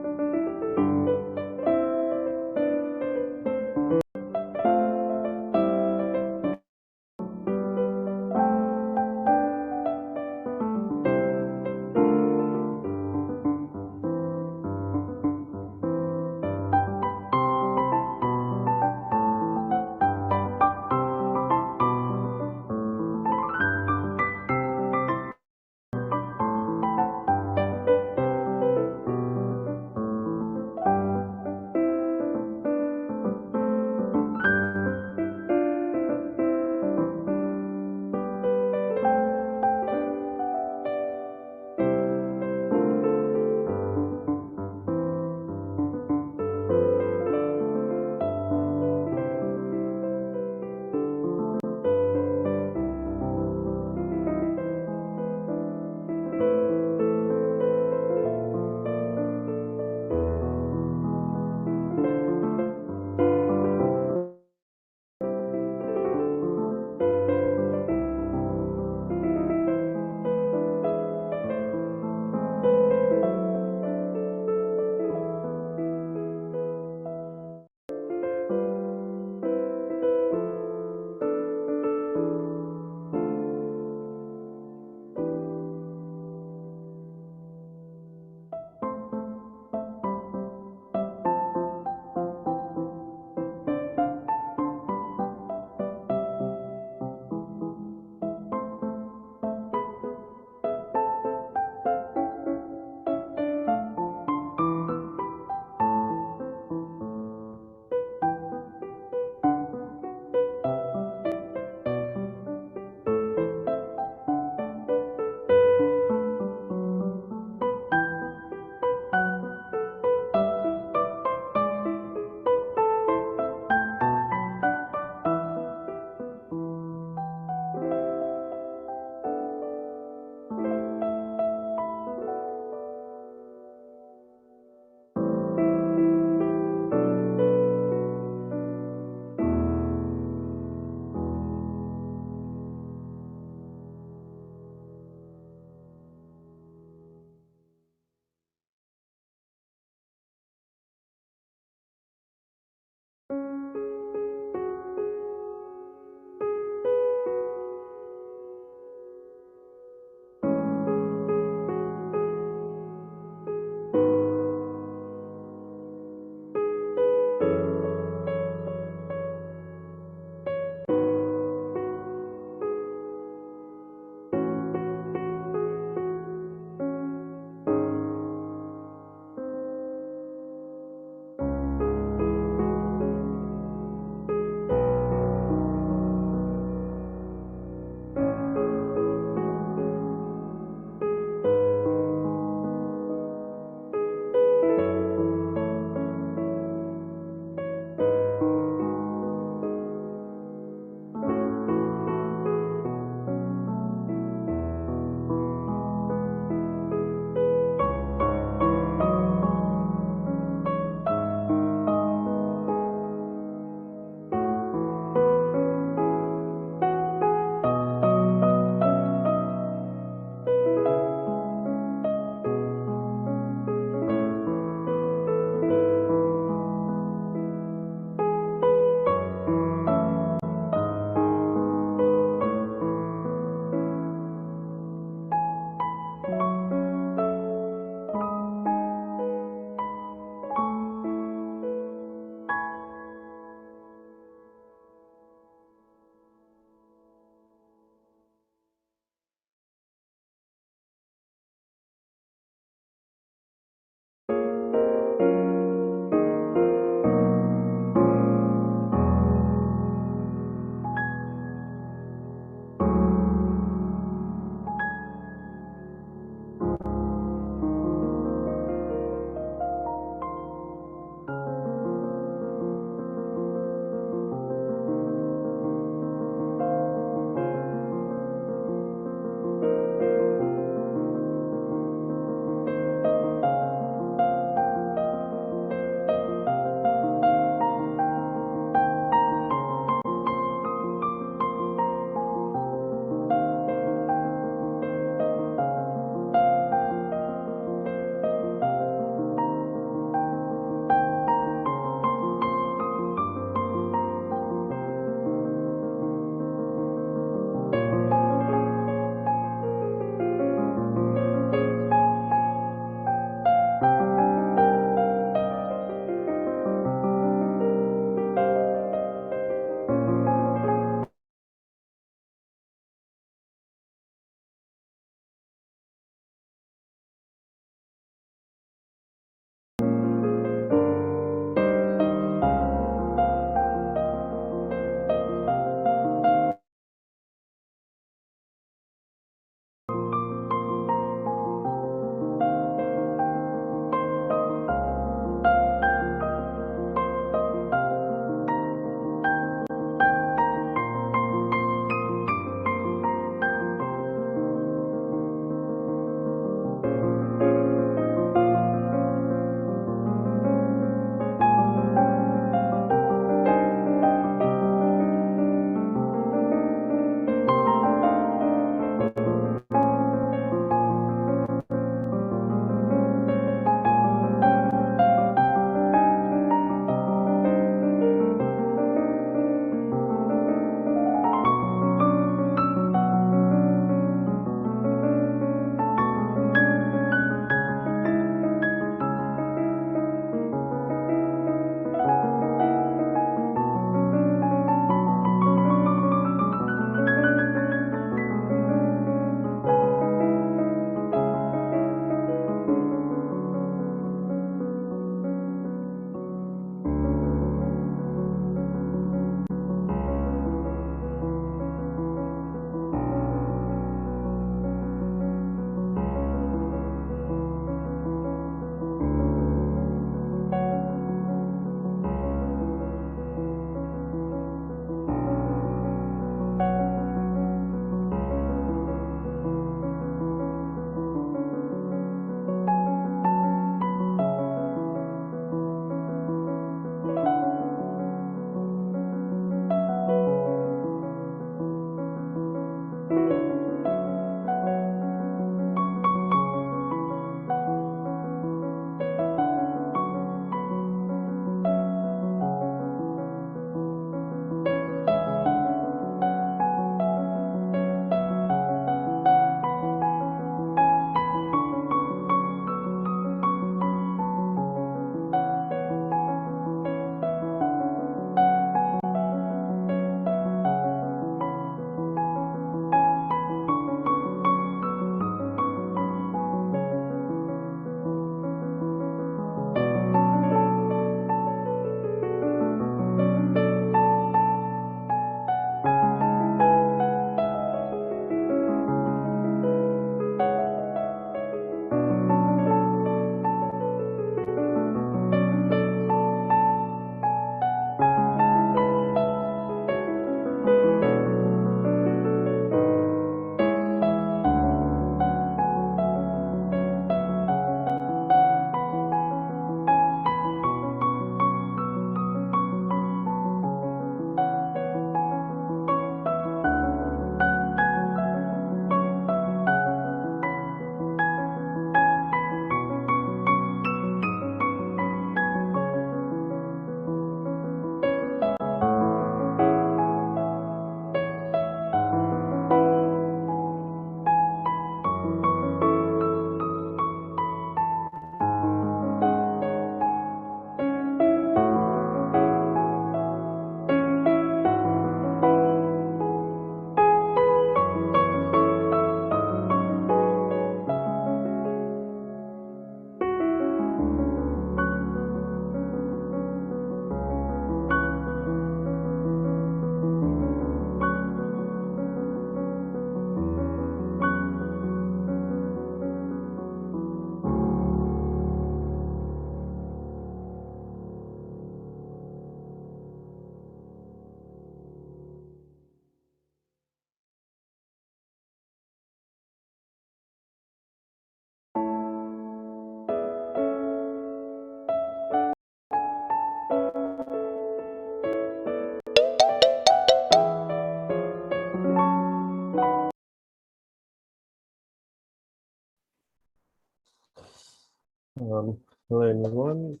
[SPEAKER 3] Hello everyone.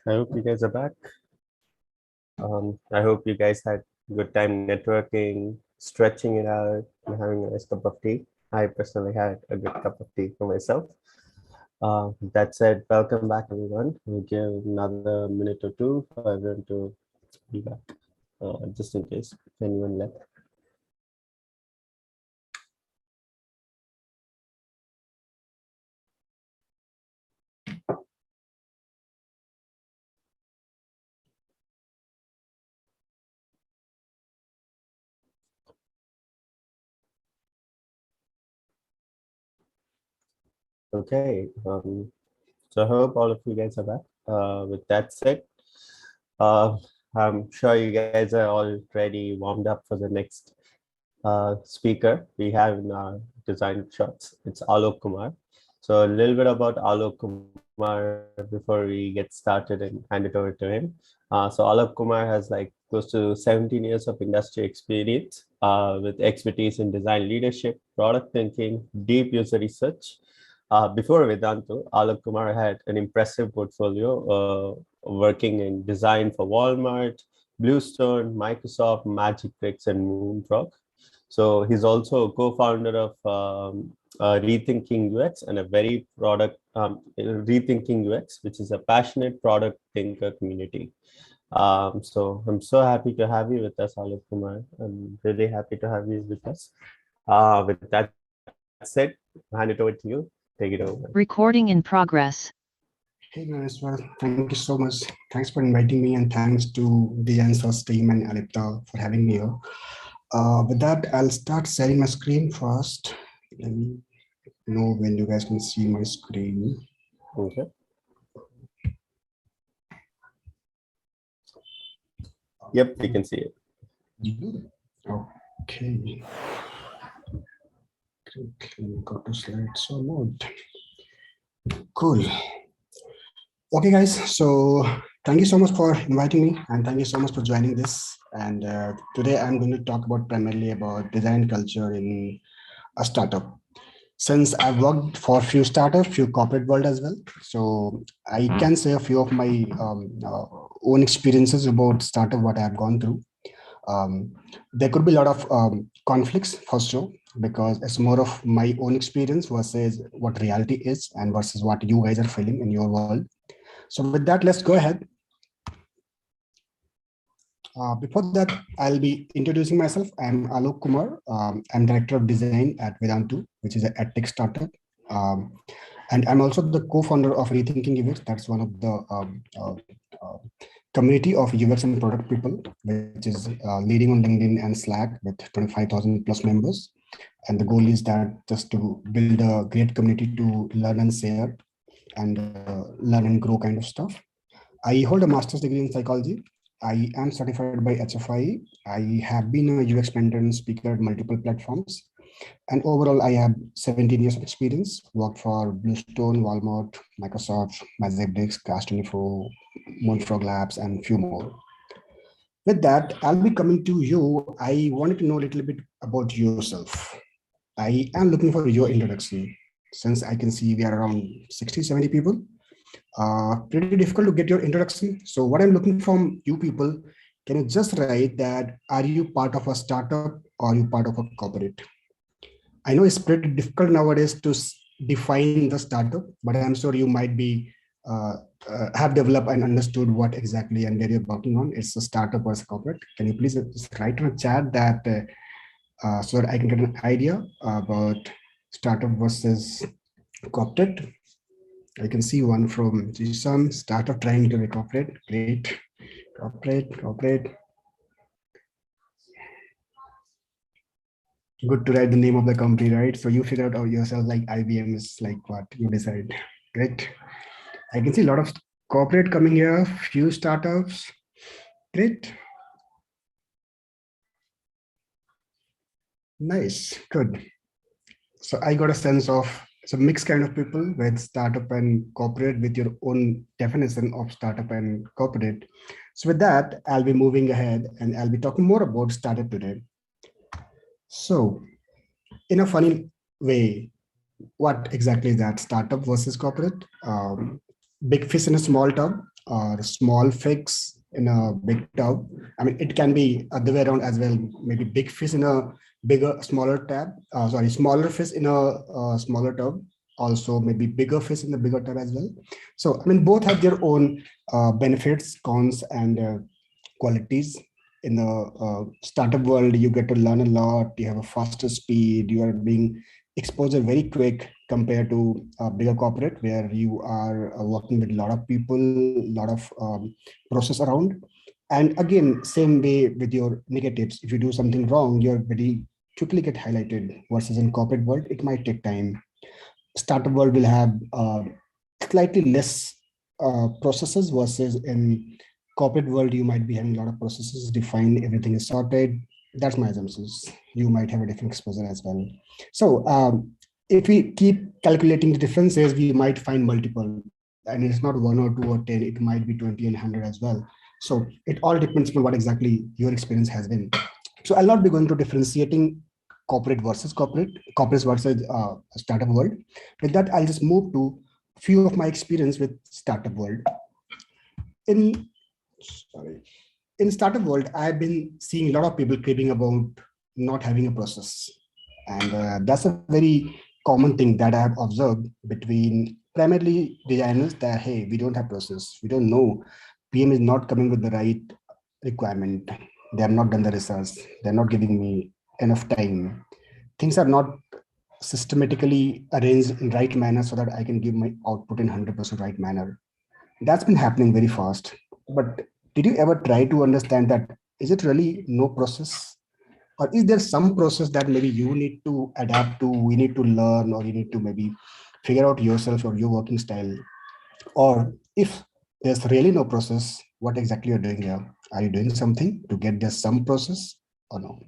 [SPEAKER 3] I hope you guys are back. I hope you guys had good time networking, stretching it out, and having a nice cup of tea. I personally had a good cup of tea for myself. That said, welcome back everyone. We'll give another minute or two for everyone to be back, just in case anyone left. Okay, so I hope all of you guys are back. With that said, I'm sure you guys are already warmed up for the next speaker we have in our design shots. It's Alok Kumar. So a little bit about Alok Kumar before we get started and hand it over to him. So Alok Kumar has like close to 17 years of industry experience with expertise in design leadership, product thinking, deep user research. Before Vedantu, Alok Kumar had an impressive portfolio working in design for Walmart, Bluestone, Microsoft, Magic Bricks, and Moonfrog. So he's also a co-founder of Rethinking UX and a very Rethinking UX, which is a passionate product thinker community. So I'm so happy to have you with us, Alok Kumar. I'm really happy to have you with us. With that said, hand it over to you. Take it over.
[SPEAKER 7] Recording in progress.
[SPEAKER 8] Hey guys, well, thank you so much. Thanks for inviting me, and thanks to the Answers team and Alipta for having me here. With that, I'll start sharing my screen first. Let me know when you guys can see my screen.
[SPEAKER 3] Okay. Yep, we can see it.
[SPEAKER 8] Okay. Go to slides or mode. Cool. Okay, guys. So thank you so much for inviting me, and thank you so much for joining this. And today I'm going to talk about primarily about design culture in a startup. Since I've worked for a few startups, few corporate world as well, so I can say a few of my own experiences about startup, what I've gone through. There could be a lot of conflicts for sure, because it's more of my own experience versus what reality is and versus what you guys are feeling in your world. So with that, let's go ahead. Before that, I'll be introducing myself. I'm Alok Kumar. I'm Director of Design at Vedantu, which is an edtech startup. And I'm also the co-founder of Rethinking UX. That's one of the community of UX and product people, which is leading on LinkedIn and Slack with 25,000 plus members. And the goal is that just to build a great community to learn and share and learn and grow kind of stuff. I hold a master's degree in psychology. I am certified by HFI. I have been a UX mentor and speaker at multiple platforms. And overall, I have 17 years of experience, worked for Bluestone, Walmart, Microsoft, Magic Bricks, Cast24, Moonfrog Labs, and few more. With that, I'll be coming to you. I wanted to know a little bit about yourself. I am looking for your introduction. Since I can see we are around 60, 70 people, pretty difficult to get your introduction. So what I'm looking from you people, can you just write that, are you part of a startup or are you part of a corporate? I know it's pretty difficult nowadays to define the startup, but I'm sure you might be have developed and understood what exactly and where you're working on. It's a startup or a corporate. Can you please just write in the chat that so that I can get an idea about startup versus corporate? I can see one from Jisam, startup trying to be corporate. Great. Corporate. Good to write the name of the company, right? So you figure out yourself, like IBM is like what you decide. Great. I can see a lot of corporate coming here, few startups. Great. Nice, good. So I got a sense of it's a mixed kind of people with startup and corporate with your own definition of startup and corporate. So with that, I'll be moving ahead and I'll be talking more about startup today. So in a funny way, what exactly is that? Startup versus corporate? Big fish in a small tub, or small figs in a big tub. I mean, it can be other way around as well. Maybe big fish in a smaller tab. Smaller fish in a smaller tub. Also, maybe bigger fish in the bigger tub as well. So, I mean, both have their own benefits, cons, and qualities. In the startup world, you get to learn a lot. You have a faster speed. You are being exposure very quick compared to a bigger corporate where you are working with a lot of people, a lot of process around. And again, same way with your negatives. If you do something wrong, you're very quickly get highlighted. Versus in corporate world, it might take time. Startup world will have slightly less processes versus in corporate world, you might be having a lot of processes defined, everything is sorted. That's my assumptions. You might have a different exposure as well. So if we keep calculating the differences, we might find multiple, and it's not 1 or 2 or 10, it might be 20 and 100 as well. So it all depends on what exactly your experience has been. So I'll not be going to differentiating corporate versus corporate versus startup world. With that, I'll just move to few of my experience with startup world. In startup world, I've been seeing a lot of people cribbing about not having a process. And that's a very common thing that I have observed between primarily designers that, hey, we don't have process. We don't know. PM is not coming with the right requirement. They have not done the research. They're not giving me enough time. Things are not systematically arranged in right manner so that I can give my output in 100% right manner. That's been happening very fast. But did you ever try to understand that, is it really no process? Or is there some process that maybe you need to adapt to, we need to learn, or you need to maybe figure out yourself or your working style? Or if there's really no process, what exactly you're doing here? Are you doing something to get there some process or no?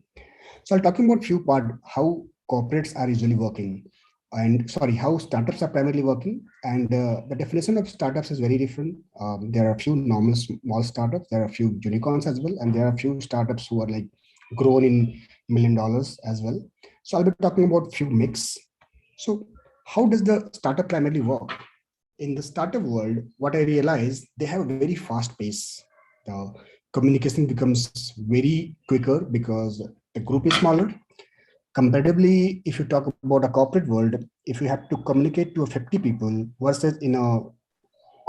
[SPEAKER 8] So I'm talking about few part, how corporates are usually working, and sorry, how startups are primarily working. And the definition of startups is very different. There are a few normal small startups, there are a few unicorns as well, and there are a few startups who are like grown in $1 million as well. So I'll be talking about few mix. So how does the startup primarily work? In the startup world, what I realized, they have a very fast pace. The communication becomes very quicker because the group is smaller. Comparatively, if you talk about a corporate world, if you have to communicate to 50 people versus in a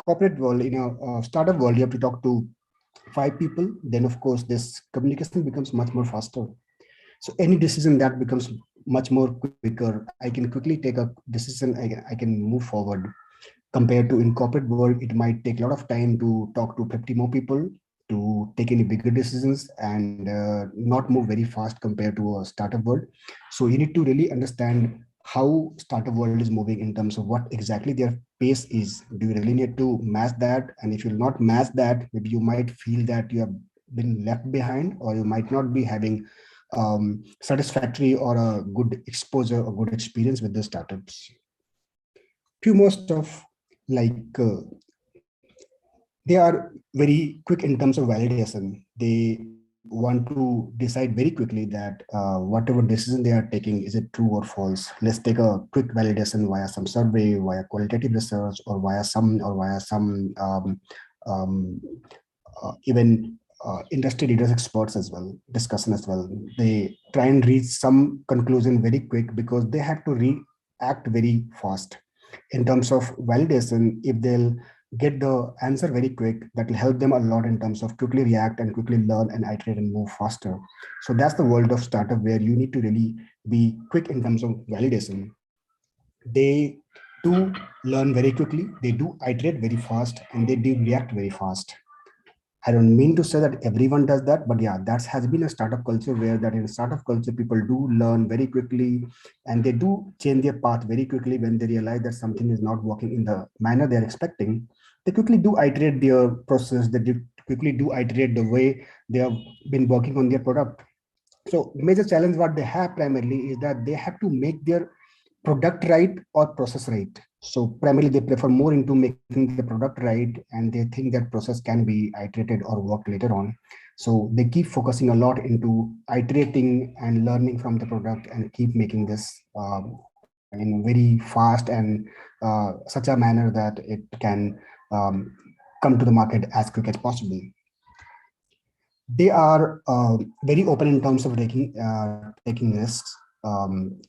[SPEAKER 8] corporate world, in a startup world, you have to talk to 5 people, then of course this communication becomes much more faster. So any decision that becomes much more quicker, I can quickly take a decision, I can move forward. Compared to in corporate world, it might take a lot of time to talk to 50 more people to take any bigger decisions and not move very fast compared to a startup world. So you need to really understand how startup world is moving in terms of what exactly their pace is. Do you really need to match that? And if you'll not match that, maybe you might feel that you have been left behind, or you might not be having satisfactory or a good exposure or good experience with the startups. Few more stuff like they are very quick in terms of validation. They want to decide very quickly that whatever decision they are taking, is it true or false? Let's take a quick validation via some survey, via qualitative research, or via some even industry leaders, experts as well, discussion as well. They try and reach some conclusion very quick because they have to react very fast. In terms of validation, if they'll get the answer very quick, that will help them a lot in terms of quickly react and quickly learn and iterate and move faster. So that's the world of startup where you need to really be quick in terms of validation. They do learn very quickly, they do iterate very fast, and they do react very fast. I don't mean to say that everyone does that, but yeah, that has been a startup culture where that in startup culture, people do learn very quickly and they do change their path very quickly when they realize that something is not working in the manner they're expecting. They quickly do iterate their process, they do quickly do iterate the way they have been working on their product. So major challenge what they have primarily is that they have to make their product right or process right. So primarily they prefer more into making the product right, and they think that process can be iterated or worked later on. So they keep focusing a lot into iterating and learning from the product and keep making this in very fast and such a manner that it can come to the market as quick as possible. They are very open in terms of taking risks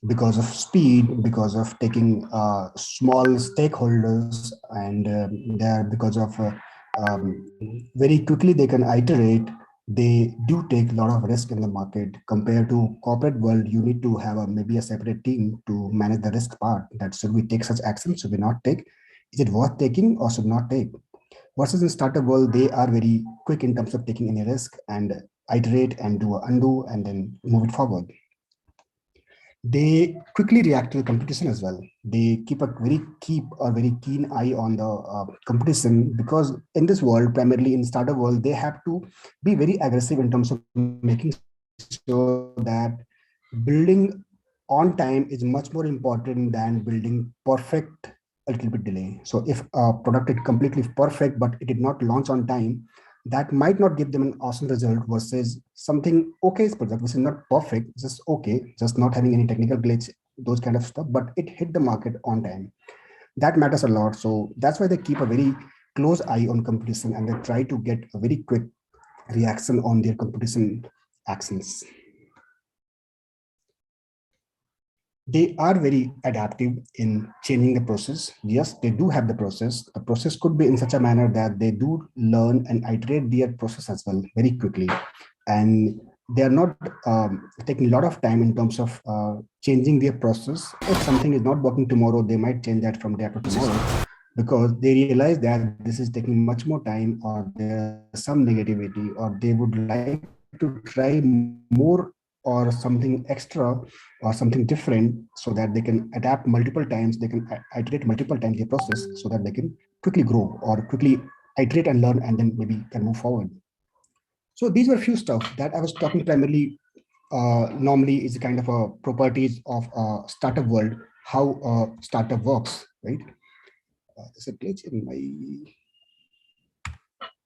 [SPEAKER 8] because of speed, because of taking small stakeholders, and they are because of very quickly they can iterate. They do take a lot of risk in the market. Compared to corporate world, you need to have maybe a separate team to manage the risk part. That should we take such action? Should we not take? Is it worth taking or should not take? Versus in startup world, they are very quick in terms of taking any risk and iterate and do a undo and then move it forward. They quickly react to the competition as well. They keep a very keen eye on the competition, because in this world, primarily in startup world, they have to be very aggressive in terms of making sure that building on time is much more important than building perfect a little bit delay. So if a product is completely perfect but it did not launch on time, that might not give them an awesome result versus something okay product which is not perfect, just okay, just not having any technical glitch, those kind of stuff, but it hit the market on time. That matters a lot. So that's why they keep a very close eye on competition and they try to get a very quick reaction on their competition actions. They are very adaptive in changing the process. Yes, they do have the process. The process could be in such a manner that they do learn and iterate their process as well very quickly. And they are not taking a lot of time in terms of changing their process. If something is not working tomorrow, they might change that from day to tomorrow, because they realize that this is taking much more time, or there's some negativity, or they would like to try more or something extra or something different, so that they can adapt multiple times, they can iterate multiple times the process, so that they can quickly grow or quickly iterate and learn and then maybe can move forward. So these were a few stuff that I was talking primarily normally is a kind of a properties of a startup world, how a startup works, right? There's a glitch in my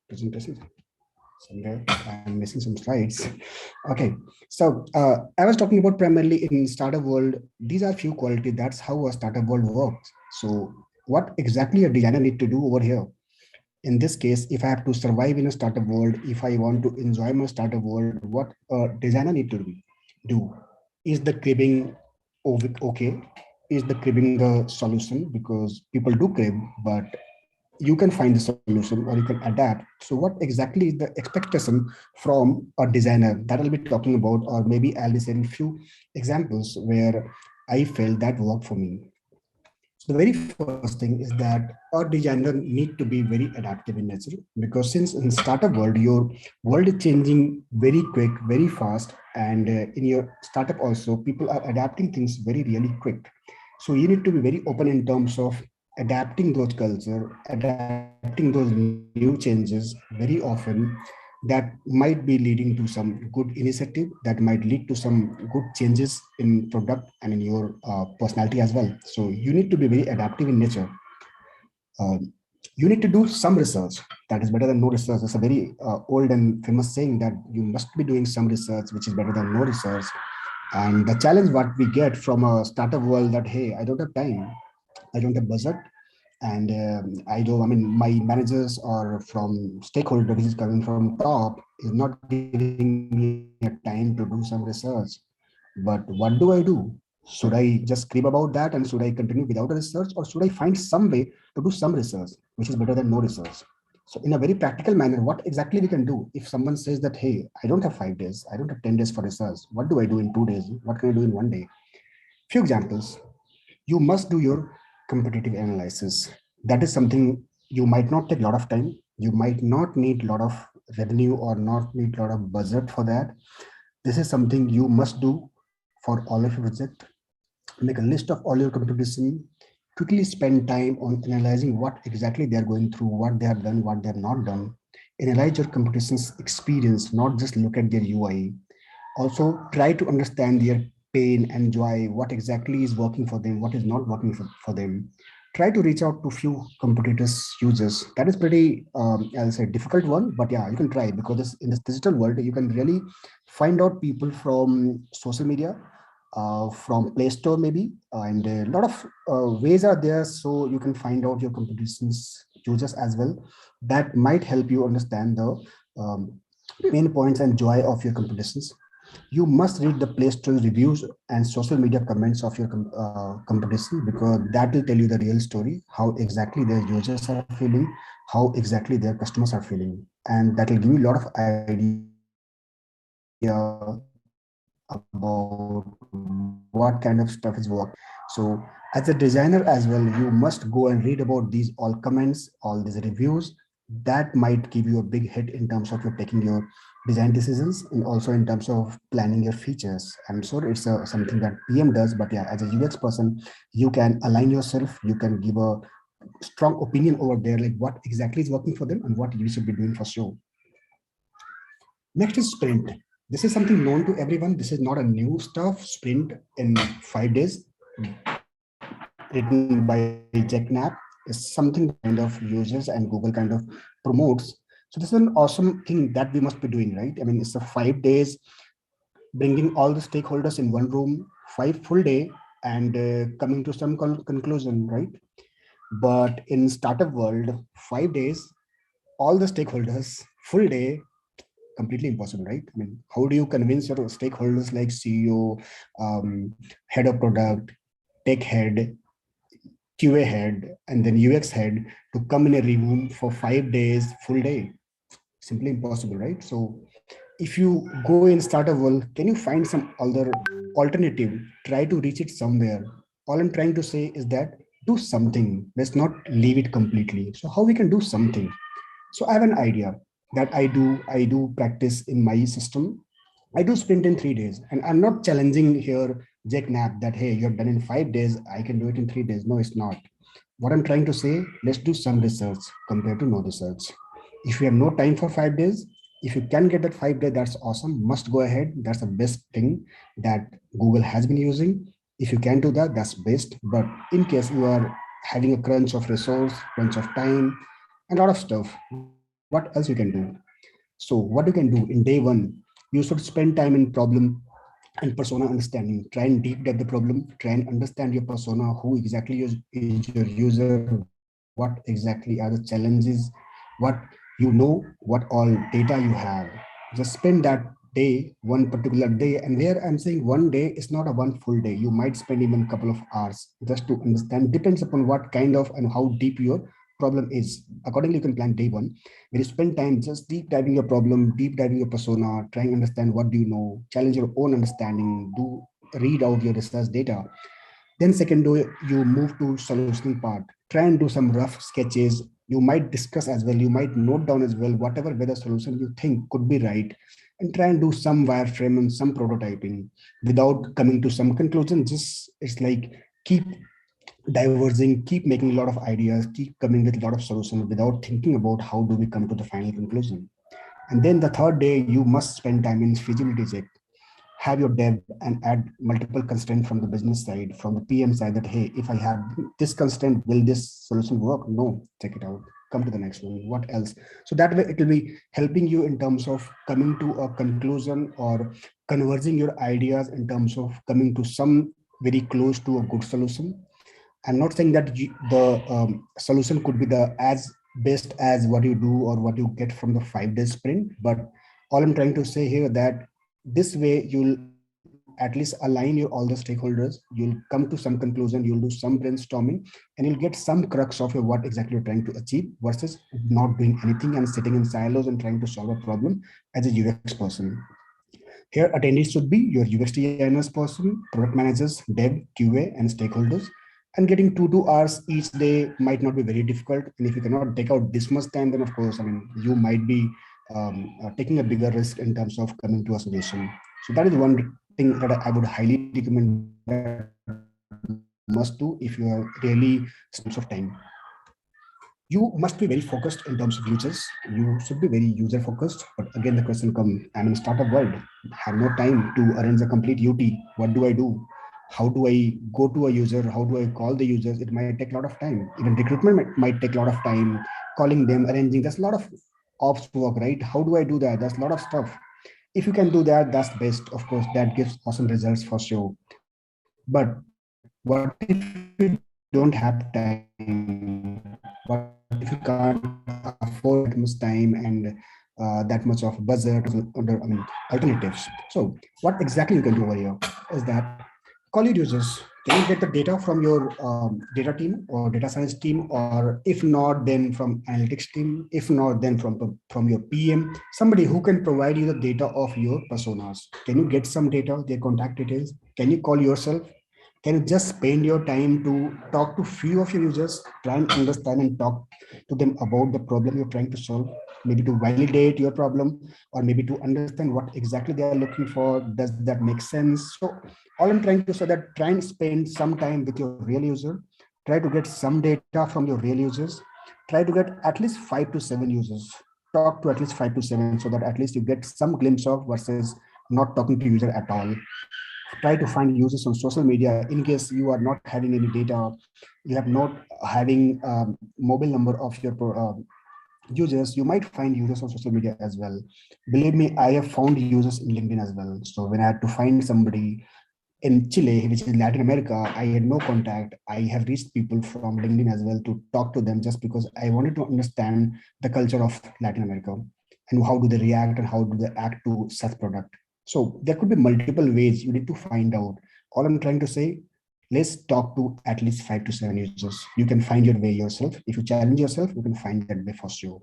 [SPEAKER 8] presentation. Somewhere I'm missing some slides. Okay, so I was talking about primarily in startup world. These are few qualities. That's how a startup world works. So what exactly a designer need to do over here? In this case, if I have to survive in a startup world, if I want to enjoy my startup world, what a designer need to do? Is the cribbing okay? Is the cribbing the solution? Because people do crib, but you can find the solution or you can adapt. So what exactly is the expectation from a designer? That I'll be talking about, or maybe I'll be sharing few examples where I felt that worked for me. So the very first thing is that a designer need to be very adaptive in nature, because since in startup world, your world is changing very quick, very fast. And in your startup also, people are adapting things very, really quick. So you need to be very open in terms of adapting those culture, adapting those new changes very often. That might be leading to some good initiative, that might lead to some good changes in product and in your personality as well. So you need to be very adaptive in nature. You need to do some research. That is better than no research. It's a very old and famous saying that you must be doing some research, which is better than no research. And the challenge what we get from a startup world, that hey, I don't have time, I don't have budget, and I mean, my managers or from stakeholder which is coming from top is not giving me a time to do some research. But what do? Should I just crib about that and should I continue without a research, or should I find some way to do some research, which is better than no research? So in a very practical manner, what exactly we can do if someone says that, hey, I don't have 5 days, I don't have 10 days for research. What do I do in 2 days? What can I do in 1 day? Few examples. You must do your competitive analysis. That is something you might not take a lot of time. You might not need a lot of revenue or not need a lot of budget for that. This is something you must do for all of your project. Make a list of all your competition. Quickly spend time on analyzing what exactly they are going through, what they have done, what they have not done. Analyze your competition's experience, not just look at their UI. Also, try to understand their pain and joy, what exactly is working for them, what is not working for them. Try to reach out to few competitors, users. That is pretty, I'll say, difficult one, but yeah, you can try, because in this digital world, you can really find out people from social media, from Play Store maybe, and a lot of ways are there, so you can find out your competition's users as well. That might help you understand the pain points and joy of your competitions. You must read the Play Store reviews and social media comments of your competition, because that will tell you the real story, how exactly their users are feeling, how exactly their customers are feeling, and that will give you a lot of idea about what kind of stuff is work. So as a designer as well, you must go and read about these all comments, all these reviews. That might give you a big hit in terms of your taking your design decisions, and also in terms of planning your features. I'm sure it's something that PM does, but yeah, as a UX person, you can align yourself, you can give a strong opinion over there, like what exactly is working for them and what you should be doing for sure. Next is sprint. This is something known to everyone. This is not a new stuff. Sprint in 5 days, written by Jack Knapp, is something kind of uses and Google kind of promotes. So this is an awesome thing that we must be doing, right? I mean, it's a 5 days, bringing all the stakeholders in one room, 5 full day, and coming to some conclusion, right? But in startup world, 5 days, all the stakeholders, full day, completely impossible, right? I mean, how do you convince your stakeholders like CEO, head of product, tech head, QA head, and then UX head to come in a room for 5 days, full day? Simply impossible, right? So if you go in startup world, can you find some other alternative? Try to reach it somewhere. All I'm trying to say is that do something. Let's not leave it completely. So how we can do something? So I have an idea that I do practice in my system. I do sprint in 3 days, and I'm not challenging here Jack Knapp that, hey, you have done in 5 days, I can do it in 3 days. No, it's not. What I'm trying to say, let's do some research compared to no research. If you have no time for 5 days, if you can get that 5 day, that's awesome. Must go ahead. That's the best thing that Google has been using. If you can do that, that's best. But in case you are having a crunch of resource, crunch of time, and a lot of stuff, what else you can do? So what you can do in day one, you should spend time in problem and persona understanding. Try and deep dive the problem, try and understand your persona, who exactly is your user, what exactly are the challenges, what you know, what all data you have. Just spend that day, one particular day. And where I'm saying one day is not a one full day. You might spend even a couple of hours just to understand, depends upon what kind of and how deep your problem is. Accordingly, you can plan day one, where you spend time just deep diving your problem, deep diving your persona, trying to understand what do you know, challenge your own understanding, do read out your research data. Then second day, you move to solutioning part. Try and do some rough sketches. You might discuss as well. You might note down as well whatever weather solution you think could be right, and try and do some wireframe and some prototyping without coming to some conclusion. Just it's like keep diverging, keep making a lot of ideas, keep coming with a lot of solutions without thinking about how do we come to the final conclusion. And then the third day, you must spend time in feasibility check. Have your dev and add multiple constraints from the business side, from the PM side, that, hey, if I have this constraint, will this solution work? No, check it out. Come to the next one. What else? So that way it will be helping you in terms of coming to a conclusion or converging your ideas in terms of coming to some very close to a good solution. I'm not saying that the solution could be the as best as what you do or what you get from the 5 day sprint, but all I'm trying to say here that this way you'll at least align your all the stakeholders, you'll come to some conclusion, you'll do some brainstorming, and you'll get some crux of your what exactly you're trying to achieve versus not doing anything and sitting in silos and trying to solve a problem as a UX person. Here, attendees should be your UX designers person, product managers, dev, QA, and stakeholders. And getting 2 hours each day might not be very difficult. And if you cannot take out this much time, then of course, I mean, you might be taking a bigger risk in terms of coming to a solution. So that is one thing that I would highly recommend that must do if you are really of time. You must be very focused in terms of users. You should be very user focused. But again, the question comes, I'm in a startup world, have no time to arrange a complete UT. What do I do? How do I go to a user? How do I call the users? It might take a lot of time. Even recruitment might take a lot of time, calling them, arranging. There's a lot of ops work, right? How do I do that? There's a lot of stuff. If you can do that, that's best. Of course, that gives awesome results for sure. But what if you don't have time? What if you can't afford that much time and that much of budget or alternatives? So what exactly you can do over here is that call your users. Can you get the data from your data team or data science team, or if not, then from analytics team? If not, then from your PM, somebody who can provide you the data of your personas. Can you get some data, their contact details? Can you call yourself? Can you just spend your time to talk to few of your users, try and understand and talk to them about the problem you're trying to solve, maybe to validate your problem, or maybe to understand what exactly they are looking for? Does that make sense? So all I'm trying to say that try and spend some time with your real user, try to get some data from your real users, try to get at least 5 to 7 users, talk to at least 5 to 7 so that at least you get some glimpse of versus not talking to user at all. Try to find users on social media in case you are not having any data, you have not having mobile number of your users, you might find users on social media as well. Believe me, I have found users in LinkedIn as well. So when I had to find somebody in Chile, which is Latin America, I had no contact. I have reached people from LinkedIn as well to talk to them just because I wanted to understand the culture of Latin America and how do they react and how do they act to such product. So there could be multiple ways you need to find out. All I'm trying to say, let's talk to at least 5 to 7 users. You can find your way yourself. If you challenge yourself, you can find that way for sure.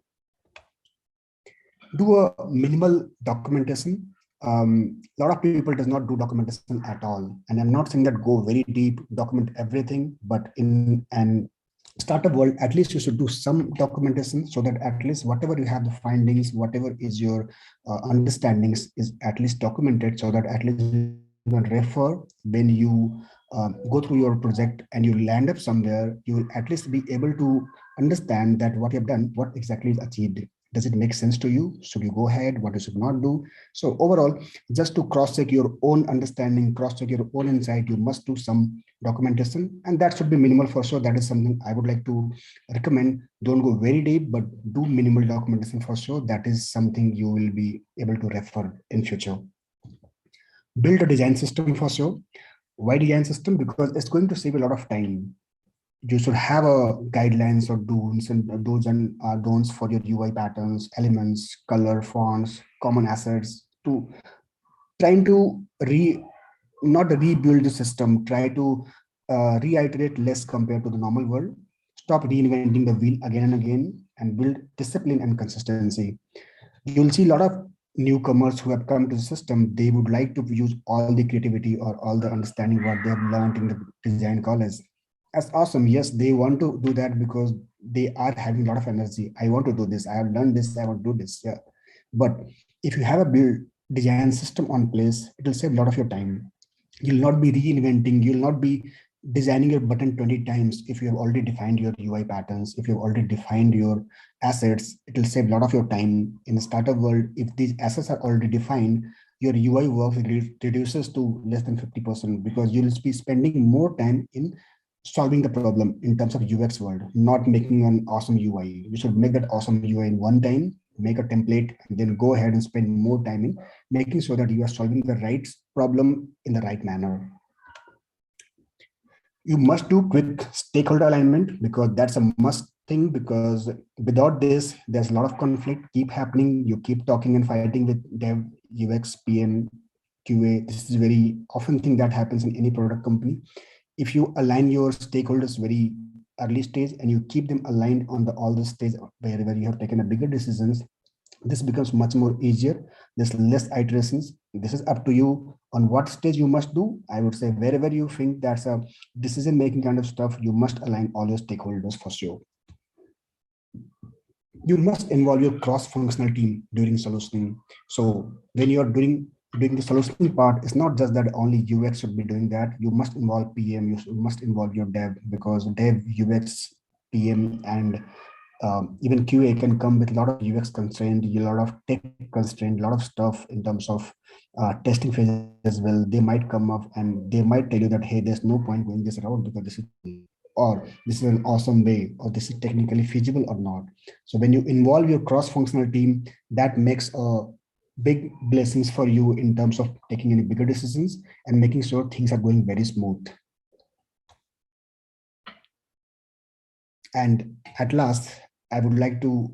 [SPEAKER 8] Do a minimal documentation. A lot of people does not do documentation at all. And I'm not saying that go very deep, document everything, but in an startup world, at least you should do some documentation so that at least whatever you have the findings, whatever is your understandings is at least documented so that at least you can refer when you go through your project and you land up somewhere, you will at least be able to understand that what you have done, what exactly is achieved. Does it make sense to you? Should you go ahead? What you should not do? So overall, just to cross-check your own understanding, cross-check your own insight, you must do some documentation, and that should be minimal for sure. That is something I would like to recommend. Don't go very deep, but do minimal documentation for sure. That is something you will be able to refer in future. Build a design system for sure. Why design system? Because it's going to save a lot of time. You should have a guidelines or do's and don'ts for your UI patterns, elements, color, fonts, common assets, to trying to not rebuild the system, try to reiterate less compared to the normal world. Stop reinventing the wheel again and again and build discipline and consistency. You'll see a lot of newcomers who have come to the system. They would like to use all the creativity or all the understanding what they have learned in the design college. That's awesome. Yes, they want to do that because they are having a lot of energy. I want to do this. I have done this. I want to do this. Yeah. But if you have a build design system on place, it will save a lot of your time. You'll not be reinventing. You'll not be designing your button 20 times. If you have already defined your UI patterns, if you've already defined your assets, it will save a lot of your time. In the startup world, if these assets are already defined, your UI work reduces to less than 50% because you'll be spending more time in solving the problem in terms of UX world, not making an awesome UI. You should make that awesome UI in one time, make a template, and then go ahead and spend more time in making sure that you are solving the right problem in the right manner. You must do quick stakeholder alignment because that's a must thing, because without this, there's a lot of conflict keep happening. You keep talking and fighting with dev, UX, PM, QA. This is very often thing that happens in any product company. If you align your stakeholders very early stage and you keep them aligned on all the stage wherever you have taken a bigger decisions, this becomes much more easier. There's less iterations. This is up to you on what stage you must do. I would say wherever you think that's a decision making kind of stuff, you must align all your stakeholders for sure. You must involve your cross-functional team during solutioning. So when you're doing the solutioning part, it's not just that only UX should be doing that. You must involve PM, you must involve your dev, because dev, UX, PM, and even QA can come with a lot of UX constraint, a lot of tech constraint, a lot of stuff in terms of testing phase as well. They might come up and they might tell you that, hey, there's no point going this route because this is, or this is an awesome way, or this is technically feasible or not. So when you involve your cross-functional team, that makes a big blessings for you in terms of taking any bigger decisions and making sure things are going very smooth. And at last, I would like to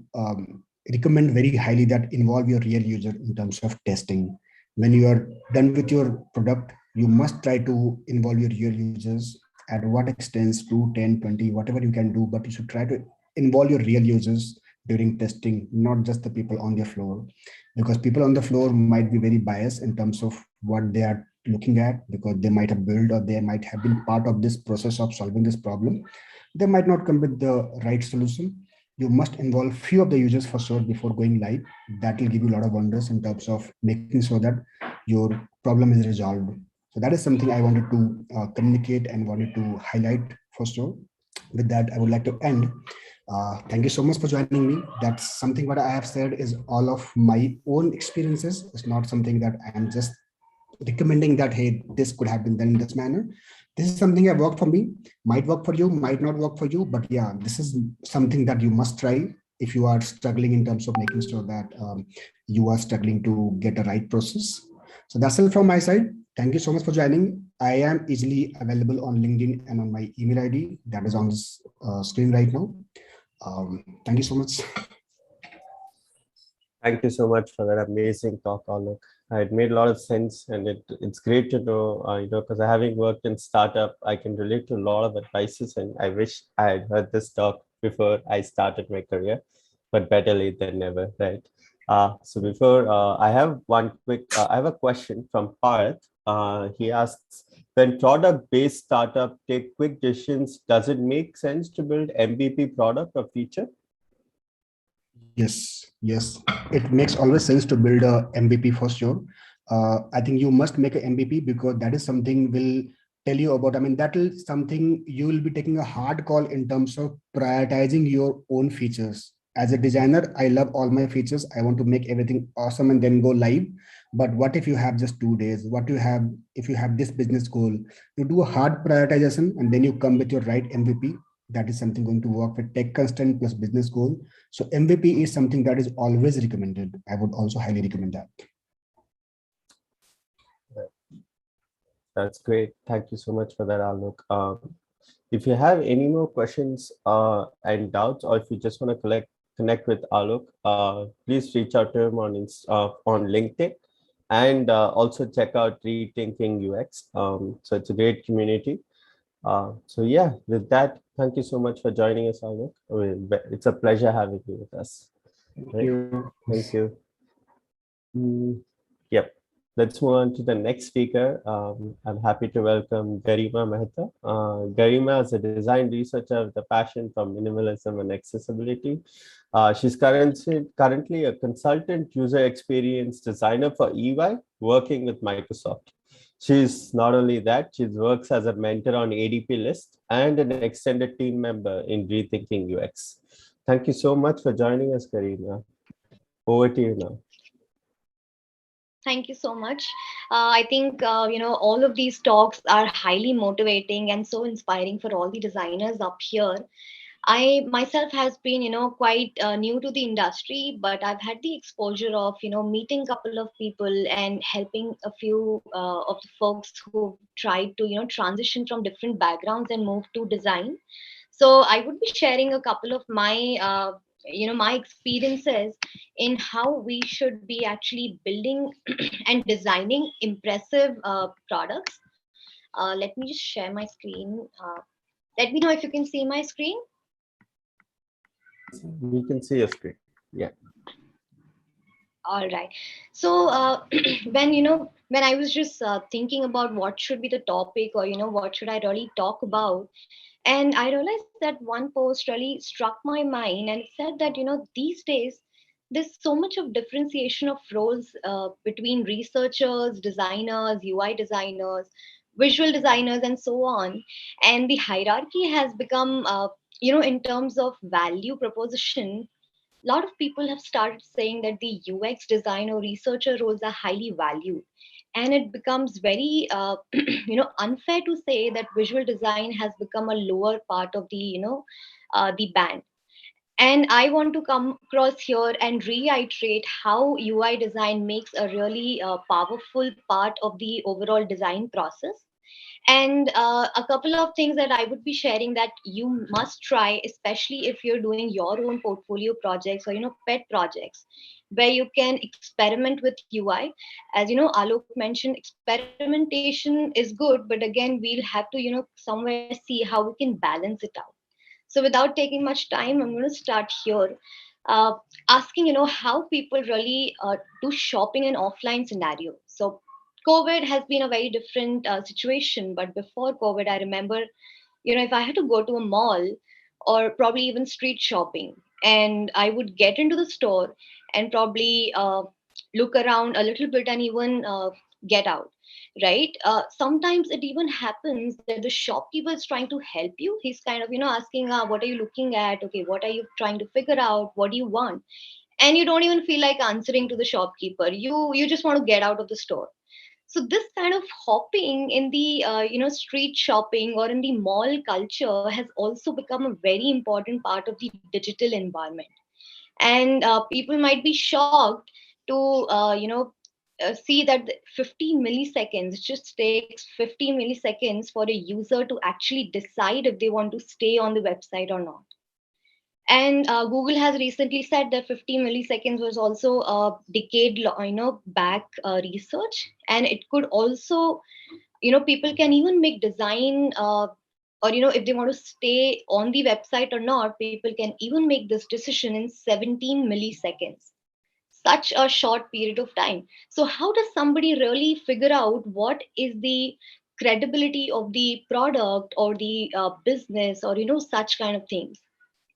[SPEAKER 8] recommend very highly that involve your real user in terms of testing. When you are done with your product, you must try to involve your real users at what extent, 2, 10, 20, whatever you can do, but you should try to involve your real users during testing, not just the people on the floor, because people on the floor might be very biased in terms of what they are looking at, because they might have built or they might have been part of this process of solving this problem. They might not come with the right solution. You must involve few of the users for sure before going live. That will give you a lot of wonders in terms of making sure that your problem is resolved. So that is something I wanted to communicate and wanted to highlight for sure. With that, I would like to end. Thank you so much for joining me. That's something what I have said is all of my own experiences. It's not something that I am just recommending that, hey, this could have been done in this manner. This is something that worked for me, might work for you, might not work for you, but yeah, this is something that you must try if you are struggling in terms of making sure that you are struggling to get a right process. So that's it from my side. Thank you so much for joining. I am easily available on LinkedIn and on my email ID that is on this screen right now. Thank you so much.
[SPEAKER 3] Thank you so much for that amazing talk, Alok. It made a lot of sense, and it's great to know, because having worked in startup, I can relate to a lot of advices, and I wish I had heard this talk before I started my career, but better late than never, right? So before I have I have a question from Parth. He asks, when product-based startup take quick decisions, does it make sense to build MVP product or feature?
[SPEAKER 8] Yes, it makes always sense to build a MVP for sure. I think you must make an MVP because that is something will tell you about. I mean, that is something you will be taking a hard call in terms of prioritizing your own features. As a designer, I love all my features. I want to make everything awesome and then go live. But what if you have just 2 days? What you have if you have this business goal? You do a hard prioritization and then you come with your right MVP. That is something going to work with tech constraint plus business goal. So MVP is something that is always recommended. I would also highly recommend that.
[SPEAKER 3] That's great. Thank you so much for that, Alok. If you have any more questions and doubts, or if you just want to connect with Alok, please reach out to him on LinkedIn, and also check out Rethinking UX. So it's a great community. So yeah, with that, thank you so much for joining us, Alok. It's a pleasure having you with us.
[SPEAKER 8] Thank you.
[SPEAKER 3] Thank you. Yep. Let's move on to the next speaker. I'm happy to welcome Garima Mehta. Garima is a design researcher with a passion for minimalism and accessibility. She's currently a consultant user experience designer for EY, working with Microsoft. She's not only that, she works as a mentor on ADP list and an extended team member in Rethinking UX. Thank you so much for joining us, Garima. Over to you now.
[SPEAKER 9] Thank you so much. I think, all of these talks are highly motivating and so inspiring for all the designers up here. I myself has been, quite new to the industry, but I've had the exposure of, meeting a couple of people and helping a few of the folks who tried to, transition from different backgrounds and move to design. So I would be sharing a couple of my my experiences in how we should be actually building and designing impressive products. Let me just share my screen. Let me know if you can see my screen.
[SPEAKER 3] We can see your screen. Yeah.
[SPEAKER 9] All right. So when I was just thinking about what should be the topic, or what should I really talk about, and I realized that one post really struck my mind, and it said that these days there's so much of differentiation of roles between researchers, designers, UI designers, visual designers, and so on, and the hierarchy has become in terms of value proposition. A lot of people have started saying that the UX designer researcher roles are highly valued, and it becomes very unfair to say that visual design has become a lower part of the the band. And I want to come across here and reiterate how UI design makes a really powerful part of the overall design process. And a couple of things that I would be sharing that you must try, especially if you're doing your own portfolio projects or pet projects, where you can experiment with UI. As Alok mentioned, experimentation is good, but again, we'll have to somewhere see how we can balance it out. So without taking much time, I'm going to start here. Uh, Asking how people really do shopping in offline scenario. So COVID has been a very different situation, but before COVID, I remember, if I had to go to a mall or probably even street shopping, and I would get into the store and probably look around a little bit and even get out, right? Sometimes it even happens that the shopkeeper is trying to help you. He's kind of, asking, what are you looking at? Okay, what are you trying to figure out? What do you want? And you don't even feel like answering to the shopkeeper. You just want to get out of the store. So this kind of hopping in the street shopping or in the mall culture has also become a very important part of the digital environment. And people might be shocked to see that 15 milliseconds, it just takes 15 milliseconds for a user to actually decide if they want to stay on the website or not. And Google has recently said that 50 milliseconds was also a decade, back research, and it could also, people can even make design, or if they want to stay on the website or not, people can even make this decision in 17 milliseconds. Such a short period of time. So how does somebody really figure out what is the credibility of the product or the business or such kind of things?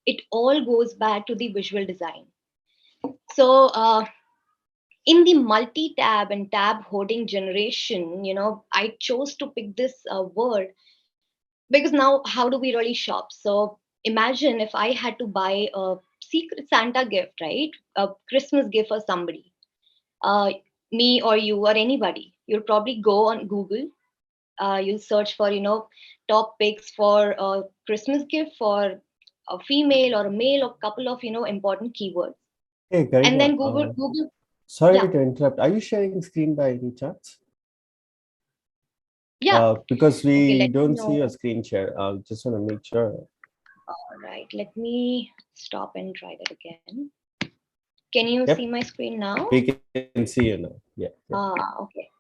[SPEAKER 9] It all goes back to the visual design. So in the multi-tab and tab hoarding generation, I chose to pick this word because now how do we really shop? So imagine if I had to buy a secret Santa gift, right? A Christmas gift for somebody, uh, me or you or anybody. You'll probably go on Google. You'll search for top picks for a Christmas gift for a female or a male, or couple of important keywords.
[SPEAKER 3] Hey,
[SPEAKER 9] And
[SPEAKER 3] Garima,
[SPEAKER 9] then Google.
[SPEAKER 3] sorry
[SPEAKER 9] Yeah.
[SPEAKER 3] to interrupt. Are you sharing screen by any chance?
[SPEAKER 9] Yeah.
[SPEAKER 3] Because
[SPEAKER 9] Okay,
[SPEAKER 3] we
[SPEAKER 9] let me
[SPEAKER 3] don't see
[SPEAKER 9] know.
[SPEAKER 3] your screen share. Just want to make sure.
[SPEAKER 9] All right, let me stop and try that again. Can you
[SPEAKER 3] Yep.
[SPEAKER 9] see my screen now?
[SPEAKER 3] We can see you now. Yeah.
[SPEAKER 9] Okay.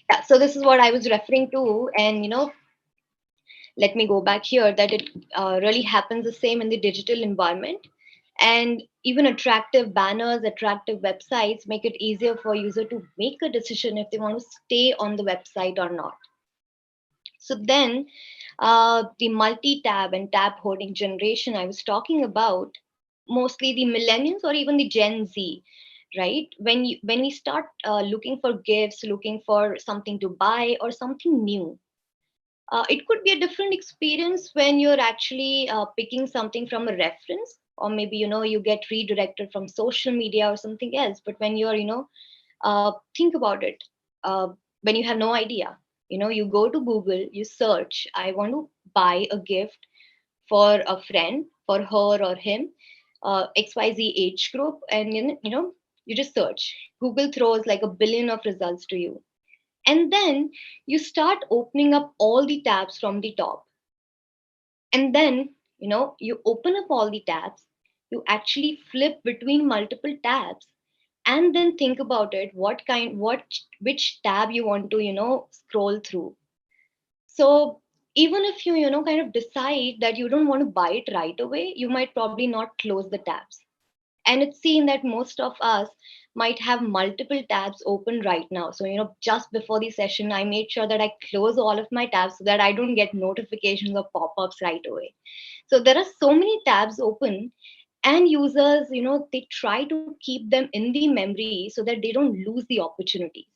[SPEAKER 9] Yeah, so this is what I was referring to. And, let me go back here that it really happens the same in the digital environment. And even attractive banners, attractive websites make it easier for a user to make a decision if they want to stay on the website or not. So then the multi-tab and tab hoarding generation I was talking about, mostly the millennials or even the Gen Z, right? When we start looking for gifts, looking for something to buy or something new, it could be a different experience when you're actually picking something from a reference, or maybe you get redirected from social media or something else. But when you're think about it, uh, when you have no idea, you go to Google, you search, I want to buy a gift for a friend, for her or him, XYZ age group, and you just search. Google throws like a billion of results to you, and then you start opening up all the tabs from the top. And then you open up all the tabs, you actually flip between multiple tabs, and then think about it, which tab you want to scroll through. So even if you kind of decide that you don't want to buy it right away, you might probably not close the tabs. And it's seen that most of us might have multiple tabs open right now. So just before the session, I made sure that I close all of my tabs so that I don't get notifications or pop-ups right away. So there are so many tabs open, and users they try to keep them in the memory so that they don't lose the opportunity.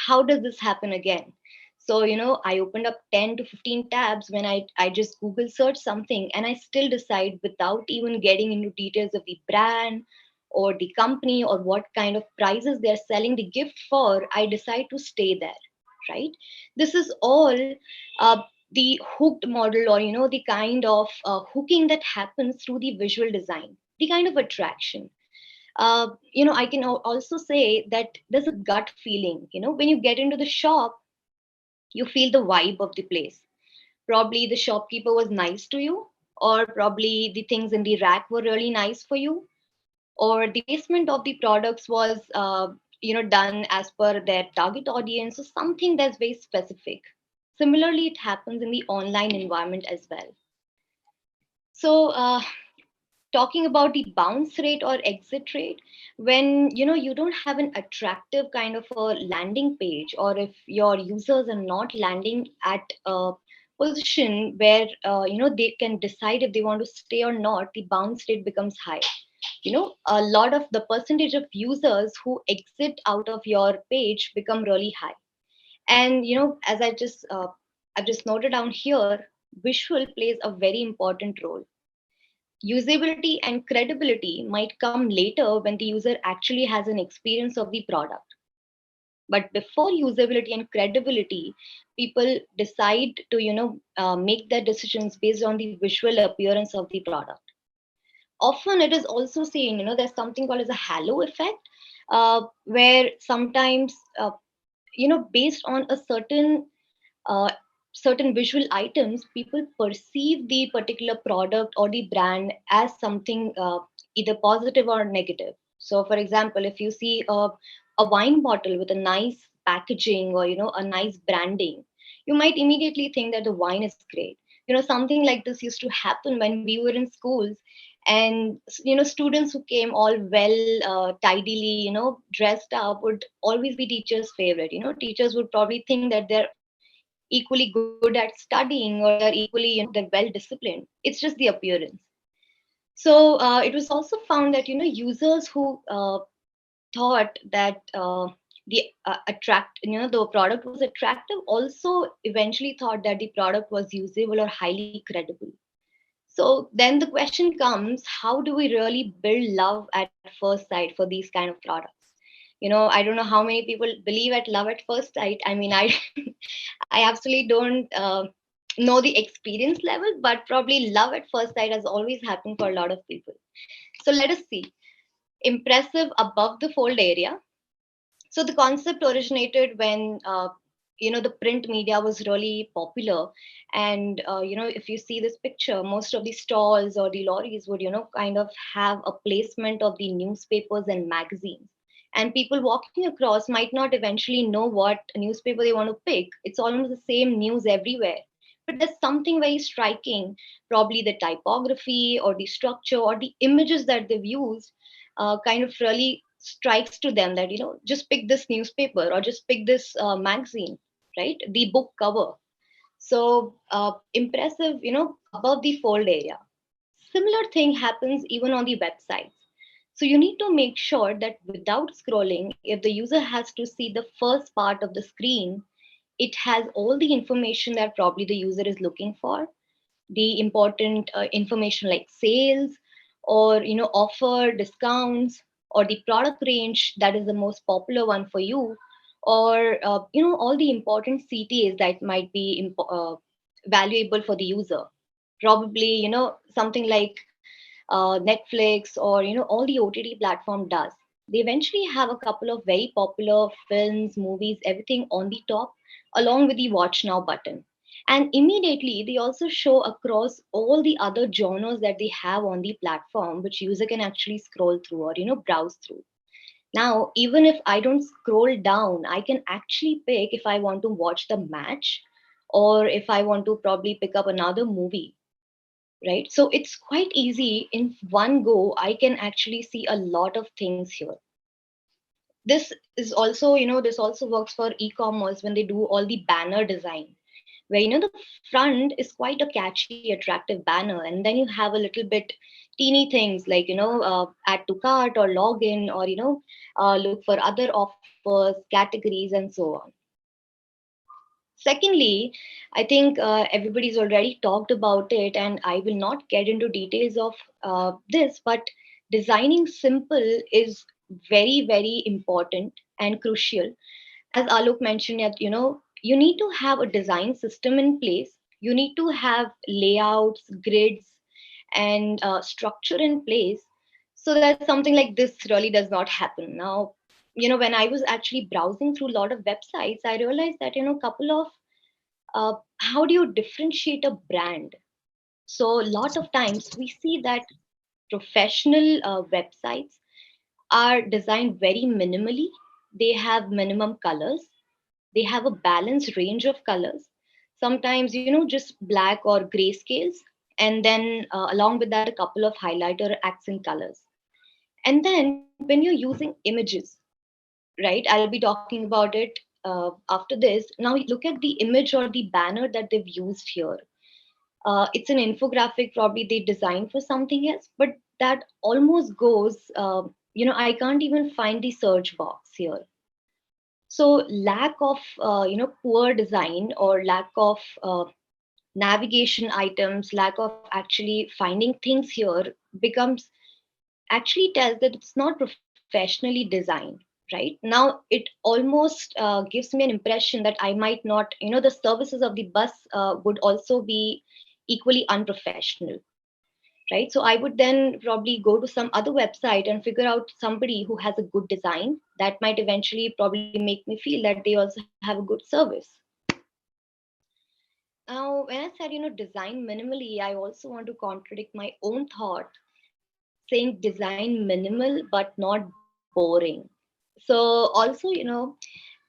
[SPEAKER 9] How does this happen again? So I opened up 10 to 15 tabs when I just Google search something, and I still decide, without even getting into details of the brand or the company or what kind of prices they're selling the gift for, I decide to stay there, right? This is all uh, the hooked model, or the kind of hooking that happens through the visual design, the kind of attraction. I can also say that there's a gut feeling. When you get into the shop, you feel the vibe of the place. Probably the shopkeeper was nice to you, or probably the things in the rack were really nice for you, or the placement of the products was done as per their target audience, or something that's very specific. Similarly, it happens in the online environment as well. So talking about the bounce rate or exit rate, when you don't have an attractive kind of a landing page, or if your users are not landing at a position where they can decide if they want to stay or not, the bounce rate becomes high. A lot of the percentage of users who exit out of your page become really high. And as I've just noted down here, visual plays a very important role. Usability and credibility might come later when the user actually has an experience of the product. But before usability and credibility, people decide to make their decisions based on the visual appearance of the product. Often it is also seen, there's something called as a halo effect, where sometimes based on a uh, certain visual items, people perceive the particular product or the brand as something either positive or negative. So, for example, if you see a wine bottle with a nice packaging, or a nice branding, you might immediately think that the wine is great. Something like this used to happen when we were in schools, and students who came all well tidily dressed up would always be teachers' favorite. Teachers would probably think that they're equally good at studying, or they're equally they're well disciplined. It's just the appearance. So it was also found that users who thought that the product was attractive also eventually thought that the product was usable or highly credible. So then the question comes, how do we really build love at first sight for these kind of products? I don't know how many people believe at love at first sight. I mean, I I absolutely don't know the experience level, but probably love at first sight has always happened for a lot of people. So let us see. Impressive above the fold area. So the concept originated when the print media was really popular, and if you see this picture, most of the stalls or the lorries would kind of have a placement of the newspapers and magazines, and people walking across might not eventually know what newspaper they want to pick. It's almost the same news everywhere, but there's something very striking, probably the typography or the structure or the images that they've used kind of really strikes to them that just pick this newspaper or just pick this magazine, right? The book cover. So impressive, above the fold area. Similar thing happens even on the websites. So you need to make sure that without scrolling, if the user has to see the first part of the screen, it has all the information that probably the user is looking for, the important information like sales, or offer, discounts, or the product range that is the most popular one for you, or all the important CTAs that might be valuable for the user. Probably something like Netflix, or all the OTT platform does. They eventually have a couple of very popular films, movies, everything on the top, along with the watch now button. And immediately they also show across all the other genres that they have on the platform, which user can actually scroll through or browse through. Now, even if I don't scroll down, I can actually pick if I want to watch the match, or if I want to probably pick up another movie, right? So it's quite easy. In one go, I can actually see a lot of things here. This is also, this also works for e-commerce when they do all the banner design, where the front is quite a catchy, attractive banner, and then you have a little bit teeny things like add to cart or login, or look for other offers, categories, and so on. Secondly, I think everybody's already talked about it, and I will not get into details of this, but designing simple is very, very important and crucial. As Alok mentioned, that you need to have a design system in place. You need to have layouts, grids, and structure in place so that something like this really does not happen. Now, when I was actually browsing through a lot of websites, I realized that, couple of how do you differentiate a brand? So a lot of times we see that professional websites are designed very minimally. They have minimum colors. They have a balanced range of colors. Sometimes, just black or grayscales. And then along with that, a couple of highlighter accent colors. And then when you're using images, right, I'll be talking about it after this. Now look at the image or the banner that they've used here. It's an infographic, probably they designed for something else, but that almost goes, I can't even find the search box here. So lack of, poor design or lack of navigation items, lack of actually finding things here becomes actually tells that it's not professionally designed, right? Now it almost gives me an impression that I might not, the services of the bus would also be equally unprofessional, right? So I would then probably go to some other website and figure out somebody who has a good design that might eventually probably make me feel that they also have a good service. Now, when I said, design minimally, I also want to contradict my own thought saying design minimal but not boring. So also,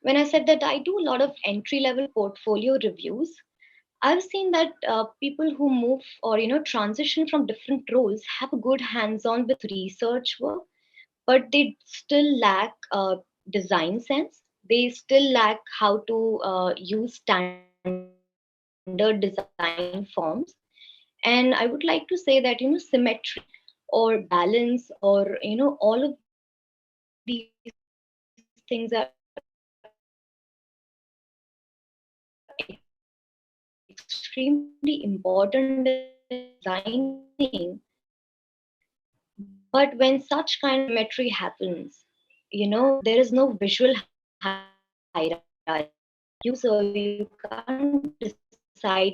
[SPEAKER 9] when I said that I do a lot of entry level portfolio reviews, I've seen that people who move or transition from different roles have a good hands-on with research work, but they still lack design sense. They still lack how to use standard design forms. And I would like to say that symmetry or balance or all of these things are extremely important in designing. But when such kind of symmetry happens, there is no visual hierarchy. As a user, you can't decide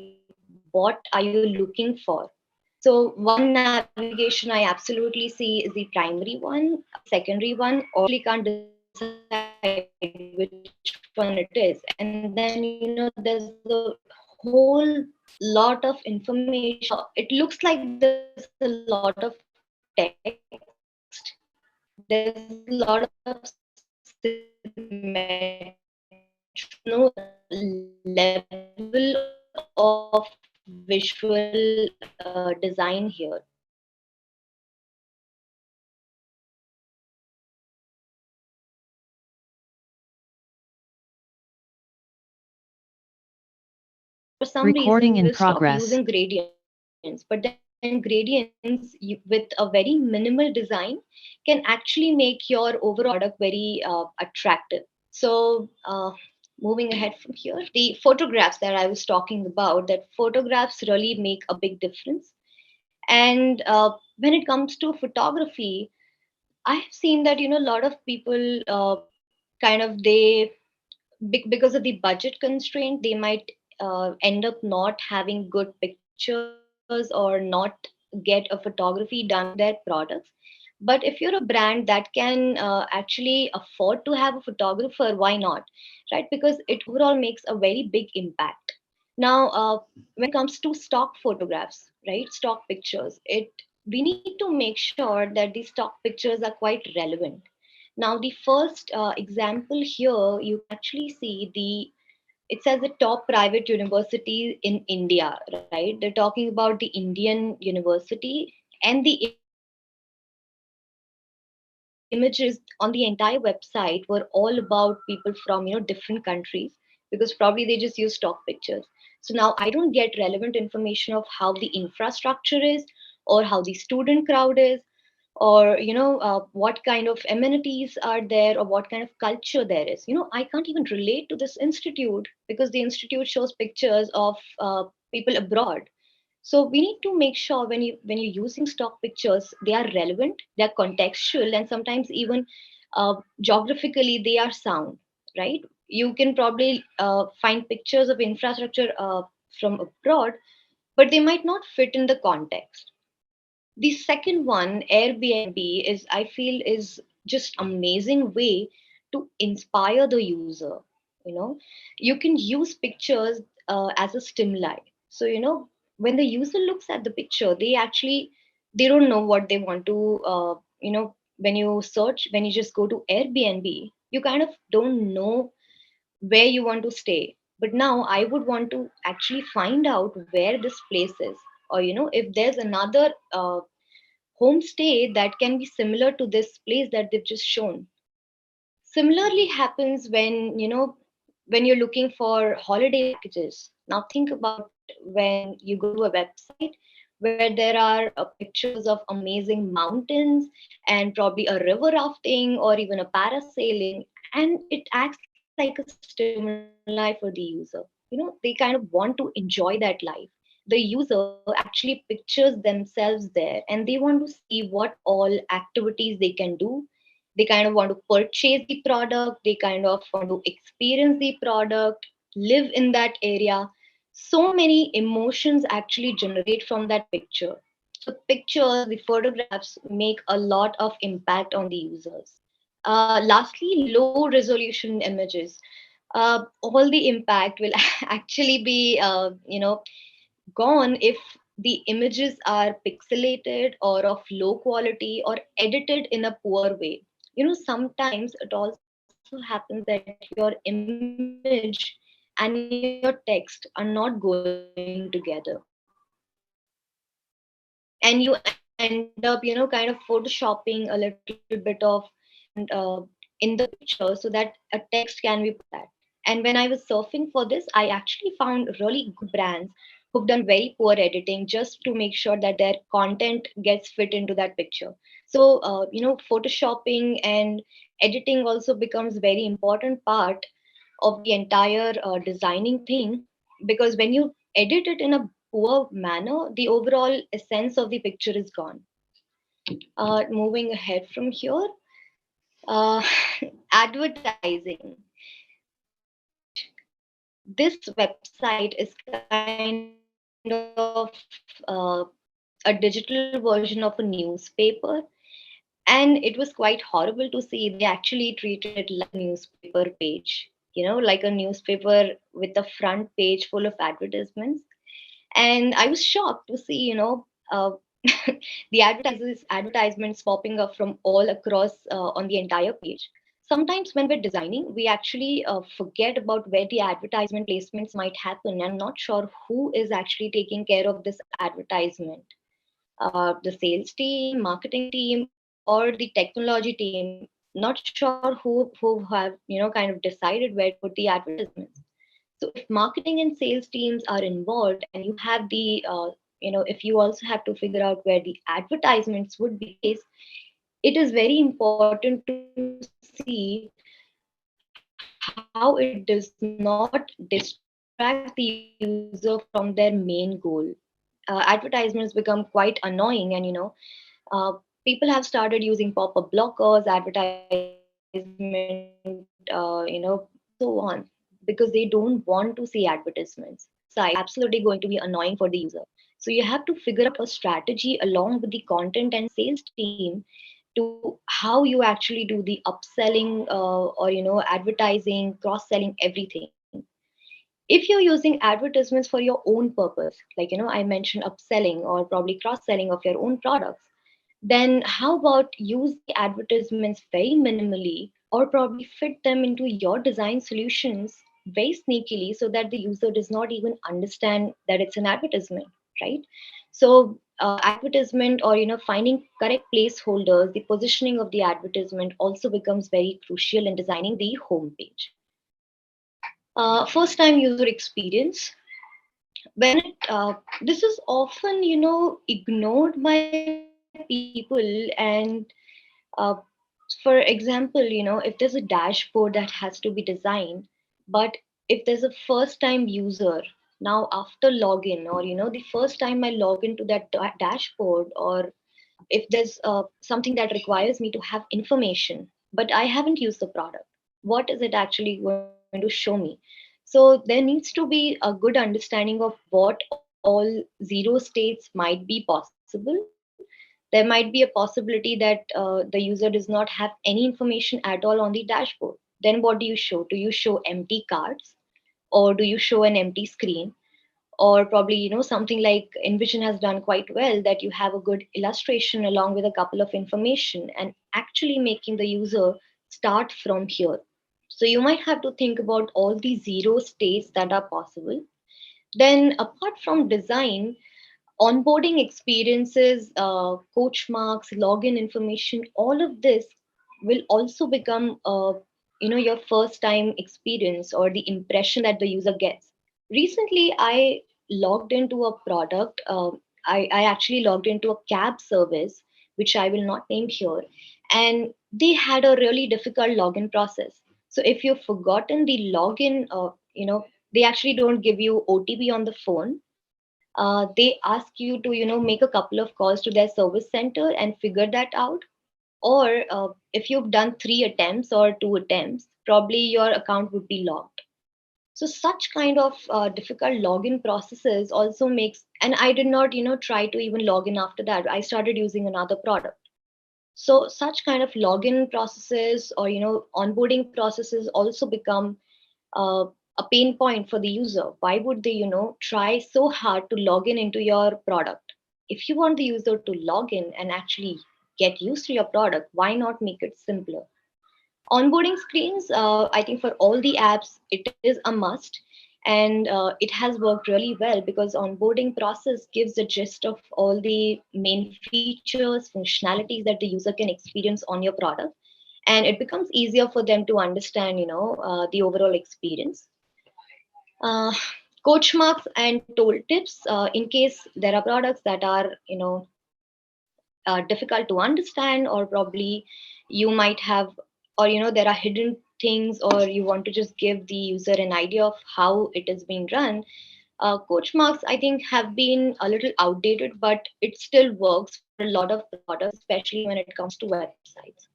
[SPEAKER 9] what are you looking for. So one navigation I absolutely see is the primary one, secondary one, or can't decide which one it is. And then, there's a whole lot of information. It looks like there's a lot of text, but there's a lot of symmetry. No level of visual design here. For some
[SPEAKER 7] Recording
[SPEAKER 9] reason,
[SPEAKER 7] in
[SPEAKER 9] we'll stop
[SPEAKER 7] progress.
[SPEAKER 9] using gradients, but then gradients with a very minimal design can actually make your overall product very attractive. So moving ahead from here, the photographs that I was talking about, that photographs really make a big difference. And when it comes to photography, I have seen that, a lot of people kind of because of the budget constraint, they might end up not having good pictures or not get a photography done for their products. But if you're a brand that can actually afford to have a photographer, why not? Right? Because it overall makes a very big impact. Now, when it comes to stock photographs, right, stock pictures, we need to make sure that these stock pictures are quite relevant. Now, the first example here, you can actually see it says the top private university in India, right? They're talking about the Indian university, and the images on the entire website were all about people from, different countries, because probably they just use stock pictures. So now I don't get relevant information of how the infrastructure is, or how the student crowd is, or what kind of amenities are there, or what kind of culture there is. I can't even relate to this institute because the institute shows pictures of people abroad. So we need to make sure when you're using stock pictures, they are relevant, they are contextual, and sometimes even geographically they are sound, right? You can probably find pictures of infrastructure from abroad, but they might not fit in the context. The second one, Airbnb, is I feel is just amazing way to inspire the user. You know, you can use pictures as a stimuli. So when the user looks at the picture, they don't know what they want to. When you search, when you just go to Airbnb, you kind of don't know where you want to stay. But now I would want to actually find out where this place is, or if there's another homestay that can be similar to this place that they've just shown. Similarly happens when you're looking for holiday packages. Now think about when you go to a website where there are pictures of amazing mountains and probably a river rafting or even a parasailing, and it acts like a stimuli for the user. They kind of want to enjoy that life. The user actually pictures themselves there and they want to see what all activities they can do. They kind of want to purchase the product, they kind of want to experience the product, live in that area. So many emotions actually generate from that picture. So pictures, the photographs make a lot of impact on the users. Lastly, low resolution images. All the impact will actually be gone if the images are pixelated or of low quality or edited in a poor way. Sometimes it also happens that your image and your text are not going together, and you end up kind of photoshopping a little bit of background in the picture so that a text can be put that. And when I was surfing for this, I actually found really good brands who've done very poor editing just to make sure that their content gets fit into that picture. So photoshopping and editing also becomes very important part of the entire designing thing, because when you edit it in a poor manner, the overall essence of the picture is gone. Moving ahead from here, uh, advertising. This website is kind of a digital version of a newspaper, and it was quite horrible to see. They actually treated it like a newspaper page, like a newspaper with a front page full of advertisements. And I was shocked to see the advertisements popping up from all across on the entire page. Sometimes when we're designing, we actually forget about where the advertisement placements might happen. I'm not sure who is actually taking care of this advertisement. The sales team, marketing team, or the technology team. Not sure who have kind of decided where to put the advertisements. So if marketing and sales teams are involved, and you have the if you also have to figure out where the advertisements would be placed, it is very important to see how it does not distract the user from their main goal. Advertisements become quite annoying, and people have started using pop-up blockers, advertisement, so on, because they don't want to see advertisements. Site absolutely going to be annoying for the user. So you have to figure out a strategy along with the content and sales team to how you actually do the upselling or advertising, cross-selling, everything. If you're using advertisements for your own purpose, like I mentioned upselling or probably cross-selling of your own products, then how about use the advertisements very minimally, or probably fit them into your design solutions very sneakily so that the user does not even understand that it's an advertisement, right? So advertisement, or finding correct placeholders, the positioning of the advertisement also becomes very crucial in designing the homepage. First time user experience. When this is often ignored by people, and uh, for example, if there's a dashboard that has to be designed, but if there's a first time user, now after login, or the first time I log into that dashboard, or if there's something that requires me to have information but I haven't used the product, what is it actually going to show me? So So there needs to be a good understanding of what all zero states might be possible. There might be a possibility that the user does not have any information at all on the dashboard. Then what do you show? Do you show empty cards, or do you show an empty screen? Or probably, something like Envision has done quite well, that you have a good illustration along with a couple of information and actually making the user start from here. So you might have to think about all the zero states that are possible. Then apart from design, onboarding experiences, coach marks, login information, all of this will also become, your first time experience or the impression that the user gets. Recently, I logged into a product. I actually logged into a cab service, which I will not name here, and they had a really difficult login process. So if you've forgotten the login, they actually don't give you OTP on the phone. They ask you to make a couple of calls to their service center and figure that out. Or if you've done 3 attempts or 2 attempts, probably your account would be locked. So such kind of difficult login processes also makes, and I did not try to even log in after that. I started using another product. So such kind of login processes or onboarding processes also become uh, a pain point for the user. Why would they try so hard to log in into your product? If you want the user to log in and actually get used to your product, why not make it simpler? Onboarding screens, I think for all the apps it is a must, and it has worked really well because onboarding process gives the gist of all the main features, functionalities that the user can experience on your product, and it becomes easier for them to understand the overall experience. uh, Coach marks and tool tips, in case there are products that are difficult to understand, or probably you might have, or there are hidden things, or you want to just give the user an idea of how it is being run. Coach marks, I think, have been a little outdated, but it still works for a lot of products, especially when it comes to websites.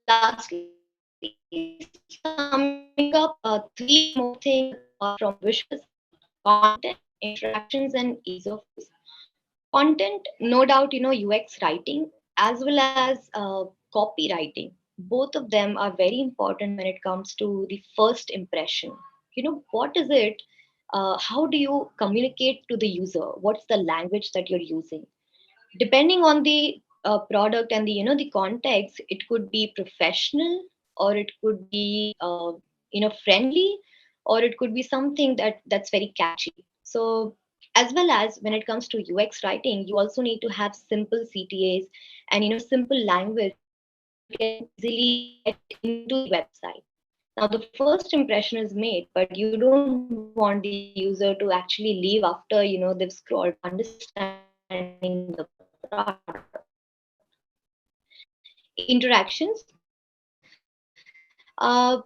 [SPEAKER 9] Lastly, summing up, three more things from visuals: content, interactions, and ease of use. Content, no doubt, UX writing as well as copywriting. Both of them are very important when it comes to the first impression. What is it? How do you communicate to the user? What's the language that you're using? Depending on the product and the the context, it could be professional, or it could be friendly, or it could be something that's very catchy. So as well as when it comes to UX writing, you also need to have simple CTAs and simple language that the user can easily get into the website. Now the first impression is made, but you don't want the user to actually leave after they've scrolled understanding the product. Interactions, overall,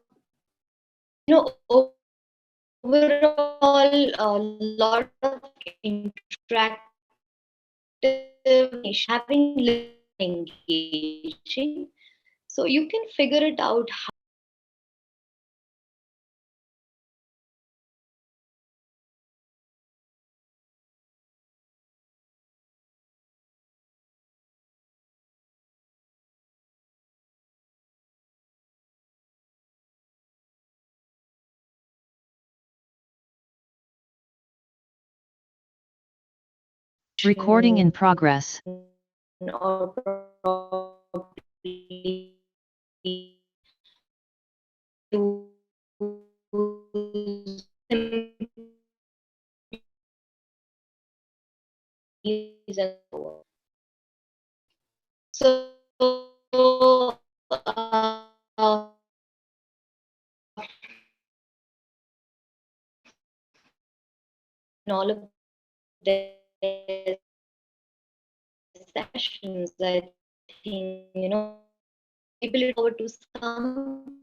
[SPEAKER 9] a lot of interactive having listening engaging, so you can figure it out
[SPEAKER 7] Recording in progress.
[SPEAKER 9] or probably and so in all of their sessions, I think ability forward to some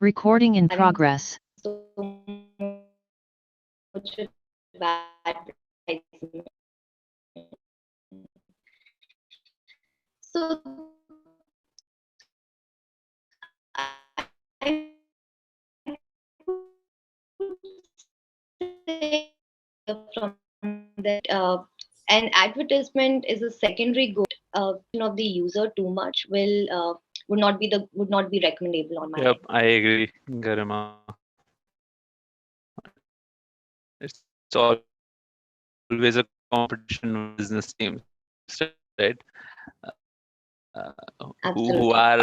[SPEAKER 7] Recording in progress.
[SPEAKER 9] So much of advertisement. So I say from that an advertisement is a secondary good of the user too much would not be recommendable on my
[SPEAKER 2] Yep,
[SPEAKER 9] end.
[SPEAKER 2] I agree, Garima. It's always a competition with business teams, right? Who
[SPEAKER 9] Absolutely.
[SPEAKER 2] are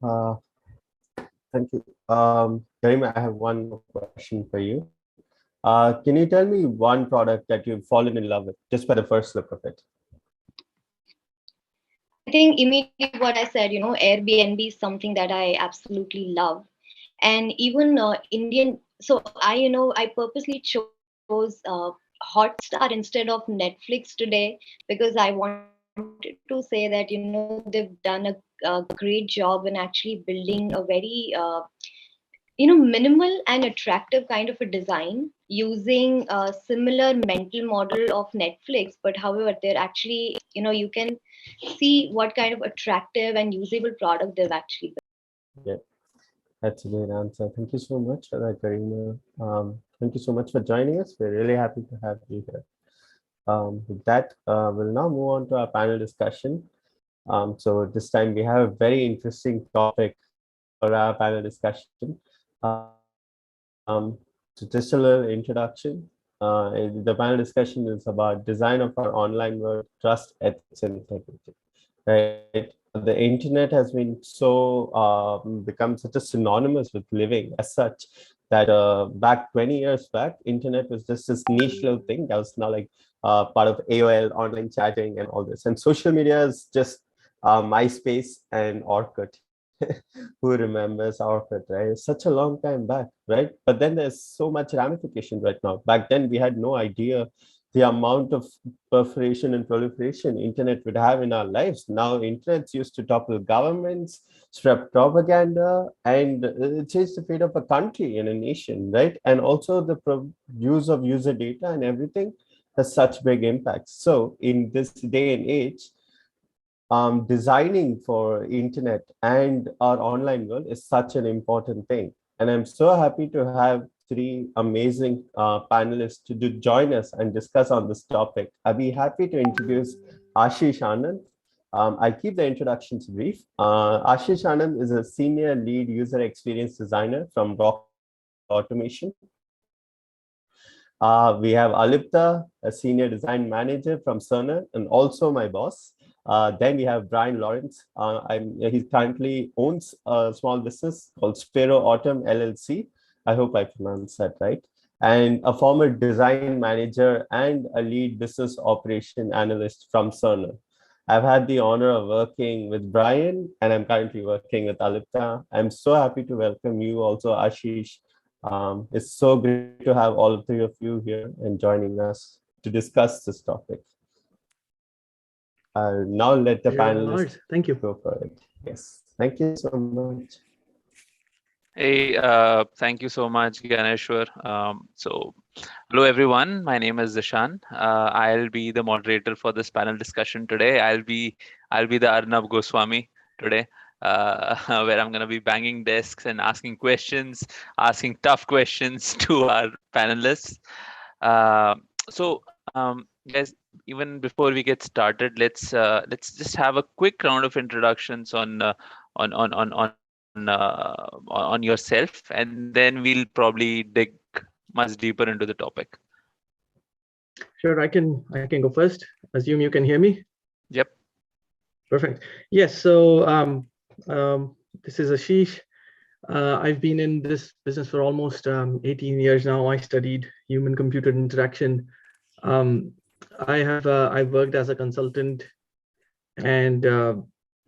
[SPEAKER 3] Uh, Thank you. Karima, I have one more question for you. Can you tell me one product that you've fallen in love with just by the first look of it?
[SPEAKER 9] I think immediately what I said, Airbnb is something that I absolutely love. And even Indian, so I purposely chose Hotstar instead of Netflix today because I wanted to say that, they've done a great job in actually building a very, minimal and attractive kind of a design using a similar mental model of Netflix. But however, they're actually, you can see what kind of attractive and usable product they've actually built.
[SPEAKER 3] Yeah, that's a great answer. Thank you so much for that, Karima. Thank you so much for joining us. We're really happy to have you here. With that, we'll now move on to our panel discussion. So this time we have a very interesting topic for our panel discussion. So just a little introduction. The panel discussion is about design of our online world, trust, ethics, and integrity. Right. The internet has been so become such a synonymous with living as such that back 20 years back, internet was just this niche little thing that was now like part of AOL, online chatting, and all this. And social media is just MySpace and Orkut. Who remembers Orkut, right? It's such a long time back, right? But then there's so much ramification right now. Back then, we had no idea the amount of perforation and proliferation internet would have in our lives. Now, internet's used to topple governments, spread propaganda, and change the fate of a country and a nation, right? And also the use of user data and everything has such big impacts. So, in this day and age, designing for internet and our online world is such an important thing. And I'm so happy to have three amazing panelists to join us and discuss on this topic. I'll be happy to introduce Ashish Anand. I'll keep the introductions brief. Ashish Anand is a senior lead user experience designer from Rockwell Automation. We have Alipta, a senior design manager from Cerner, and also my boss. Then we have Brian Lawrence. He currently owns a small business called Sparrow Autumn LLC. I hope I pronounced that right. And a former design manager and a lead business operation analyst from Cerner. I've had the honor of working with Brian, and I'm currently working with Alipta. I'm so happy to welcome you also, Ashish. It's so great to have all three of you here and joining us to discuss this topic. I'll now let the panelists
[SPEAKER 10] Thank you.
[SPEAKER 3] go for it. Yes, thank you so much.
[SPEAKER 2] Hey, thank you so much, Ganeshwar. So, hello everyone. My name is Zishan. I'll be the moderator for this panel discussion today. I'll be the Arnab Goswami today, where I'm gonna be banging desks and asking questions, asking tough questions to our panelists. Guys, even before we get started, let's just have a quick round of introductions on yourself, and then we'll probably dig much deeper into the topic.
[SPEAKER 10] Sure, I can go first. Assume you can hear me.
[SPEAKER 2] Yep.
[SPEAKER 10] Perfect. Yes. So this is Ashish. I've been in this business for almost 18 years now. I studied human-computer interaction. I've worked as a consultant and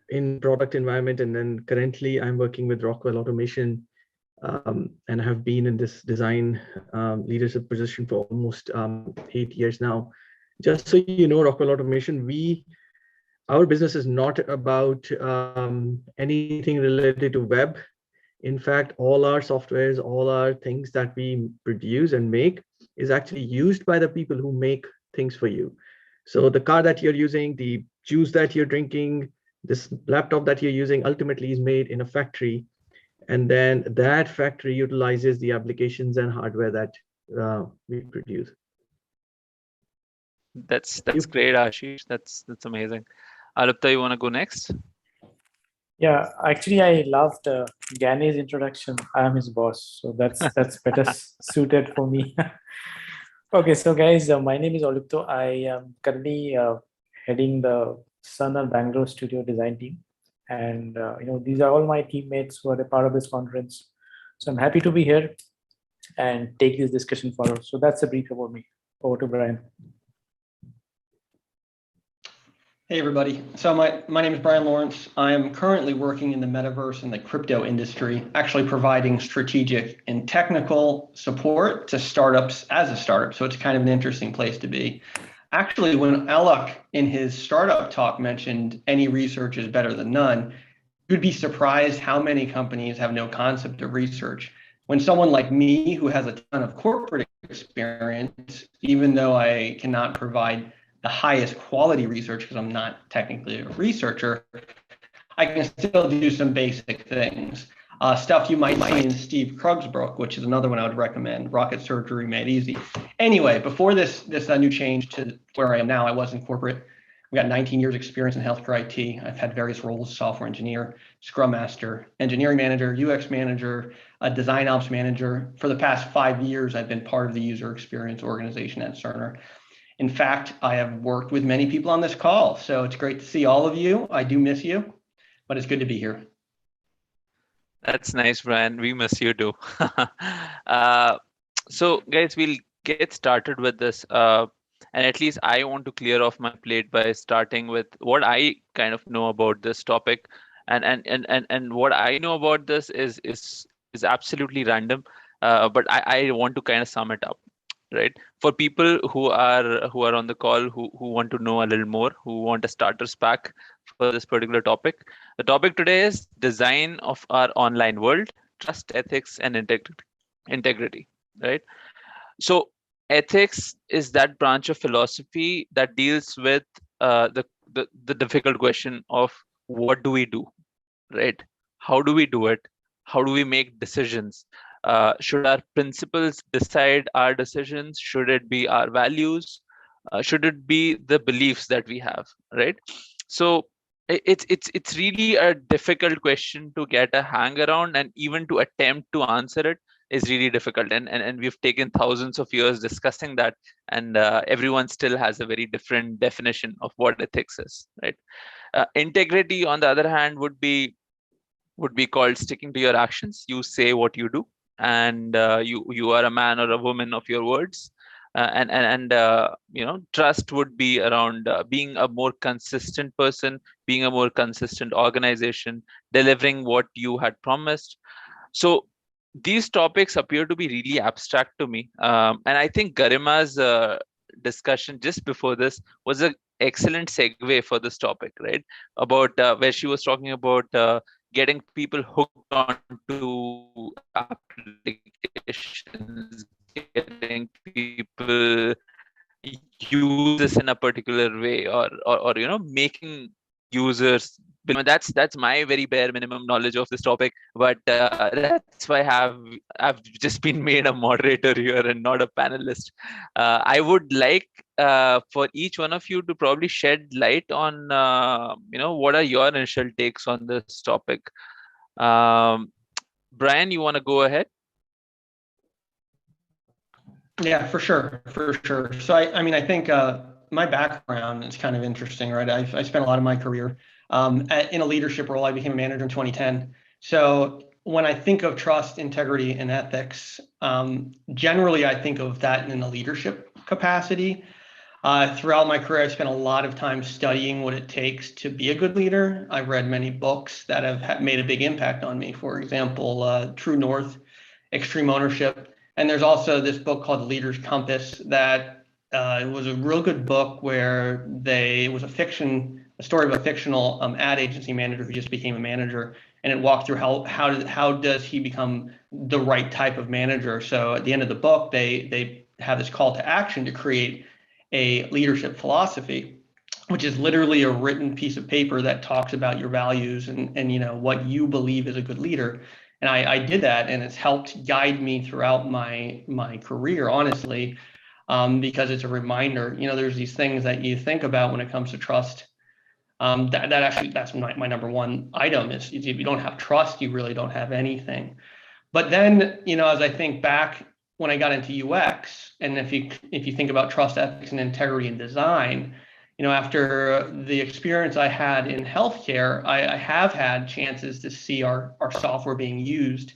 [SPEAKER 10] in product environment, and then currently I'm working with Rockwell Automation, and have been in this design leadership position for almost 8 years now. Just so you know, Rockwell Automation, we our business is not about anything related to web. In fact, all our softwares, all our things that we produce and make is actually used by the people who make things for you. So the car that you're using, the juice that you're drinking, this laptop that you're using ultimately is made in a factory. And then that factory utilizes the applications and hardware that we produce.
[SPEAKER 2] That's great, Ashish. That's amazing. Alupta, you want to go next?
[SPEAKER 1] Yeah, actually, I loved Gani's introduction. I am his boss, so that's better suited for me. Okay, so guys, my name is Olupto. I am currently heading the Sun and Bangalore studio design team, and these are all my teammates who are a part of this conference. So I'm happy to be here and take this discussion forward. So that's a brief about me. Over to Brian.
[SPEAKER 11] Hey everybody, so my name is Brian Lawrence. I am currently working in the metaverse and the crypto industry, actually providing strategic and technical support to startups as a startup. So it's kind of an interesting place to be. Actually, when Alok in his startup talk mentioned any research is better than none, you'd be surprised how many companies have no concept of research. When someone like me, who has a ton of corporate experience, even though I cannot provide the highest quality research because I'm not technically a researcher, I can still do some basic things. Stuff you might see in Steve Krug's book, which is another one I would recommend, Rocket Surgery Made Easy. Anyway, before this new change to where I am now, I was in corporate. I've got 19 years experience in healthcare IT. I've had various roles: software engineer, scrum master, engineering manager, UX manager, a design ops manager. For the past 5 years, I've been part of the user experience organization at Cerner. In fact, I have worked with many people on this call, so it's great to see all of you. I do miss you, but it's good to be here.
[SPEAKER 2] That's nice, Brian. We miss you too. So guys, we'll get started with this. And at least I want to clear off my plate by starting with what I kind of know about this topic. And what I know about this is absolutely random. But I want to kind of sum it up. Right, for people who are on the call who want to know a little more, who want a starter's pack for this particular topic. The topic today is design of our online world, trust, ethics, and integrity. Right. So ethics is that branch of philosophy that deals with the difficult question of what do we do, right? How do we do it? How do we make decisions? Should our principles decide our decisions? Should it be our values? Should it be the beliefs that we have, right? So it's really a difficult question to get a hang around, and even to attempt to answer it is really difficult. And we've taken thousands of years discussing that, and everyone still has a very different definition of what ethics is, right? Integrity, on the other hand, would be called sticking to your actions. You say what you do, and you are a man or a woman of your words. Trust would be around being a more consistent person, being a more consistent organization, delivering what you had promised. So these topics appear to be really abstract to me, and I think Garima's discussion just before this was an excellent segue for this topic, right? About where she was talking about getting people hooked onto applications, getting people use this in a particular way, or making users. That's my very bare minimum knowledge of this topic, but that's why I've just been made a moderator here and not a panelist. I would like for each one of you to probably shed light on what are your initial takes on this topic. Brian, you want to go ahead?
[SPEAKER 11] Yeah, for sure. So I think my background is kind of interesting, right? I spent a lot of my career in a leadership role. I became a manager in 2010. So when I think of trust, integrity, and ethics, generally I think of that in a leadership capacity. Throughout my career, I spent a lot of time studying what it takes to be a good leader. I've read many books that have made a big impact on me. For example, True North, Extreme Ownership. And there's also this book called The Leader's Compass that was a real good book where it was a fiction a story of a fictional ad agency manager who just became a manager, and it walked through how does he become the right type of manager. So at the end of the book, they have this call to action to create a leadership philosophy, which is literally a written piece of paper that talks about your values and you know what you believe is a good leader. And I did that, and it's helped guide me throughout my career, honestly, because it's a reminder. You know, there's these things that you think about when it comes to trust. That's my number one item is if you don't have trust, you really don't have anything. But then, you know, as I think back when I got into UX, and if you think about trust, ethics, and integrity in design, you know, after the experience I had in healthcare, I have had chances to see our software being used.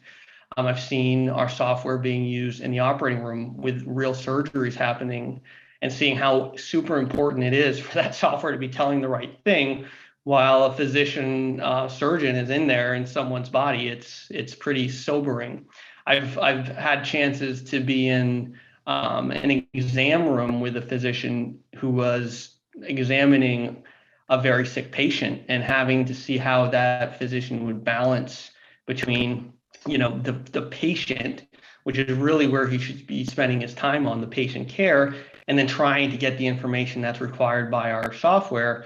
[SPEAKER 11] I've seen our software being used in the operating room with real surgeries happening, and seeing how super important it is for that software to be telling the right thing while a physician surgeon is in there in someone's body. It's pretty sobering. I've had chances to be in an exam room with a physician who was examining a very sick patient, and having to see how that physician would balance between, you know, the patient, which is really where he should be spending his time on, the patient care, and then trying to get the information that's required by our software.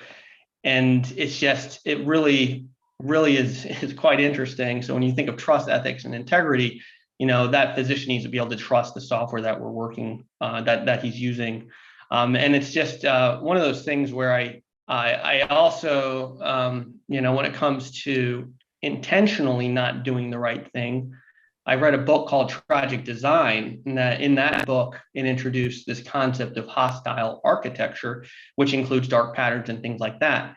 [SPEAKER 11] And it's just, it really is quite interesting. So when you think of trust, ethics, and integrity, you know, that physician needs to be able to trust the software that we're working, that he's using. And it's just one of those things where I also, you know, when it comes to intentionally not doing the right thing, I read a book called Tragic Design, and in that book, it introduced this concept of hostile architecture, which includes dark patterns and things like that.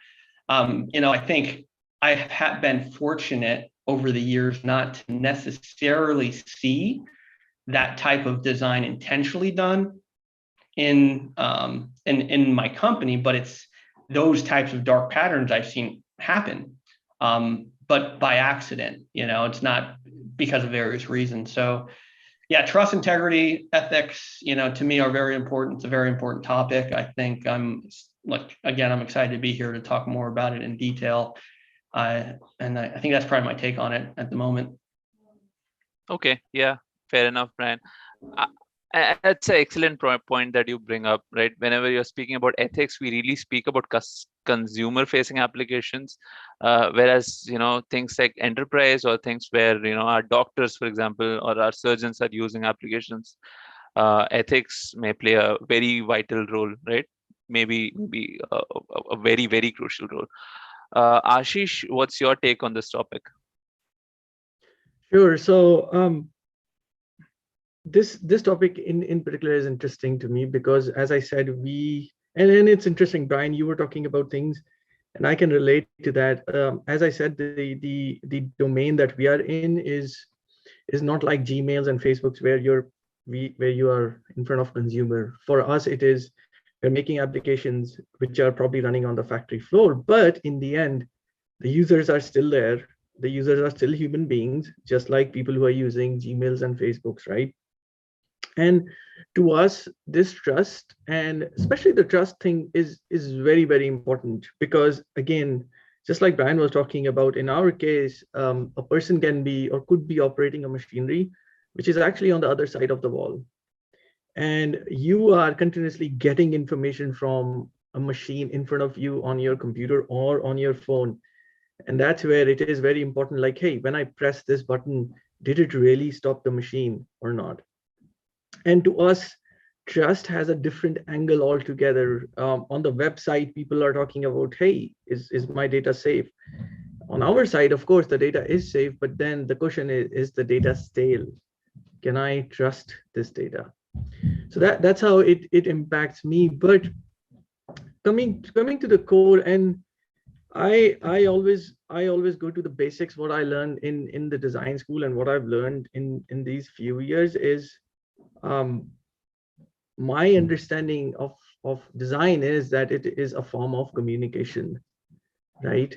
[SPEAKER 11] You know, I think I have been fortunate over the years not to necessarily see that type of design intentionally done in my company, but it's those types of dark patterns I've seen happen, but by accident. You know, it's not because of various reasons. So yeah, trust, integrity, ethics, you know, to me are very important. It's a very important topic. I think I'm excited to be here to talk more about it in detail. And I think that's probably my take on it at the moment.
[SPEAKER 2] Okay, yeah, fair enough, Brian. That's an excellent point that you bring up, right? Whenever you're speaking about ethics, we really speak about consumer-facing applications, whereas, you know, things like enterprise or things where, you know, our doctors, for example, or our surgeons are using applications, ethics may play a very vital role, right? Maybe a very, very crucial role. Ashish, what's your take on this topic?
[SPEAKER 10] Sure. So this topic in particular is interesting to me because, as I said, and it's interesting, Brian, you were talking about things, and I can relate to that. As I said, the domain that we are in is not like Gmails and Facebooks where you are in front of consumer. For us, it is, we're making applications which are probably running on the factory floor, but in the end, the users are still there. The users are still human beings, just like people who are using Gmails and Facebooks, right? And to us, this trust, and especially the trust thing, is very, very important, because again, just like Brian was talking about, in our case, a person can be or could be operating a machinery which is actually on the other side of the wall, and you are continuously getting information from a machine in front of you on your computer or on your phone. And that's where it is very important, like, hey, when I press this button, did it really stop the machine or not? And to us, trust has a different angle altogether. On the website, people are talking about, hey, is my data safe? On our side, of course, the data is safe, but then the question is the data stale? Can I trust this data? So that's how it impacts me. But coming to the core, and I always go to the basics. What I learned in the design school and what I've learned in these few years is, my understanding of design is that it is a form of communication, right?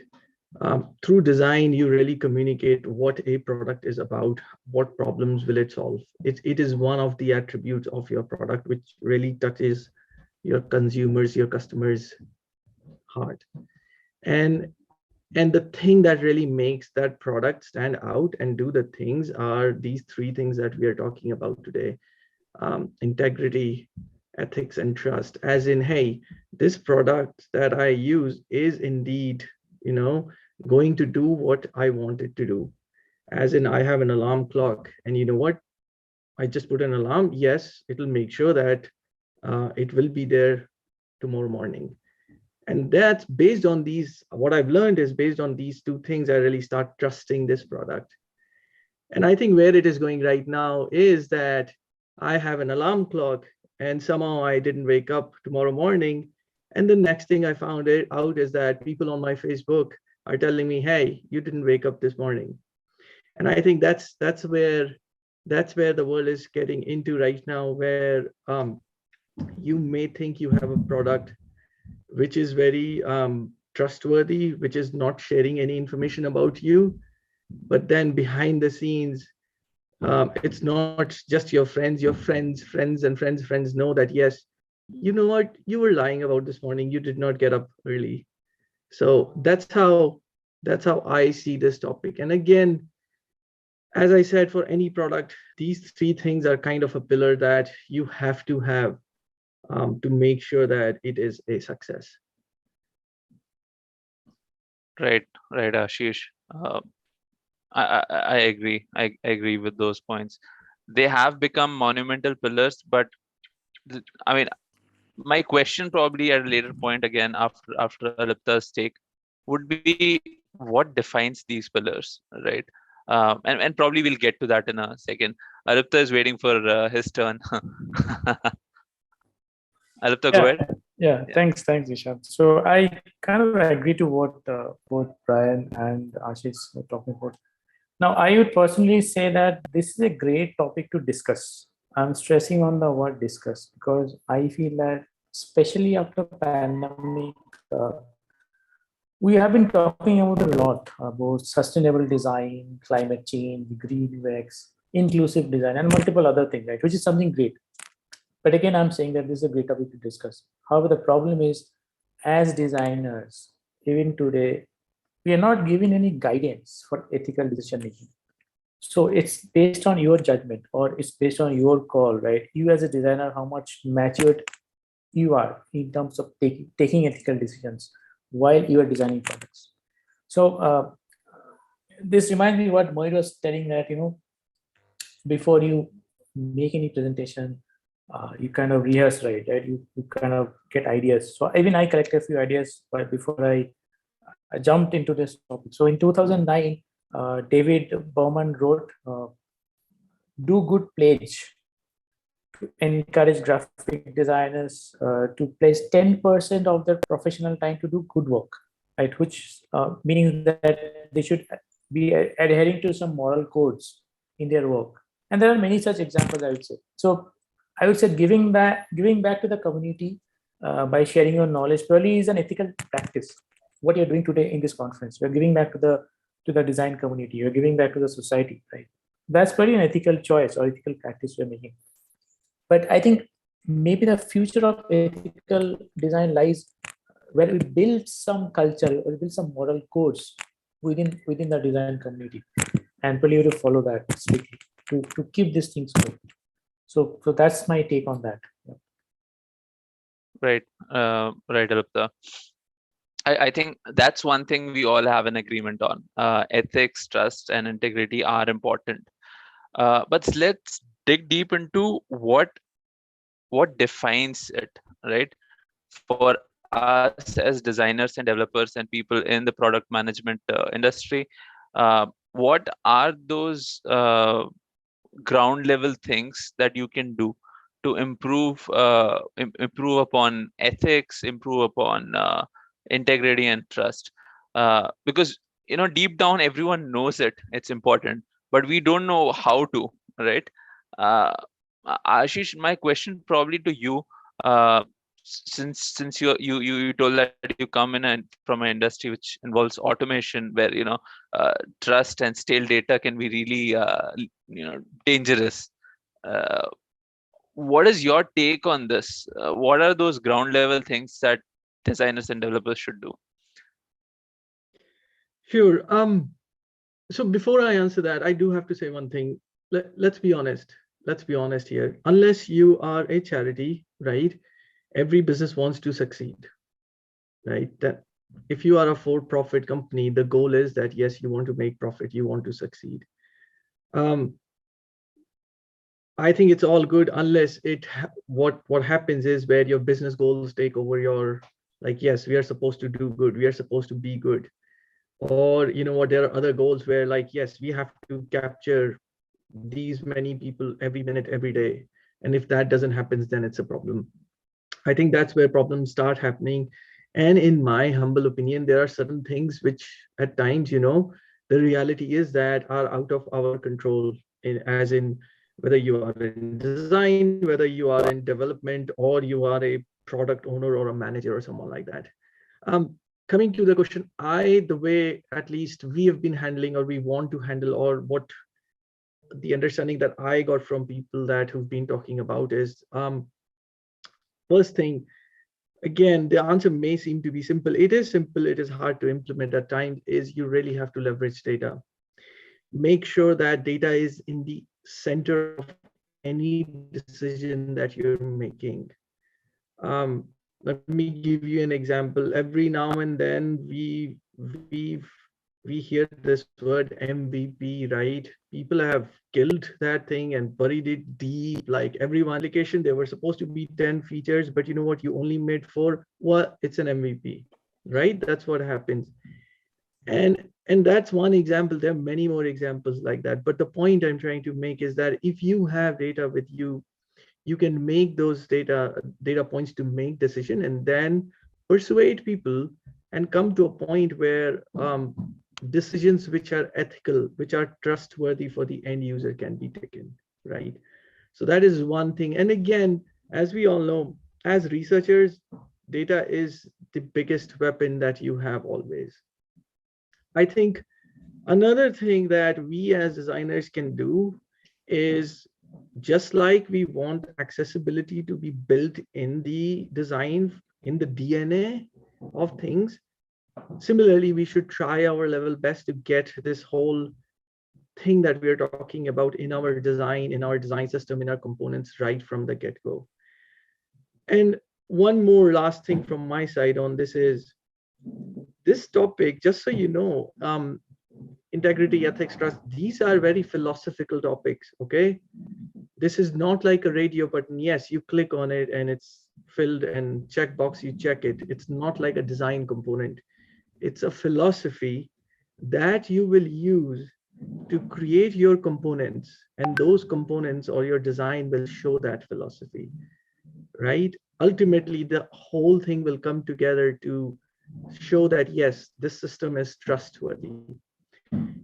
[SPEAKER 10] Through design, you really communicate what a product is about, what problems will it solve. It is one of the attributes of your product which really touches your consumers, your customers' heart. And the thing that really makes that product stand out and do the things are these three things that we are talking about today. Integrity, ethics, and trust. As in, hey, this product that I use is indeed, going to do what I want it to do. As in, I have an alarm clock, and you know what? I just put an alarm. Yes, it'll make sure that it will be there tomorrow morning. And that's based on these, what I've learned is based on these two things, I really start trusting this product. And I think where it is going right now is that I have an alarm clock and somehow I didn't wake up tomorrow morning. And the next thing I found out is that people on my Facebook are telling me, hey, you didn't wake up this morning. And I think that's where the world is getting into right now, where you may think you have a product which is very trustworthy, which is not sharing any information about you, but then behind the scenes, it's not just your friends, friends know that, yes, you know what, you were lying about this morning, you did not get up early. So that's how I see this topic. And again, as I said, for any product, these three things are kind of a pillar that you have to have to make sure that it is a success.
[SPEAKER 2] Right, Ashish. I agree. I agree with those points. They have become monumental pillars, but I mean, my question probably at a later point again after Alipta's take would be what defines these pillars, right? And probably we'll get to that in a second. Alipta is waiting for his turn. Alipta, go ahead.
[SPEAKER 1] Yeah, thanks, Ishan. So I kind of agree to what both Brian and Ashish were talking about. Now, I would personally say that this is a great topic to discuss. I'm stressing on the word discuss because I feel that, especially after pandemic, we have been talking about a lot about sustainable design, climate change, green UX, inclusive design, and multiple other things, right? Which is something great. But again, I'm saying that this is a great topic to discuss. However, the problem is, as designers, even today, we are not given any guidance for ethical decision making. So it's based on your judgment or it's based on your call, right? You as a designer, how much matured you are in terms of taking ethical decisions while you are designing products. So this reminds me what Moir was telling that, before you make any presentation, you kind of rehearse, right? You kind of get ideas. So even I collected a few ideas before I jumped into this topic. So in 2009, David Bowman wrote, "Do Good Pledge," to encourage graphic designers to pledge 10% of their professional time to do good work, right? Which meaning that they should be adhering to some moral codes in their work. And there are many such examples, I would say. So I would say giving back to the community by sharing your knowledge probably is an ethical practice. What you're doing today in this conference, you're giving back to the design community, you're giving back to the society, right? That's probably an ethical choice or ethical practice you're making. But I think maybe the future of ethical design lies where we build some culture or build some moral codes within the design community, and probably you to follow that strictly to keep these things going. So that's my take on that.
[SPEAKER 2] Right, Alipta. I think that's one thing we all have an agreement on. Ethics, trust, and integrity are important. But let's dig deep into what defines it, right? For us as designers and developers and people in the product management industry, what are those ground level things that you can do to improve upon ethics, improve upon integrity and trust? Because deep down everyone knows it's important, but we don't know how to, right? Ashish, my question probably to you, since you told that you come from an industry which involves automation, where trust and stale data can be really dangerous. What is your take on this? What are those ground level things that designers and developers should do?
[SPEAKER 10] Sure. So before I answer that, I do have to say one thing. Let's be honest. Let's be honest here. Unless you are a charity, right? Every business wants to succeed, right? That if you are a for-profit company, the goal is that yes, you want to make profit, you want to succeed. I think it's all good unless what happens is where your business goals take over your, like, yes, we are supposed to do good, we are supposed to be good, or you know what, there are other goals where, like, yes, we have to capture these many people every minute, every day, and if that doesn't happen, then it's a problem. I think that's where problems start happening. And in my humble opinion, there are certain things which at times, you know, the reality is that are out of our control, as in whether you are in design, whether you are in development, or you are a product owner or a manager or someone like that. Coming to the question, the way at least we have been handling, or we want to handle, or what the understanding that I got from people that who've been talking about is, first thing, again, the answer may seem to be simple. It is simple. It is hard to implement at times. Is you really have to leverage data. Make sure that data is in the center of any decision that you're making. Let me give you an example. Every now and then we hear this word MVP, right? People have killed that thing and buried it deep. Like every one application, there were supposed to be 10 features, but you know what? You only made 4. Well, it's an MVP, right? That's what happens. And that's one example. There are many more examples like that. But the point I'm trying to make is that if you have data with you, you can make those data points to make decision, and then persuade people and come to a point where decisions which are ethical, which are trustworthy for the end user can be taken, right? So that is one thing. And again, as we all know, as researchers, data is the biggest weapon that you have always. I think another thing that we as designers can do is, just like we want accessibility to be built in the design, in the DNA of things, similarly, we should try our level best to get this whole thing that we're talking about in our design system, in our components right from the get-go. And one more last thing from my side on this is, this topic, just so you know, integrity, ethics, trust, these are very philosophical topics, okay? This is not like a radio button. Yes, you click on it and it's filled, and checkbox, you check it. It's not like a design component. It's a philosophy that you will use to create your components, and those components or your design will show that philosophy, right? Ultimately, the whole thing will come together to show that, yes, this system is trustworthy.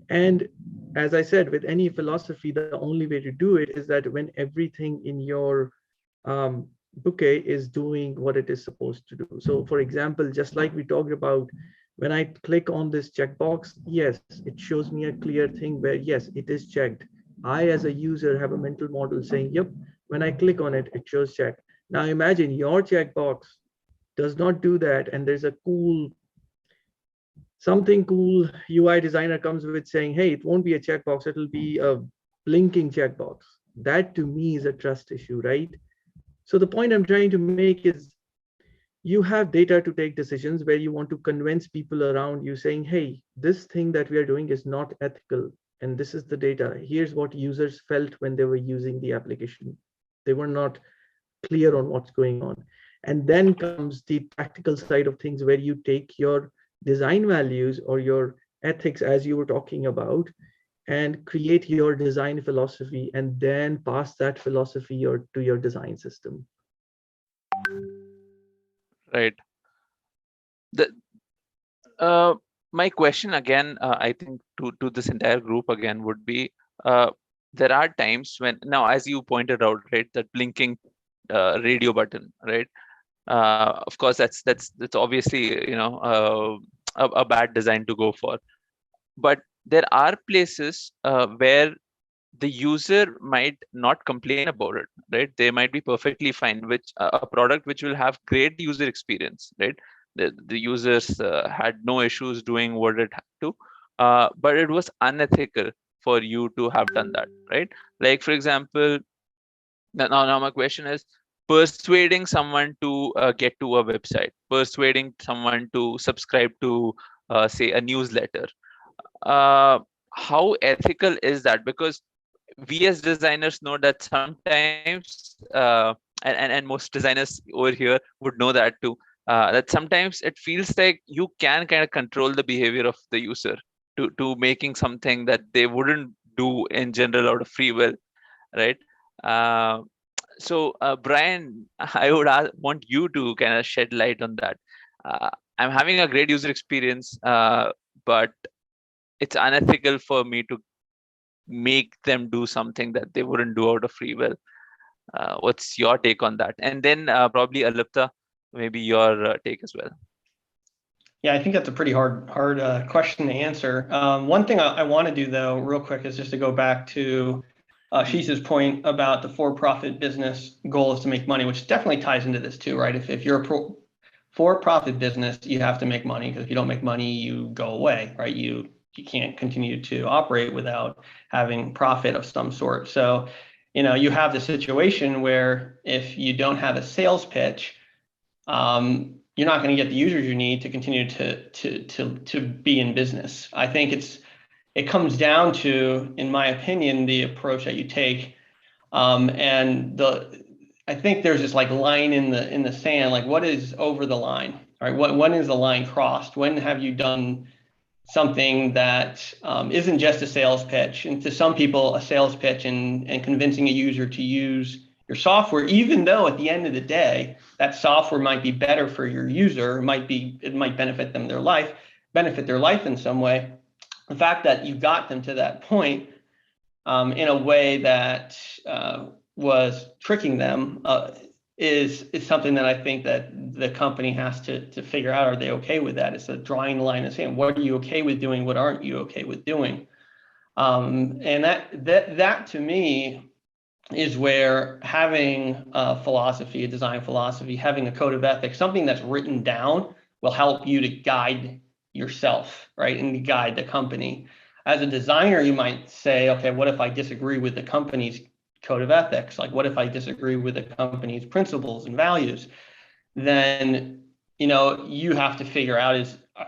[SPEAKER 10] And as I said, with any philosophy, the only way to do it is that when everything in your bouquet is doing what it is supposed to do. So for example, just like we talked about, when I click on this checkbox, yes, it shows me a clear thing where, yes, it is checked. I, as a user, have a mental model saying, yep, when I click on it, it shows check. Now imagine your checkbox does not do that, and there's a something cool UI designer comes with saying, hey, it won't be a checkbox, it'll be a blinking checkbox. That to me is a trust issue, right? So the point I'm trying to make is, you have data to take decisions where you want to convince people around you saying, hey, this thing that we are doing is not ethical. And this is the data. Here's what users felt when they were using the application. They were not clear on what's going on. And then comes the practical side of things, where you take your design values or your ethics, as you were talking about, and create your design philosophy, and then pass that philosophy to your design system.
[SPEAKER 2] Right. My question again, I think to this entire group again would be, there are times when, now as you pointed out, right, that blinking radio button, right? Of course, that's obviously, you know, a bad design to go for. But there are places where the user might not complain about it, right? They might be perfectly fine with a product which will have great user experience, right? The users had no issues doing what it had to, but it was unethical for you to have done that, right? Like, for example, now my question is, persuading someone to get to a website, persuading someone to subscribe to, say, a newsletter. Uh, how ethical is that? Because we as designers know that sometimes, and most designers over here would know that too, that sometimes it feels like you can kind of control the behavior of the user to making something that they wouldn't do in general out of free will, right? Uh, so Brian, I would want you to kind of shed light on that. I'm having a great user experience, but it's unethical for me to make them do something that they wouldn't do out of free will. What's your take on that? And then probably Alipta, maybe your take as well.
[SPEAKER 11] Yeah, I think that's a pretty hard question to answer. One thing I want to do, though, real quick, is just to go back to Sheesh's point about the for-profit business goal is to make money, which definitely ties into this too, right? If you're a for-profit business, you have to make money, because if you don't make money, you go away, right? You can't continue to operate without having profit of some sort. So, you have the situation where if you don't have a sales pitch, you're not going to get the users you need to continue to be in business. I think it comes down to, in my opinion, the approach that you take, and I think there's this like line in the sand, like what is over the line, right? When is the line crossed? When have you done something that isn't just a sales pitch? And to some people, a sales pitch and convincing a user to use your software, even though at the end of the day, that software might be better for your user, it might benefit their life in some way. The fact that you got them to that point in a way that was tricking them is something that I think that the company has to figure out. Are they okay with that? It's a drawing the line and saying, what are you okay with doing? What aren't you okay with doing? And that to me is where having a philosophy, a design philosophy, having a code of ethics, something that's written down, will help you to guide yourself, right? And guide the company. As a designer, you might say, okay, what if I disagree with the company's code of ethics? Like, what if I disagree with the company's principles and values? Then, you have to figure out,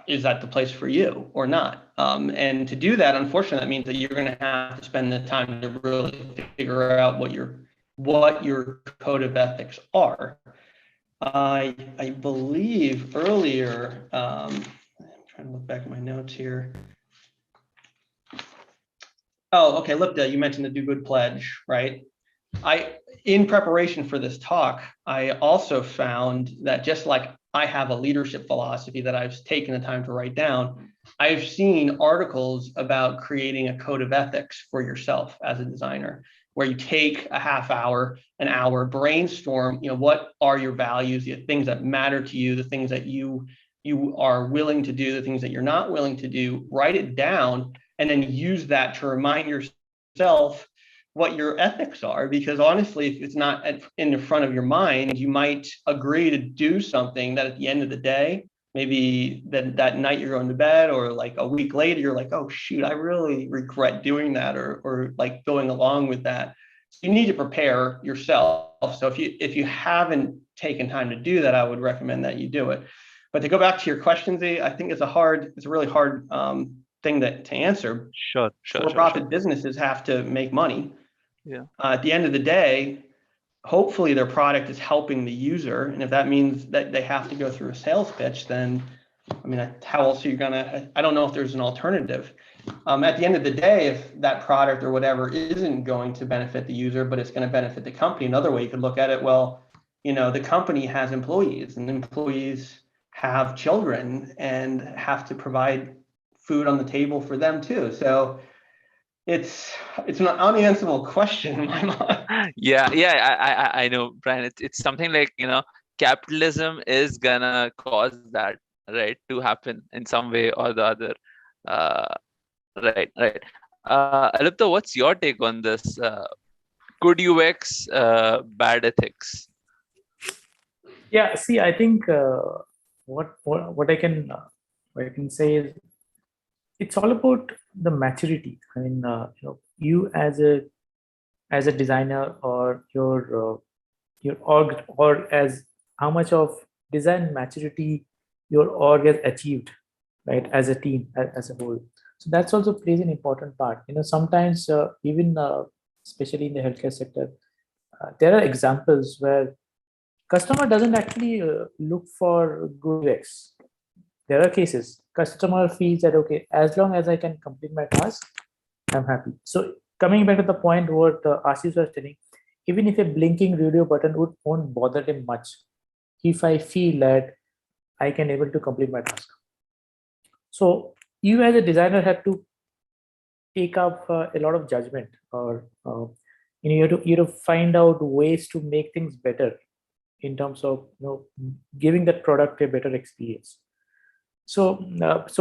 [SPEAKER 11] is that the place for you or not? And to do that, unfortunately, that means that you're going to have to spend the time to really figure out what your code of ethics are. I believe earlier, I'm trying to look back at my notes here. Oh, okay, Lipta, you mentioned the Do Good Pledge, right? In preparation for this talk, I also found that just like I have a leadership philosophy that I've taken the time to write down, I've seen articles about creating a code of ethics for yourself as a designer, where you take a half hour, an hour, brainstorm, what are your values, the things that matter to you, the things that you are willing to do, the things that you're not willing to do, write it down, and then use that to remind yourself what your ethics are. Because honestly, if it's not in the front of your mind, you might agree to do something that at the end of the day, maybe that night you're going to bed, or like a week later, you're like, oh shoot, I really regret doing that, or like going along with that. So you need to prepare yourself. So if you haven't taken time to do that, I would recommend that you do it. But to go back to your question, Z, I think it's a really hard thing to answer.
[SPEAKER 2] Sure.
[SPEAKER 11] For-profit businesses have to make money.
[SPEAKER 2] Yeah.
[SPEAKER 11] At the end of the day, hopefully their product is helping the user, and if that means that they have to go through a sales pitch, then how else are you gonna? I don't know if there's an alternative. At the end of the day, if that product or whatever isn't going to benefit the user, but it's going to benefit the company, another way you could look at it, well, the company has employees, and employees have children and have to provide food on the table for them too. So it's an unanswerable question in my mind.
[SPEAKER 2] Yeah, I know, Brian. It's something like, capitalism is gonna cause that, right, to happen in some way or the other. Right. Alipta, what's your take on this? Good UX, bad ethics?
[SPEAKER 1] Yeah, see, I think what I can say is, it's all about the maturity. I mean, you as a designer, or your org, or as how much of design maturity your org has achieved, right, as a team, as a whole. So that's also plays an important part. Sometimes even especially in the healthcare sector, there are examples where customer doesn't actually look for good UX. There are cases customer feels that, okay, as long as I can complete my task, I'm happy. So coming back to the point what Ashish was telling, even if a blinking radio button won't bother him much, if I feel that I can able to complete my task. So you as a designer have to take up a lot of judgment, or you have to find out ways to make things better in terms of giving that product a better experience. So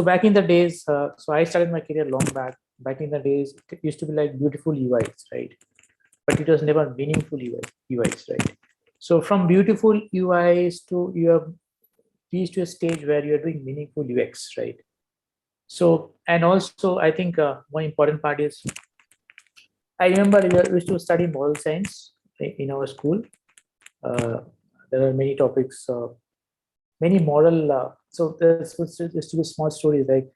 [SPEAKER 1] back in the days, so I started my career long back. Back in the days, it used to be like beautiful UIs, right? But it was never meaningful UIs, right? So from beautiful UIs to you have reached to a stage where you are doing meaningful UX, right? So, and also I think one important part is, I remember we used to study moral science in our school. There are many topics, many moral. So there's used to be small stories like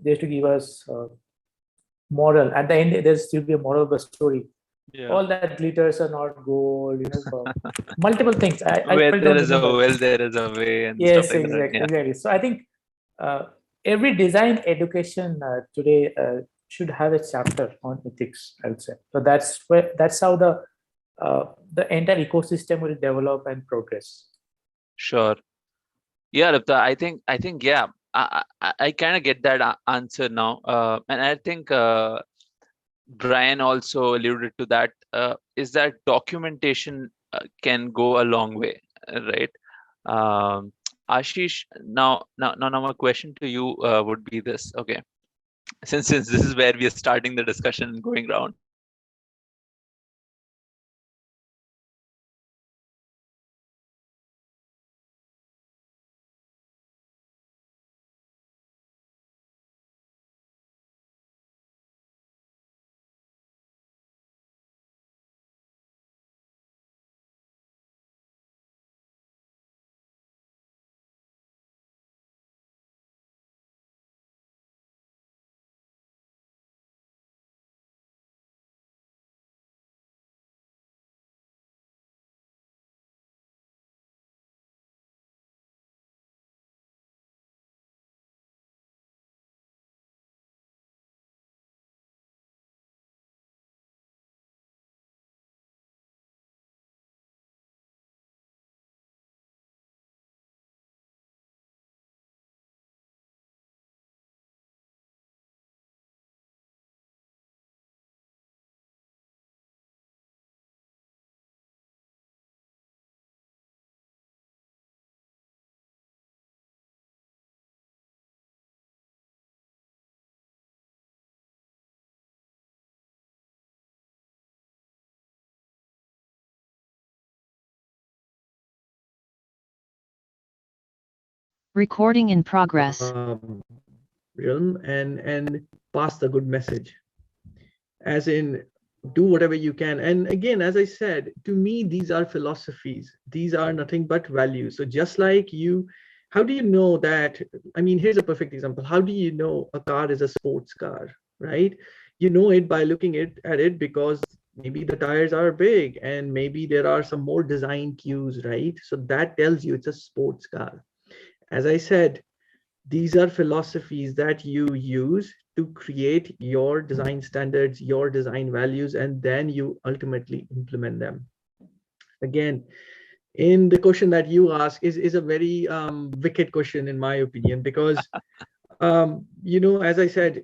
[SPEAKER 1] they used to give us moral. At the end, there's still be a moral of the story.
[SPEAKER 2] Yeah.
[SPEAKER 1] All that glitters are not gold. Multiple things. I
[SPEAKER 2] Where
[SPEAKER 1] don't
[SPEAKER 2] there is a
[SPEAKER 1] remember.
[SPEAKER 2] will, there is a way, and
[SPEAKER 1] Yes,
[SPEAKER 2] stuff like that.
[SPEAKER 1] exactly,
[SPEAKER 2] Yeah.
[SPEAKER 1] exactly. So I think every design education today should have a chapter on ethics, I would say. So that's how the entire ecosystem will develop and progress.
[SPEAKER 2] Sure. Yeah, Rupta, I think yeah, I kind of get that answer now, and I think Brian also alluded to that. Is that documentation can go a long way, right? Ashish, now my question to you would be this. Okay, since this is where we are starting the discussion and going round.
[SPEAKER 7] Recording in progress.
[SPEAKER 10] Realm and pass the good message, as in do whatever you can. And again, as I said, to me, these are philosophies. These are nothing but values. So just like you, how do you know that? I mean, here's a perfect example. How do you know a car is a sports car, right? You know it by looking at it because maybe the tires are big and maybe there are some more design cues, right? So that tells you it's a sports car. As I said, these are philosophies that you use to create your design standards, your design values, and then you ultimately implement them. Again, in the question that you ask is a very wicked question, in my opinion, because, as I said,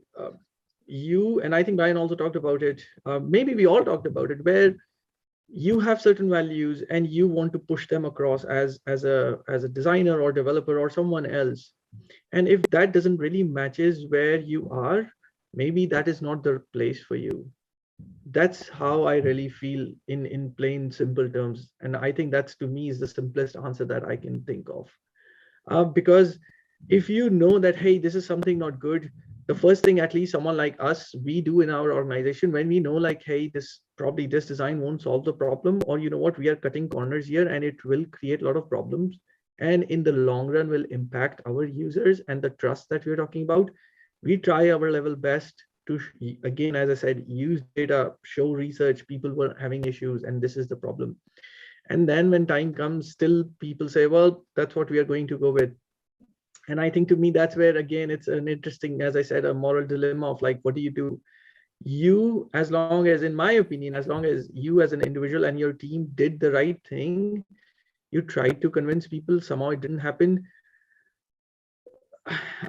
[SPEAKER 10] you, and I think Brian also talked about it, maybe we all talked about it, where you have certain values and you want to push them across as a designer or developer or someone else. And if that doesn't really matches where you are, maybe that is not the place for you. That's how I really feel in plain simple terms. And I think that's, to me, is the simplest answer that I can think of. Because if you know that, hey, this is something not good, the first thing, at least someone like us, we do in our organization, when we know like, hey, this design won't solve the problem, or you know what, we are cutting corners here and it will create a lot of problems, and in the long run will impact our users and the trust that we're talking about, we try our level best to, again, as I said, use data, show research, people were having issues and this is the problem. And then when time comes, still people say, well, that's what we are going to go with. And I think to me, that's where, again, it's an interesting, as I said, a moral dilemma of like, what do you do? You, as long as, in my opinion, as long as you as an individual and your team did the right thing, you tried to convince people, somehow it didn't happen.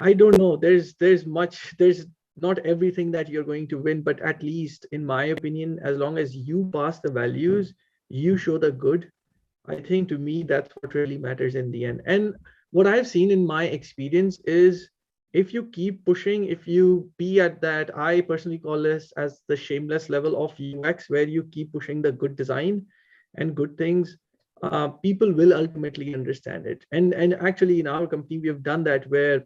[SPEAKER 10] I don't know. There's not everything that you're going to win, but at least in my opinion, as long as you pass the values, you show the good, I think to me, that's what really matters in the end. And what I've seen in my experience is, if you keep pushing, if you be at that, I personally call this as the shameless level of UX, where you keep pushing the good design and good things, people will ultimately understand it. And actually in our company, we have done that, where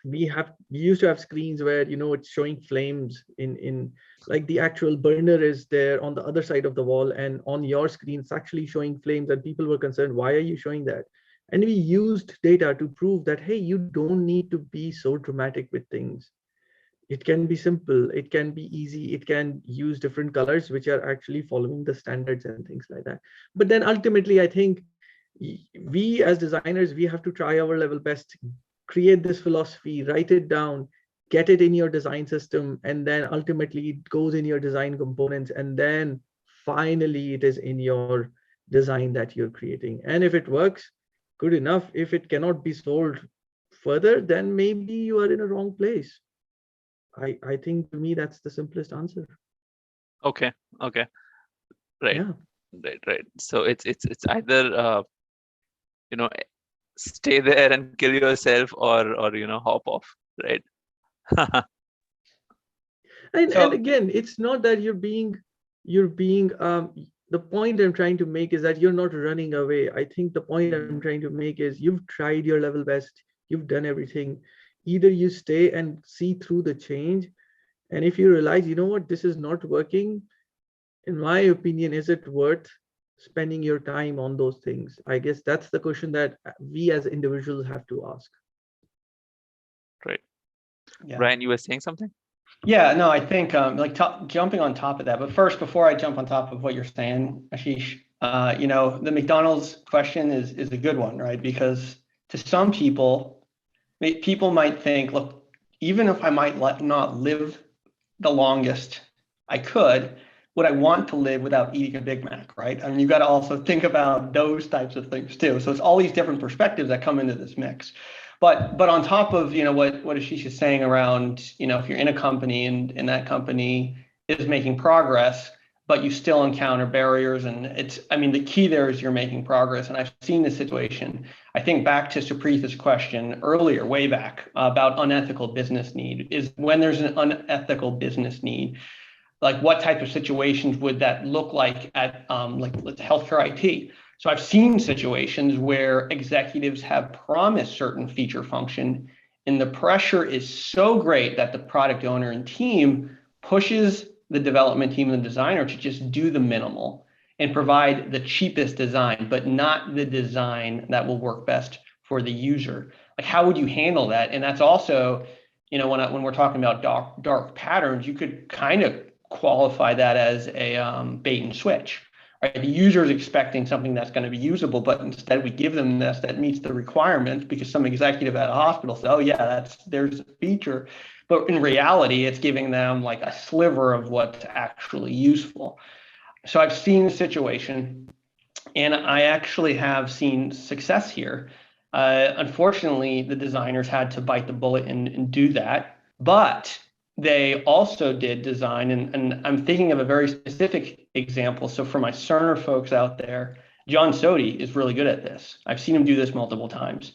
[SPEAKER 10] we used to have screens where, you know, it's showing flames in like the actual burner is there on the other side of the wall, and on your screen it's actually showing flames, and people were concerned, why are you showing that? And we used data to prove that, hey, you don't need to be so dramatic with things. It can be simple, it can be easy, it can use different colors which are actually following the standards and things like that. But then ultimately, I think we as designers, we have to try our level best, create this philosophy, write it down, get it in your design system, and then ultimately it goes in your design components, and then finally it is in your design that you're creating. And if it works, good enough. If it cannot be sold further, then maybe you are in a wrong place. I think to me that's the simplest answer.
[SPEAKER 2] Okay. Right.
[SPEAKER 10] Yeah.
[SPEAKER 2] Right. So it's either you know, stay there and kill yourself, or you know, hop off, right?
[SPEAKER 10] And again, it's not that you're being the point I'm trying to make is that you're not running away. I think the point I'm trying to make is, you've tried your level best, you've done everything. Either you stay and see through the change, and if you realize, you know what, this is not working, in my opinion, is it worth spending your time on those things? I guess that's the question that we as individuals have to ask.
[SPEAKER 2] Right.
[SPEAKER 11] Yeah.
[SPEAKER 2] Brian, you were saying something?
[SPEAKER 11] Yeah, no, I think jumping on top of that. But first, before I jump on top of what you're saying, Ashish, you know, the McDonald's question is a good one, right? Because to some people, people might think, look, even if I might not live the longest I could, would I want to live without eating a Big Mac, right? I mean, you got to also think about those types of things too. So it's all these different perspectives that come into this mix. But on top of, you know, what Ashish is saying around, you know, if you're in a company and that company is making progress, but you still encounter barriers, and I mean, the key there is you're making progress. And I've seen this situation. I think back to Supreetha's question earlier, way back, about unethical business need, is when there's an unethical business need, like what type of situations would that look like at like healthcare IT? So I've seen situations where executives have promised certain feature function, and the pressure is so great that the product owner and team pushes the development team and the designer to just do the minimal and provide the cheapest design, but not the design that will work best for the user. Like, how would you handle that? And that's also, you know, when we're talking about dark patterns, you could kind of qualify that as a bait and switch. Right? The user is expecting something that's going to be usable, but instead we give them this that meets the requirements because some executive at a hospital said, oh yeah, there's a feature. But in reality, it's giving them like a sliver of what's actually useful. So I've seen the situation, and I actually have seen success here. Unfortunately, the designers had to bite the bullet and do that. But they also did design, and I'm thinking of a very specific example. So for my Cerner folks out there, John Sodi is really good at this. I've seen him do this multiple times.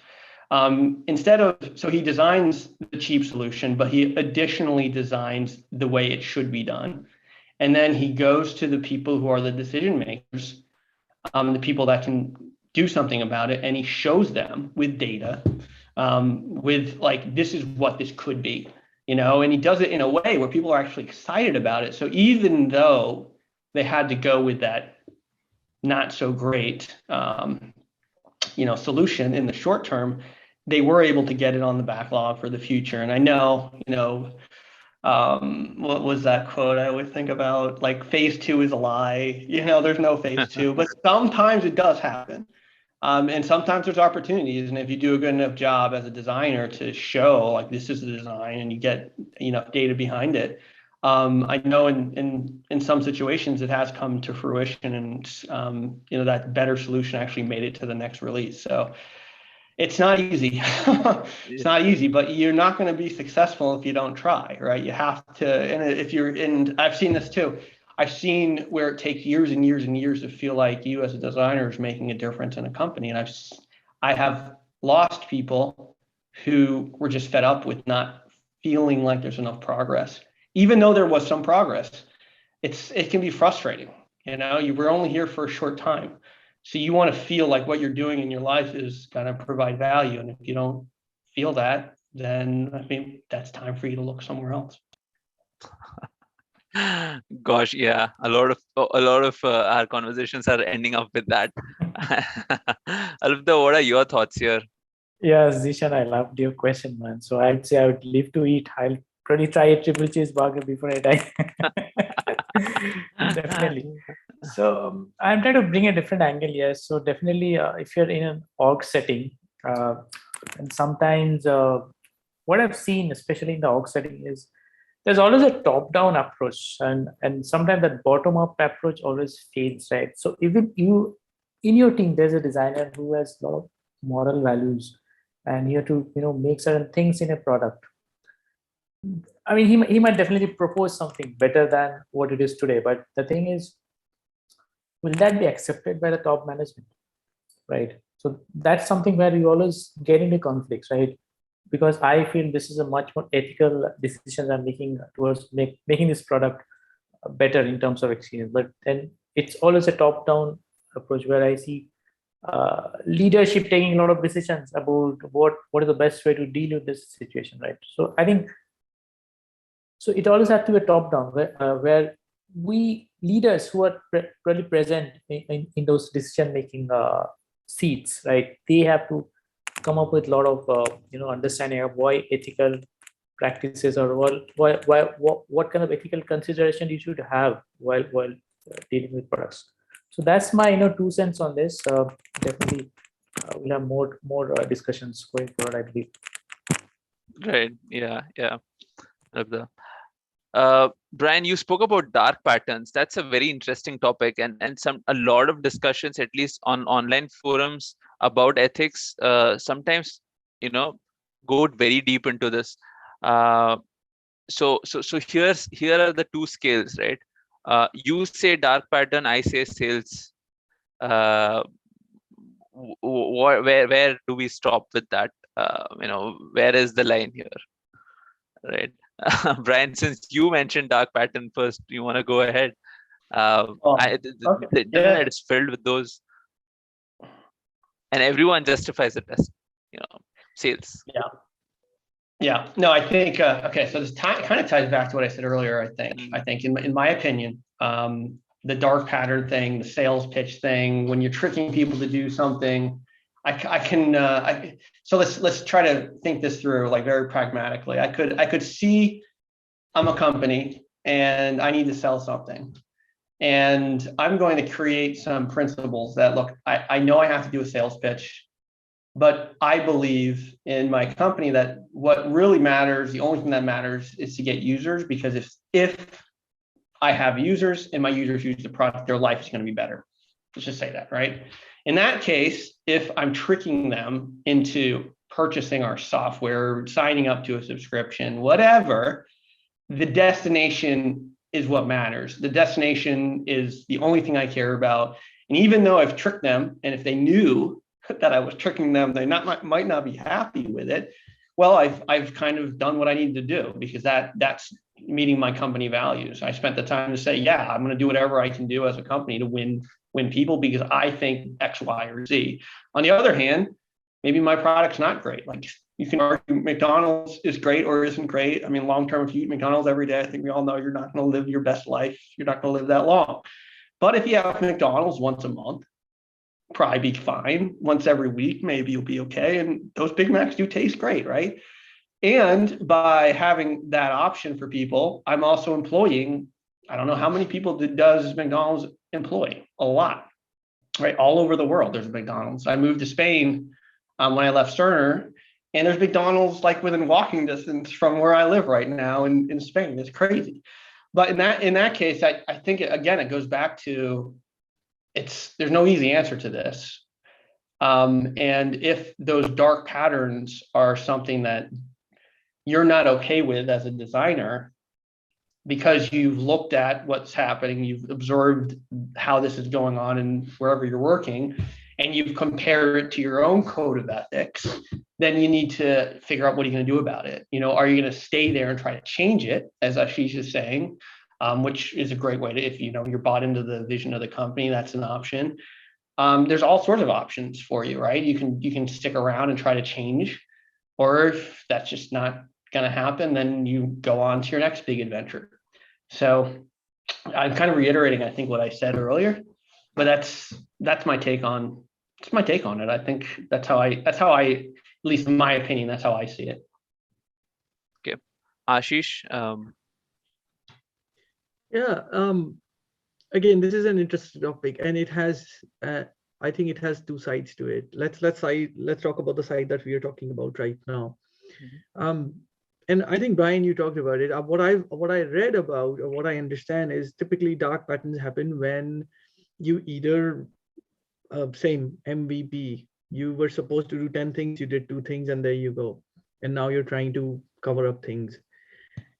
[SPEAKER 11] So he designs the cheap solution, but he additionally designs the way it should be done. And then he goes to the people who are the decision makers, the people that can do something about it, and he shows them with data, with like, this is what this could be. and he does it in a way where people are actually excited about it. So even though they had to go with that not so great, solution in the short term, they were able to get it on the backlog for the future. And I know, what was that quote I always think about? Like, phase 2 is a lie. There's no phase 2, but sometimes it does happen. And sometimes there's opportunities. And if you do a good enough job as a designer to show like this is the design and you get enough data behind it, I know in some situations it has come to fruition, and that better solution actually made it to the next release. So it's not easy. It's not easy, but you're not going to be successful if you don't try, right? You have to, and I've seen this too. I've seen where it takes years and years and years to feel like you as a designer is making a difference in a company. And I have lost people who were just fed up with not feeling like there's enough progress, even though there was some progress. It can be frustrating. You were only here for a short time. So you want to feel like what you're doing in your life is going to provide value. And if you don't feel that, then I mean, that's time for you to look somewhere else.
[SPEAKER 2] Gosh, yeah, a lot of our conversations are ending up with that. Alvita, what are your thoughts here?
[SPEAKER 1] Yeah, Zishan, I loved your question, man. So I'd say I would live to eat. I'll probably try a triple cheeseburger before I die. Definitely. So I'm trying to bring a different angle here. So definitely, if you're in an org setting, and sometimes what I've seen, especially in the org setting, is there's always a top-down approach, and sometimes that bottom-up approach always fails, right? So even you, in your team, there's a designer who has a lot of moral values, and you have to make certain things in a product. I mean, he might definitely propose something better than what it is today, but the thing is, will that be accepted by the top management, right? So that's something where you always get into conflicts, right? Because I feel this is a much more ethical decision I'm making towards making this product better in terms of experience. But then it's always a top-down approach where I see leadership taking a lot of decisions about what is the best way to deal with this situation, right? So I think so it always has to be a top-down where we leaders who are really present in those decision-making seats, right? They have to come up with a lot of understanding of why ethical practices or what kind of ethical consideration you should have while dealing with products. So that's my 2 cents on this. Definitely, we'll have more discussions going forward, I believe.
[SPEAKER 2] Right. Yeah. Love that. Brian, you spoke about dark patterns. That's a very interesting topic, and a lot of discussions, at least on online forums, about ethics. Sometimes go very deep into this. So here are the 2 scales, right? You say dark pattern, I say sales. Where do we stop with that? Where is the line here, right? Brian, since you mentioned dark pattern first, you want to go ahead? The internet is filled with those, and everyone justifies it as sales.
[SPEAKER 11] Yeah. No, I think okay. So this kind of ties back to what I said earlier. I think in my opinion, the dark pattern thing, the sales pitch thing, when you're tricking people to do something, so let's try to think this through like very pragmatically. I could see I'm a company and I need to sell something, and I'm going to create some principles that look. I know I have to do a sales pitch, but I believe in my company that what really matters, the only thing that matters, is to get users. Because if I have users and my users use the product, their life is going to be better. Let's just say that, right? In that case, if I'm tricking them into purchasing our software, signing up to a subscription, whatever, the destination is what matters. The destination is the only thing I care about. And even though I've tricked them, and if they knew that I was tricking them, they might not be happy with it. Well, I've kind of done what I needed to do, because that's meeting my company values. I spent the time to say, yeah, I'm going to do whatever I can do as a company to win people, because I think X, Y, or Z. On the other hand, maybe my product's not great. Like You can argue McDonald's is great or isn't great. I mean, long term, if you eat McDonald's every day, I think we all know you're not going to live your best life. You're not going to live that long. But if you have McDonald's once a month, probably be fine. Once every week, maybe you'll be okay. And those Big Macs do taste great, right? And by having that option for people, I'm also employing, I don't know how many people does McDonald's employ? A lot, right? All over the world, there's a McDonald's. I moved to Spain when I left Cerner, and there's McDonald's like within walking distance from where I live right now in Spain. It's crazy. But in that case, I think, again, it goes back to, there's no easy answer to this. And if those dark patterns are something that you're not okay with as a designer, because you've looked at what's happening, you've observed how this is going on and wherever you're working, and you've compared it to your own code of ethics, then you need to figure out what are you going to do about it. Are you going to stay there and try to change it, as Ashish is saying, which is a great way to, if you're bought into the vision of the company, that's an option. There's all sorts of options for you, right? You can stick around and try to change, or if that's just not going to happen, then you go on to your next big adventure. So I'm kind of reiterating, I think, what I said earlier, but that's my take on it. I think that's how I, at least in my opinion, that's how I see it.
[SPEAKER 2] Okay, Ashish.
[SPEAKER 10] Again, this is an interesting topic, and it has, I think it has two sides to it. Let's talk about the side that we are talking about right now. And I think, Brian, you talked about it. What I read about, or what I understand, is typically dark patterns happen when you either, same MVP, you were supposed to do 10 things, you did 2 things, and there you go. And now you're trying to cover up things.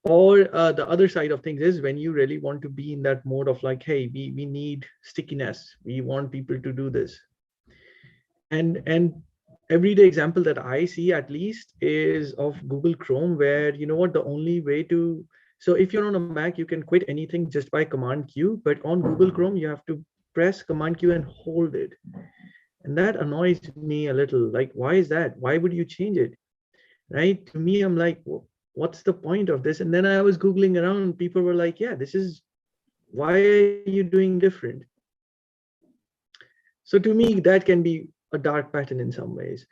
[SPEAKER 10] Or the other side of things is when you really want to be in that mode of like, hey, we need stickiness. We want people to do this. And everyday example that I see, at least, is of Google Chrome, where, the only way to, so if you're on a Mac, you can quit anything just by Command Q, but on Google Chrome, you have to press Command Q and hold it. And that annoys me a little. Like, why is that? Why would you change it? Right? To me, I'm like, what's the point of this? And then I was Googling around, people were like, yeah, this is, why are you doing different? So to me, that can be a dark pattern in some ways.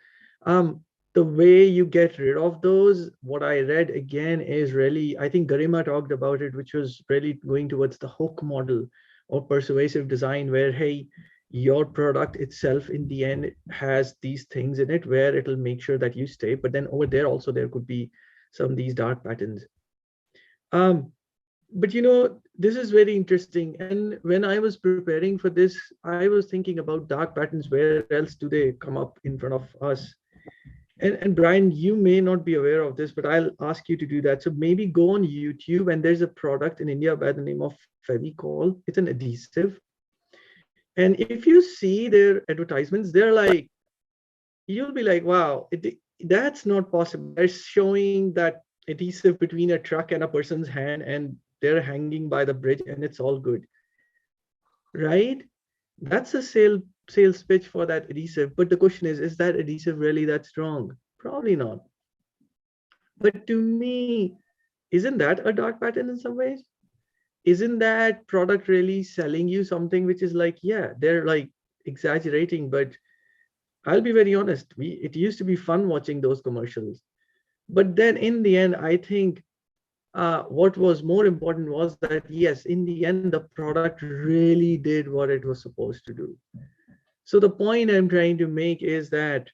[SPEAKER 10] The way you get rid of those, what I read again is really, I think Garima talked about it, which was really going towards the hook model or persuasive design, where, hey, your product itself in the end has these things in it where it'll make sure that you stay. But then over there also, there could be some of these dark patterns. But this is very interesting. And when I was preparing for this, I was thinking about dark patterns. Where else do they come up in front of us? And Brian, you may not be aware of this, but I'll ask you to do that. So maybe go on YouTube, and there's a product in India by the name of Fevicol. It's an adhesive. And if you see their advertisements, they're like, you'll be like, wow, that's not possible. They're showing that adhesive between a truck and a person's hand, and they're hanging by the bridge, and it's all good, right? That's a sales pitch for that adhesive. But the question is that adhesive really that strong? Probably not. But to me, isn't that a dark pattern in some ways? Isn't that product really selling you something which is like, yeah, they're like exaggerating, but I'll be very honest, it used to be fun watching those commercials. But then in the end, I think what was more important was that, yes, in the end, the product really did what it was supposed to do. So the point I'm trying to make is that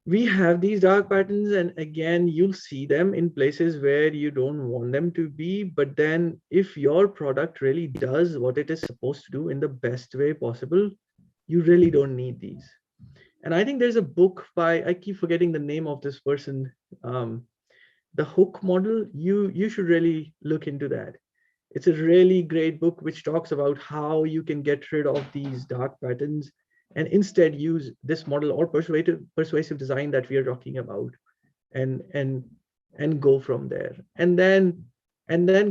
[SPEAKER 10] we have these dark patterns, and again, you'll see them in places where you don't want them to be. But then if your product really does what it is supposed to do in the best way possible, you really don't need these. And I think there's a book by, I keep forgetting the name of this person, The Hook Model. You should really look into that. It's a really great book which talks about how you can get rid of these dark patterns and instead use this model or persuasive design that we are talking about, and go from there. And then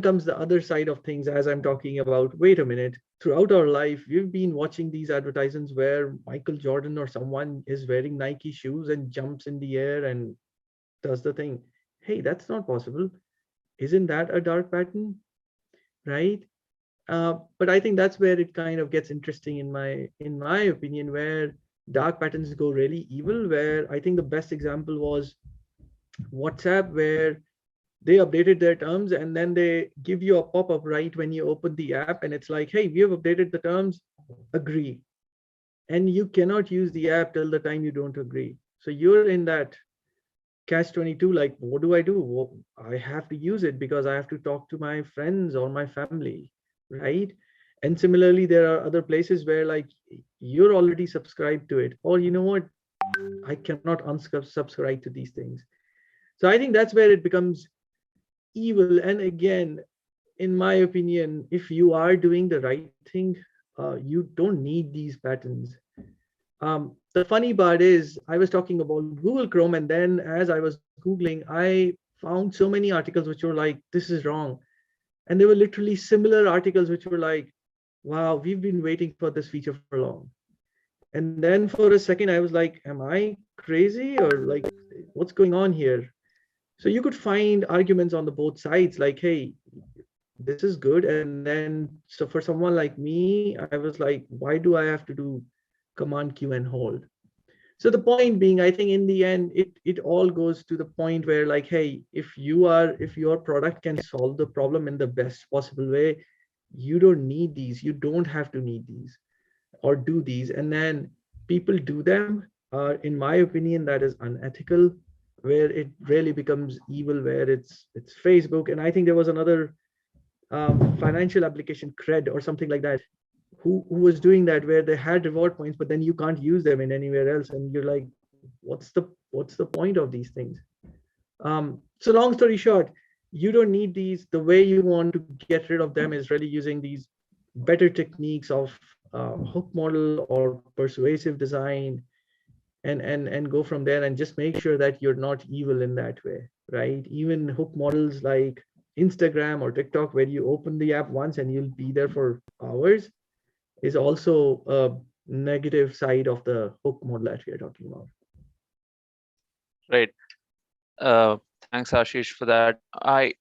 [SPEAKER 10] comes the other side of things, as I'm talking about, wait a minute, throughout our life, we've been watching these advertisements where Michael Jordan or someone is wearing Nike shoes and jumps in the air and does the thing. Hey, that's not possible. Isn't that a dark pattern? Right? But I think that's where it kind of gets interesting in my opinion, where dark patterns go really evil, where I think the best example was WhatsApp, where they updated their terms and then they give you a pop-up right when you open the app, and it's like, hey, we have updated the terms, agree. And you cannot use the app till the time you don't agree. So you're in that catch-22, like, what do I do? Well, I have to use it because I have to talk to my friends or my family, right? And similarly, there are other places where like you're already subscribed to it, or you know what, I cannot unsubscribe to these things. So I think that's where it becomes evil. And again, in my opinion, if you are doing the right thing, you don't need these patterns. The funny part is I was talking about Google Chrome, and then as I was Googling, I found so many articles which were like, this is wrong. And they were literally similar articles which were like, wow, we've been waiting for this feature for long. And then for a second, I was like, am I crazy, or like, what's going on here? So you could find arguments on the both sides, like, hey, this is good. And then, so for someone like me, I was like, why do I have to do command Q and hold? So the point being, I think in the end, it all goes to the point where like, hey, if your product can solve the problem in the best possible way, you don't need these. You don't have to need these or do these. And then people do them. In my opinion, that is unethical, where it really becomes evil, where it's Facebook. And I think there was another financial application, Cred or something like that, who was doing that, where they had reward points, but then you can't use them in anywhere else. And you're like, what's the point of these things? So long story short, you don't need these. The way you want to get rid of them is really using these better techniques of hook model or persuasive design, and go from there, and just make sure that you're not evil in that way, right? Even hook models like Instagram or TikTok, where you open the app once and you'll be there for hours, is also a negative side of the hook model that we are talking about.
[SPEAKER 2] Right. Thanks, Ashish, for that. I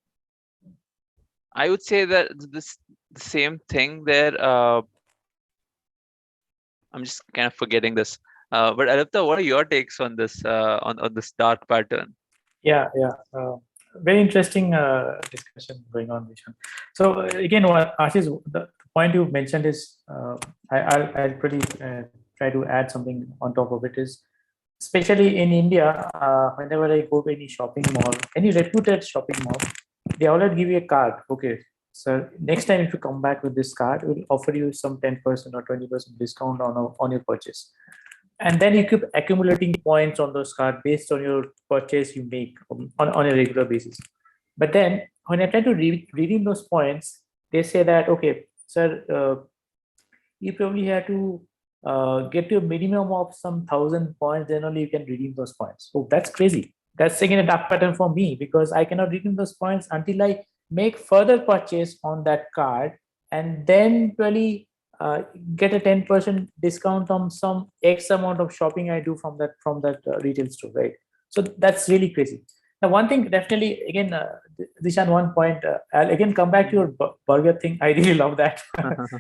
[SPEAKER 2] would say that the same thing there. I'm just kind of forgetting this. But Adipta, what are your takes on this on this dark pattern?
[SPEAKER 1] Yeah. Very interesting discussion going on, Vishan. So again, what Ashish, the point you mentioned is, I'll pretty try to add something on top of it. Is especially in India, whenever I go to any shopping mall, any reputed shopping mall, they already give you a card. Okay, so next time if you come back with this card, we'll offer you some 10% or 20% discount on your purchase. And then you keep accumulating points on those cards based on your purchase you make on a regular basis. But then when I try to redeem those points, they say that, okay, sir, you probably have to get to a minimum of some 1,000 points, then only you can redeem those points. So that's crazy. That's again a dark pattern for me, because I cannot redeem those points until I make further purchase on that card, and then really get a 10% discount on some X amount of shopping I do from that retail store, right? So that's really crazy. Now, one thing definitely, again, Dishan, one point, I'll again come back to your burger thing. I really love that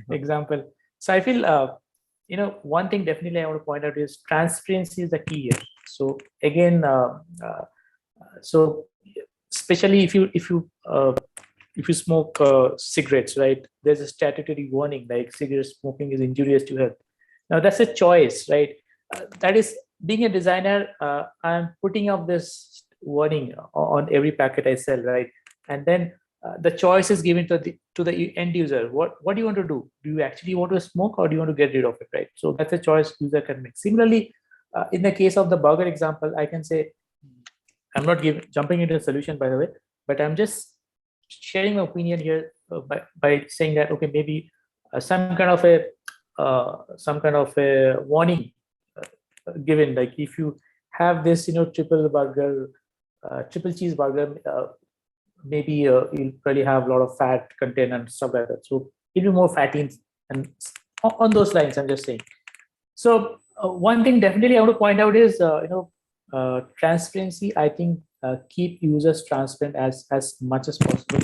[SPEAKER 1] example. So I feel, one thing definitely I want to point out is transparency is the key here. So again, so especially if you smoke cigarettes, right? There's a statutory warning like cigarette smoking is injurious to health. Now that's a choice, right? That is, being a designer, I'm putting up this warning on every packet I sell, right? And then the choice is given to the end user. What do you want to do? Do you actually want to smoke, or do you want to get rid of it, right? So that's a choice user can make. Similarly, in the case of the burger example, I can say, I'm not jumping into a solution, by the way, but I'm just sharing my opinion here by saying that, okay, maybe some kind of a warning given, like if you have this triple cheeseburger, maybe you'll probably have a lot of fat content and stuff like that, so it'll be more fatty, and on those lines I'm just saying. So one thing definitely I want to point out is transparency. I think keep users transparent as much as possible.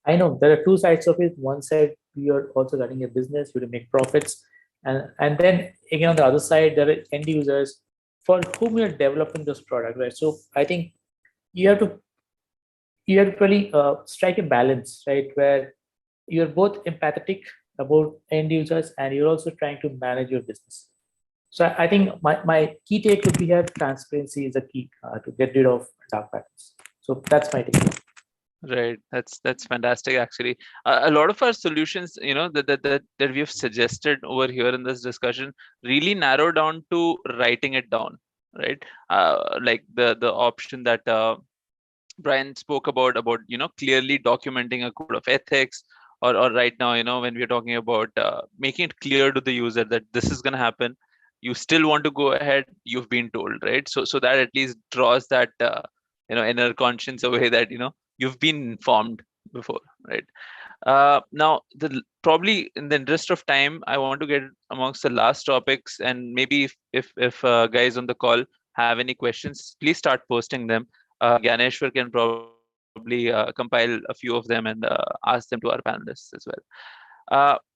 [SPEAKER 1] I know there are two sides of it. One side, you're also running a business, you to make profits. And then again, on the other side, there are end users for whom you're developing this product, right? So I think you have to really strike a balance, right? Where you're both empathetic about end users and you're also trying to manage your business. So I think my key take would be here, transparency is a key to get rid of dark patterns. So that's my take.
[SPEAKER 2] Right, that's fantastic. Actually, a lot of our solutions, that we have suggested over here in this discussion, really narrow down to writing it down, right? Like the option that Brian spoke about clearly documenting a code of ethics, or right now, when we're talking about making it clear to the user that this is going to happen, you still want to go ahead, you've been told, right? So that at least draws that inner conscience away, that you've been informed before, right? Now, probably in the interest of time, I want to get amongst the last topics, and maybe if guys on the call have any questions, please start posting them. Ganeshwar can probably compile a few of them and ask them to our panelists as well.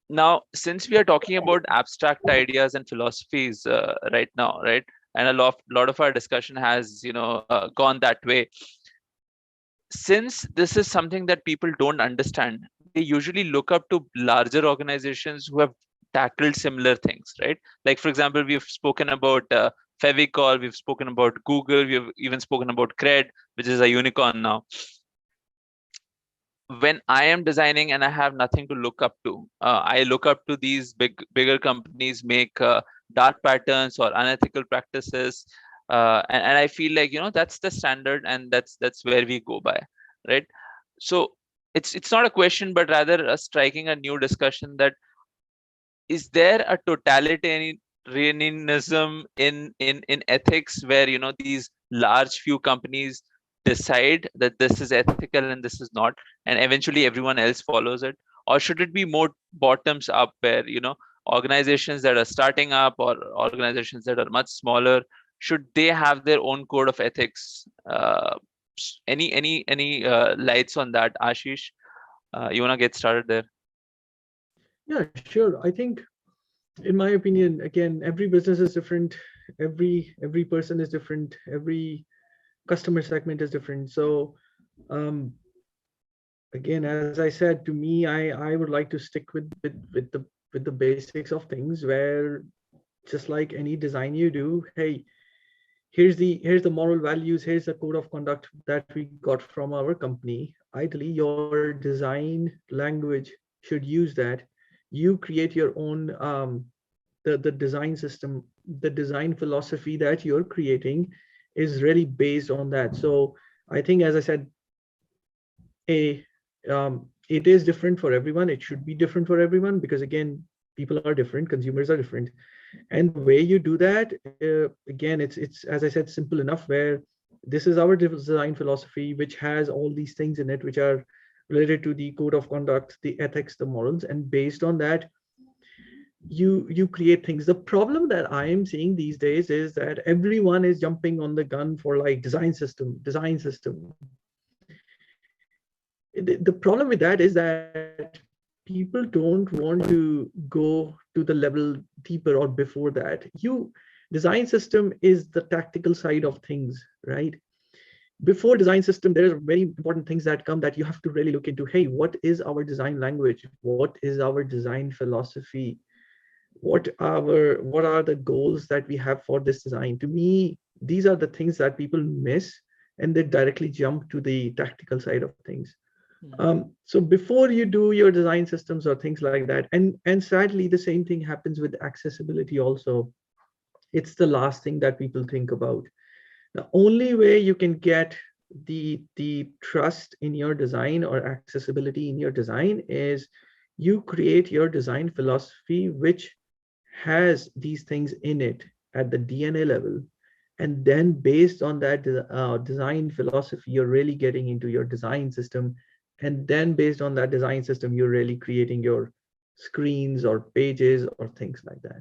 [SPEAKER 2] Now, since we are talking about abstract ideas and philosophies right now, right, and a lot of our discussion has gone that way. Since this is something that people don't understand, they usually look up to larger organizations who have tackled similar things, right? Like, for example, we've spoken about Fevicol, we've spoken about Google, we've even spoken about Cred, which is a unicorn now. When I am designing and I have nothing to look up to, I look up to these bigger companies make dark patterns or unethical practices, and I feel like that's the standard, and that's where we go by, right? So it's not a question, but rather striking a new discussion, that is there a totalitarianism in ethics, where these large few companies decide that this is ethical and this is not, and eventually everyone else follows it? Or should it be more bottoms up, where organizations that are starting up or organizations that are much smaller, should they have their own code of ethics? Any lights on that, Ashish? You want to get started there?
[SPEAKER 10] Yeah, sure. I think, in my opinion, again, every business is different. Every person is different. Every customer segment is different. So again, as I said, to me, I would like to stick with the basics of things, where just like any design you do, hey, here's the moral values, here's the code of conduct that we got from our company. Ideally, your design language should use that. You create your own the design system, the design philosophy that you're creating is really based on that. So I think, as I said, it is different for everyone. It should be different for everyone, because again, people are different, consumers are different, and the way you do that, again, it's as I said, simple enough, where this is our design philosophy, which has all these things in it, which are related to the code of conduct, the ethics, the morals, and based on that, you create things. The problem that I am seeing these days is that everyone is jumping on the gun for like design system. The problem with that is that people don't want to go to the level deeper or before that. Design system is the tactical side of things, right? Before design system, there are very important things that come, that you have to really look into. Hey, what is our design language? What is our design philosophy? What are the goals that we have for this design? To me, these are the things that people miss, and they directly jump to the tactical side of things. So before you do your design systems or things like that, and sadly, the same thing happens with accessibility also. It's the last thing that people think about. The only way you can get the trust in your design or accessibility in your design is you create your design philosophy, which has these things in it at the DNA level. And then based on that design philosophy, you're really getting into your design system. And then based on that design system, you're really creating your screens or pages or things like that.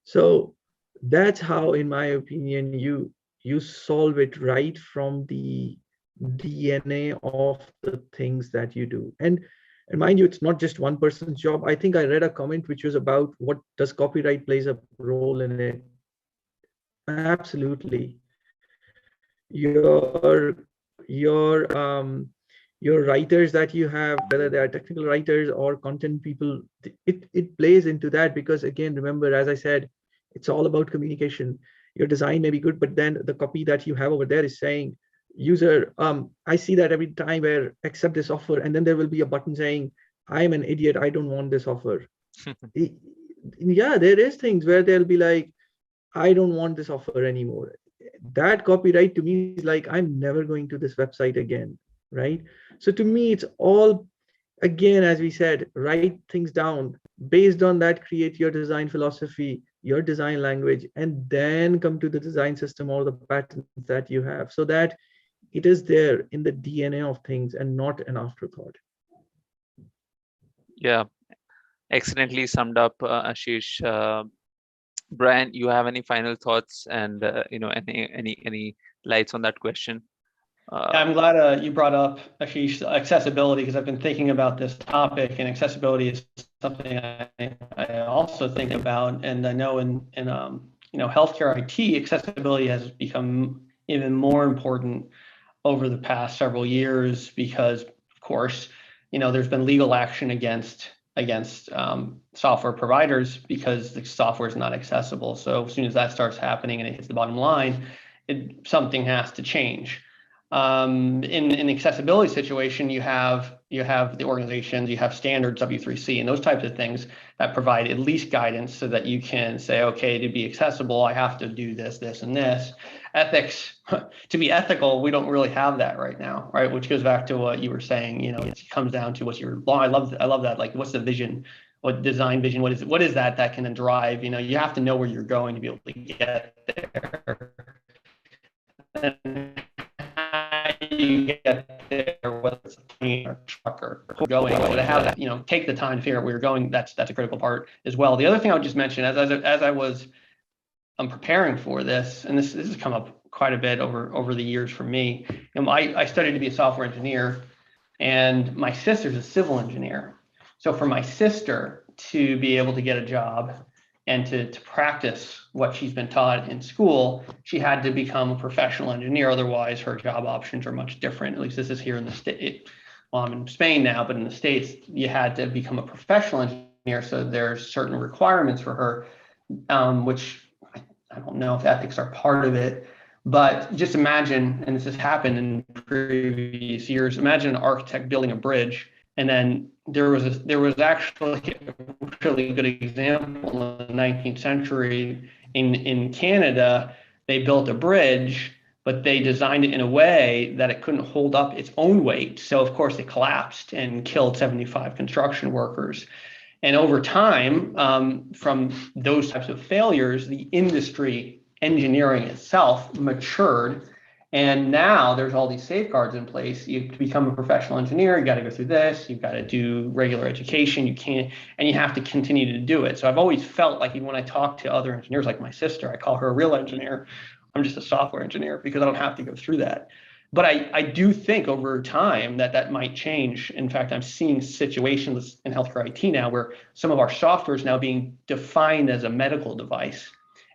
[SPEAKER 10] So that's how, in my opinion, you solve it right from the DNA of the things that you do. And mind you, it's not just one person's job. I think I read a comment which was about what does copyright plays a role in it. Absolutely. Your writers that you have, whether they are technical writers or content people, it plays into that, because again, remember, as I said, it's all about communication. Your design may be good, but then the copy that you have over there is saying, user, I see that every time where accept this offer, and then there will be a button saying, I'm an idiot, I don't want this offer. Yeah, there is things where they'll be like, I don't want this offer anymore. That copyright to me is like, I'm never going to this website again, right? So to me, it's all, again, as we said, write things down. Based on that, create your design philosophy, your design language, and then come to the design system or the patterns that you have, so that it is there in the DNA of things and not an afterthought.
[SPEAKER 2] Yeah, excellently summed up, Ashish. Brian, you have any final thoughts and any lights on that question?
[SPEAKER 11] I'm glad you brought up, Ashish, accessibility, because I've been thinking about this topic, and accessibility is something I also think about. And I know in healthcare IT, accessibility has become even more important over the past several years, because of course, there's been legal action against software providers because the software is not accessible. So as soon as that starts happening and it hits the bottom line, something has to change. In an accessibility situation, you have the organizations, you have standards, W3C, and those types of things that provide at least guidance so that you can say, okay, to be accessible, I have to do this, this, and this. Ethics, to be ethical, we don't really have that right now, right? Which goes back to what you were saying. It comes down to what's your law. I love that. Like, what's the vision? What design vision? What is that can drive? You have to know where you're going to be able to get there. And you get there, whether it's a plane or truck or going, to have that, take the time to figure out where you're going. That's a critical part as well. The other thing I would just mention, as I was preparing for this, and this has come up quite a bit over the years for me. I studied to be a software engineer, and my sister's a civil engineer. So for my sister to be able to get a job and to practice what she's been taught in school, she had to become a professional engineer. Otherwise, her job options are much different. At least this is here in the state. Well, I'm in Spain now, but in the States, you had to become a professional engineer. So there's certain requirements for her, which I don't know if ethics are part of it. But just imagine, and this has happened in previous years, imagine an architect building a bridge, and then there was actually a really good example in the 19th century in Canada. They built a bridge, but they designed it in a way that it couldn't hold up its own weight. So of course it collapsed and killed 75 construction workers. And over time, from those types of failures, the industry, engineering itself, matured. And now there's all these safeguards in place. To become a professional engineer, you got to go through this. You've got to do regular education. And you have to continue to do it. So I've always felt like, even when I talk to other engineers, like my sister, I call her a real engineer. I'm just a software engineer because I don't have to go through that. But I do think over time that might change. In fact, I'm seeing situations in healthcare IT now where some of our software is now being defined as a medical device.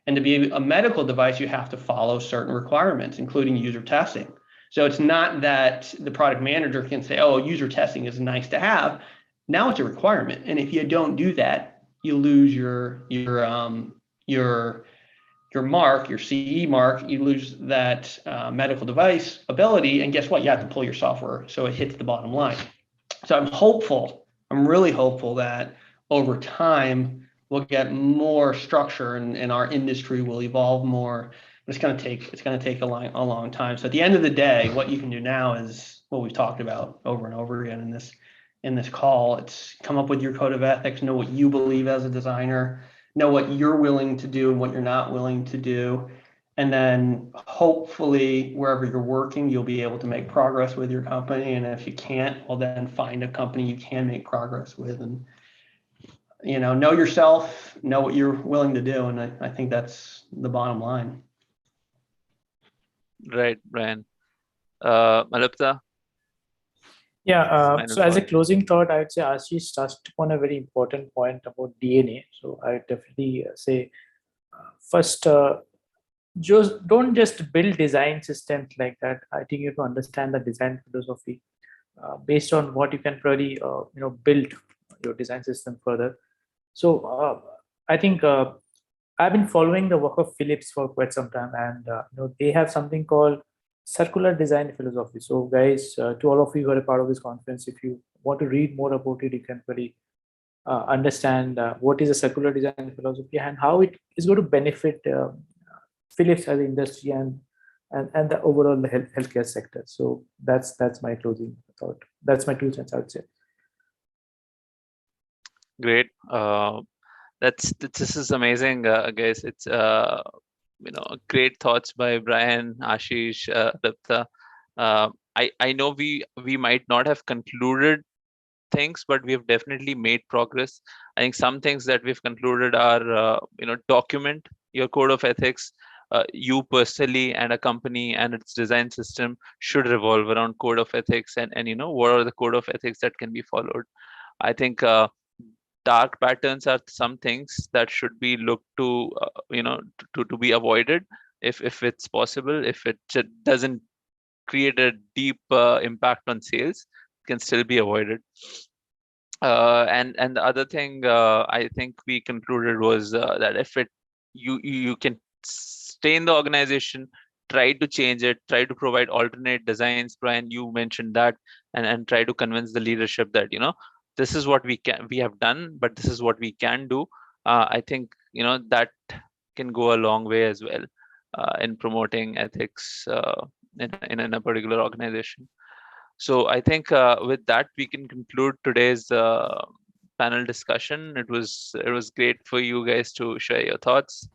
[SPEAKER 11] And to be a medical device, you have to follow certain requirements, including user testing. So it's not that the product manager can say, oh, user testing is nice to have. Now it's a requirement. And if you don't do that, you lose your mark, your CE mark, you lose that medical device ability. And guess what? You have to pull your software so it hits the bottom line. So I'm really hopeful that over time, we'll get more structure and our industry will evolve more. But it's going to take a long time. So at the end of the day, what you can do now is what we've talked about over and over again in this call. It's come up with your code of ethics, know what you believe as a designer, know what you're willing to do and what you're not willing to do. And then hopefully wherever you're working, you'll be able to make progress with your company. And if you can't, well, then find a company you can make progress with. And know yourself, know what you're willing to do. And I think that's the bottom line.
[SPEAKER 2] Right, Brian. Malipta?
[SPEAKER 1] Yeah,
[SPEAKER 2] Final
[SPEAKER 1] so as a
[SPEAKER 2] thought.
[SPEAKER 1] closing thought, I would say Ashish touched upon a very important point about DNA. So I would definitely say first, just don't just build design systems like that. I think you have to understand the design philosophy based on what you can really build your design system further. So I think I've been following the work of Philips for quite some time, and they have something called circular design philosophy. So, guys, to all of you who are a part of this conference, if you want to read more about it, you can really understand what is a circular design philosophy and how it is going to benefit Philips as an industry and the overall healthcare sector. So that's my closing thought. That's my 2 cents, I would say.
[SPEAKER 2] Great. This is amazing, guys. It's great thoughts by Brian, Ashish, Dipta. I know we might not have concluded things, but we have definitely made progress. I think some things that we've concluded are document your code of ethics. You personally and a company and its design system should revolve around code of ethics, and what are the code of ethics that can be followed. I think dark patterns are some things that should be looked to to be avoided if it's possible. If it doesn't create a deep impact on sales, it can still be avoided. And the other thing I think we concluded was that if you can stay in the organization, try to change it, try to provide alternate designs. Brian, you mentioned that, and try to convince the leadership that this is what we have done, but this is what we can do. I think that can go a long way as well in promoting ethics in a particular organization. So I think with that we can conclude today's panel discussion. It was great for you guys to share your thoughts,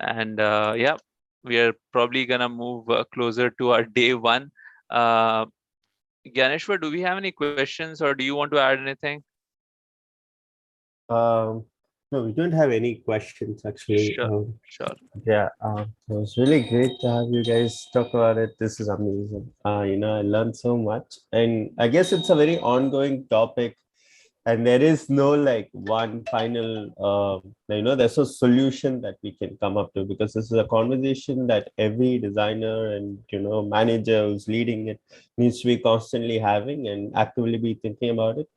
[SPEAKER 2] and yeah, we are probably gonna move closer to our day one. Gyaneshwar, do we have any questions, or do you want to add anything?
[SPEAKER 3] No, we don't have any questions actually.
[SPEAKER 2] Sure.
[SPEAKER 3] Yeah, it was really great to have you guys talk about it. This is amazing. I learned so much, and I guess it's a very ongoing topic, and there is no like one final, there's no solution that we can come up to, because this is a conversation that every designer and manager who's leading it needs to be constantly having and actively be thinking about it.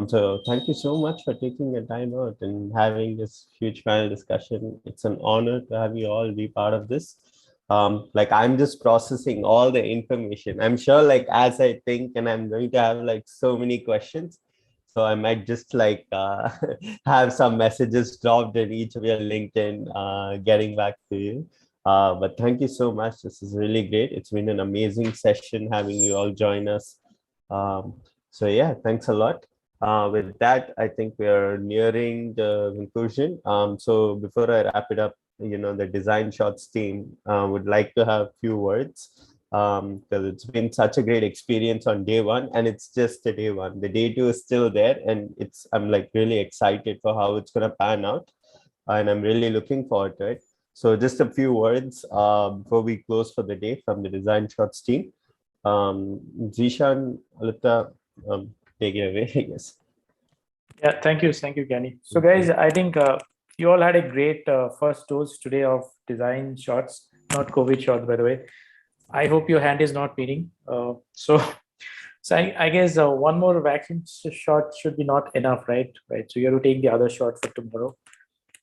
[SPEAKER 3] So thank you so much for taking the time out and having this huge panel discussion. It's an honor to have you all be part of this. Like I'm just processing all the information. I'm sure like as I think, and I'm going to have like so many questions. So I might just like have some messages dropped in each of your LinkedIn, getting back to you. But thank you so much. This is really great. It's been an amazing session having you all join us. So yeah, thanks a lot. With that, I think we are nearing the conclusion. So before I wrap it up, the Design Shots team would like to have a few words, because it's been such a great experience on day one, and it's just a day one. The day two is still there, and I'm like really excited for how it's gonna pan out, and I'm really looking forward to it. So just a few words before we close for the day from the Design Shots team. Zishan, Alita, take it away, I guess.
[SPEAKER 1] Yeah, thank you, Gyani. So guys, I think you all had a great first dose today of design shots, not COVID shots, by the way. I hope your hand is not bleeding. So I guess one more vaccine shot should be not enough, right? So you have to take the other shot for tomorrow.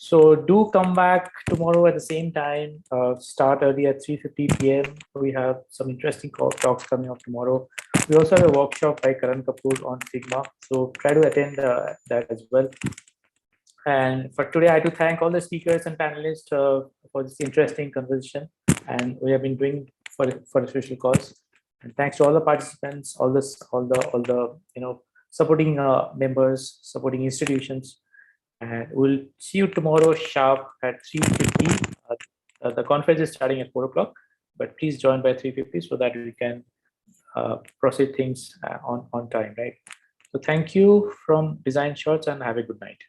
[SPEAKER 1] So do come back tomorrow at the same time. Start early at 3:50 p.m. We have some interesting talks coming up tomorrow. We also have a workshop by Karan Kapoor on Figma. So try to attend that as well. And for today, I have to thank all the speakers and panelists for this interesting conversation. And we have been doing for a special cause. And thanks to all the participants, all the supporting members, supporting institutions. And we'll see you tomorrow sharp at 3:50. The conference is starting at 4 o'clock, but please join by 3:50 so that we can proceed things on time, right? So thank you from Design Shots, and have a good night.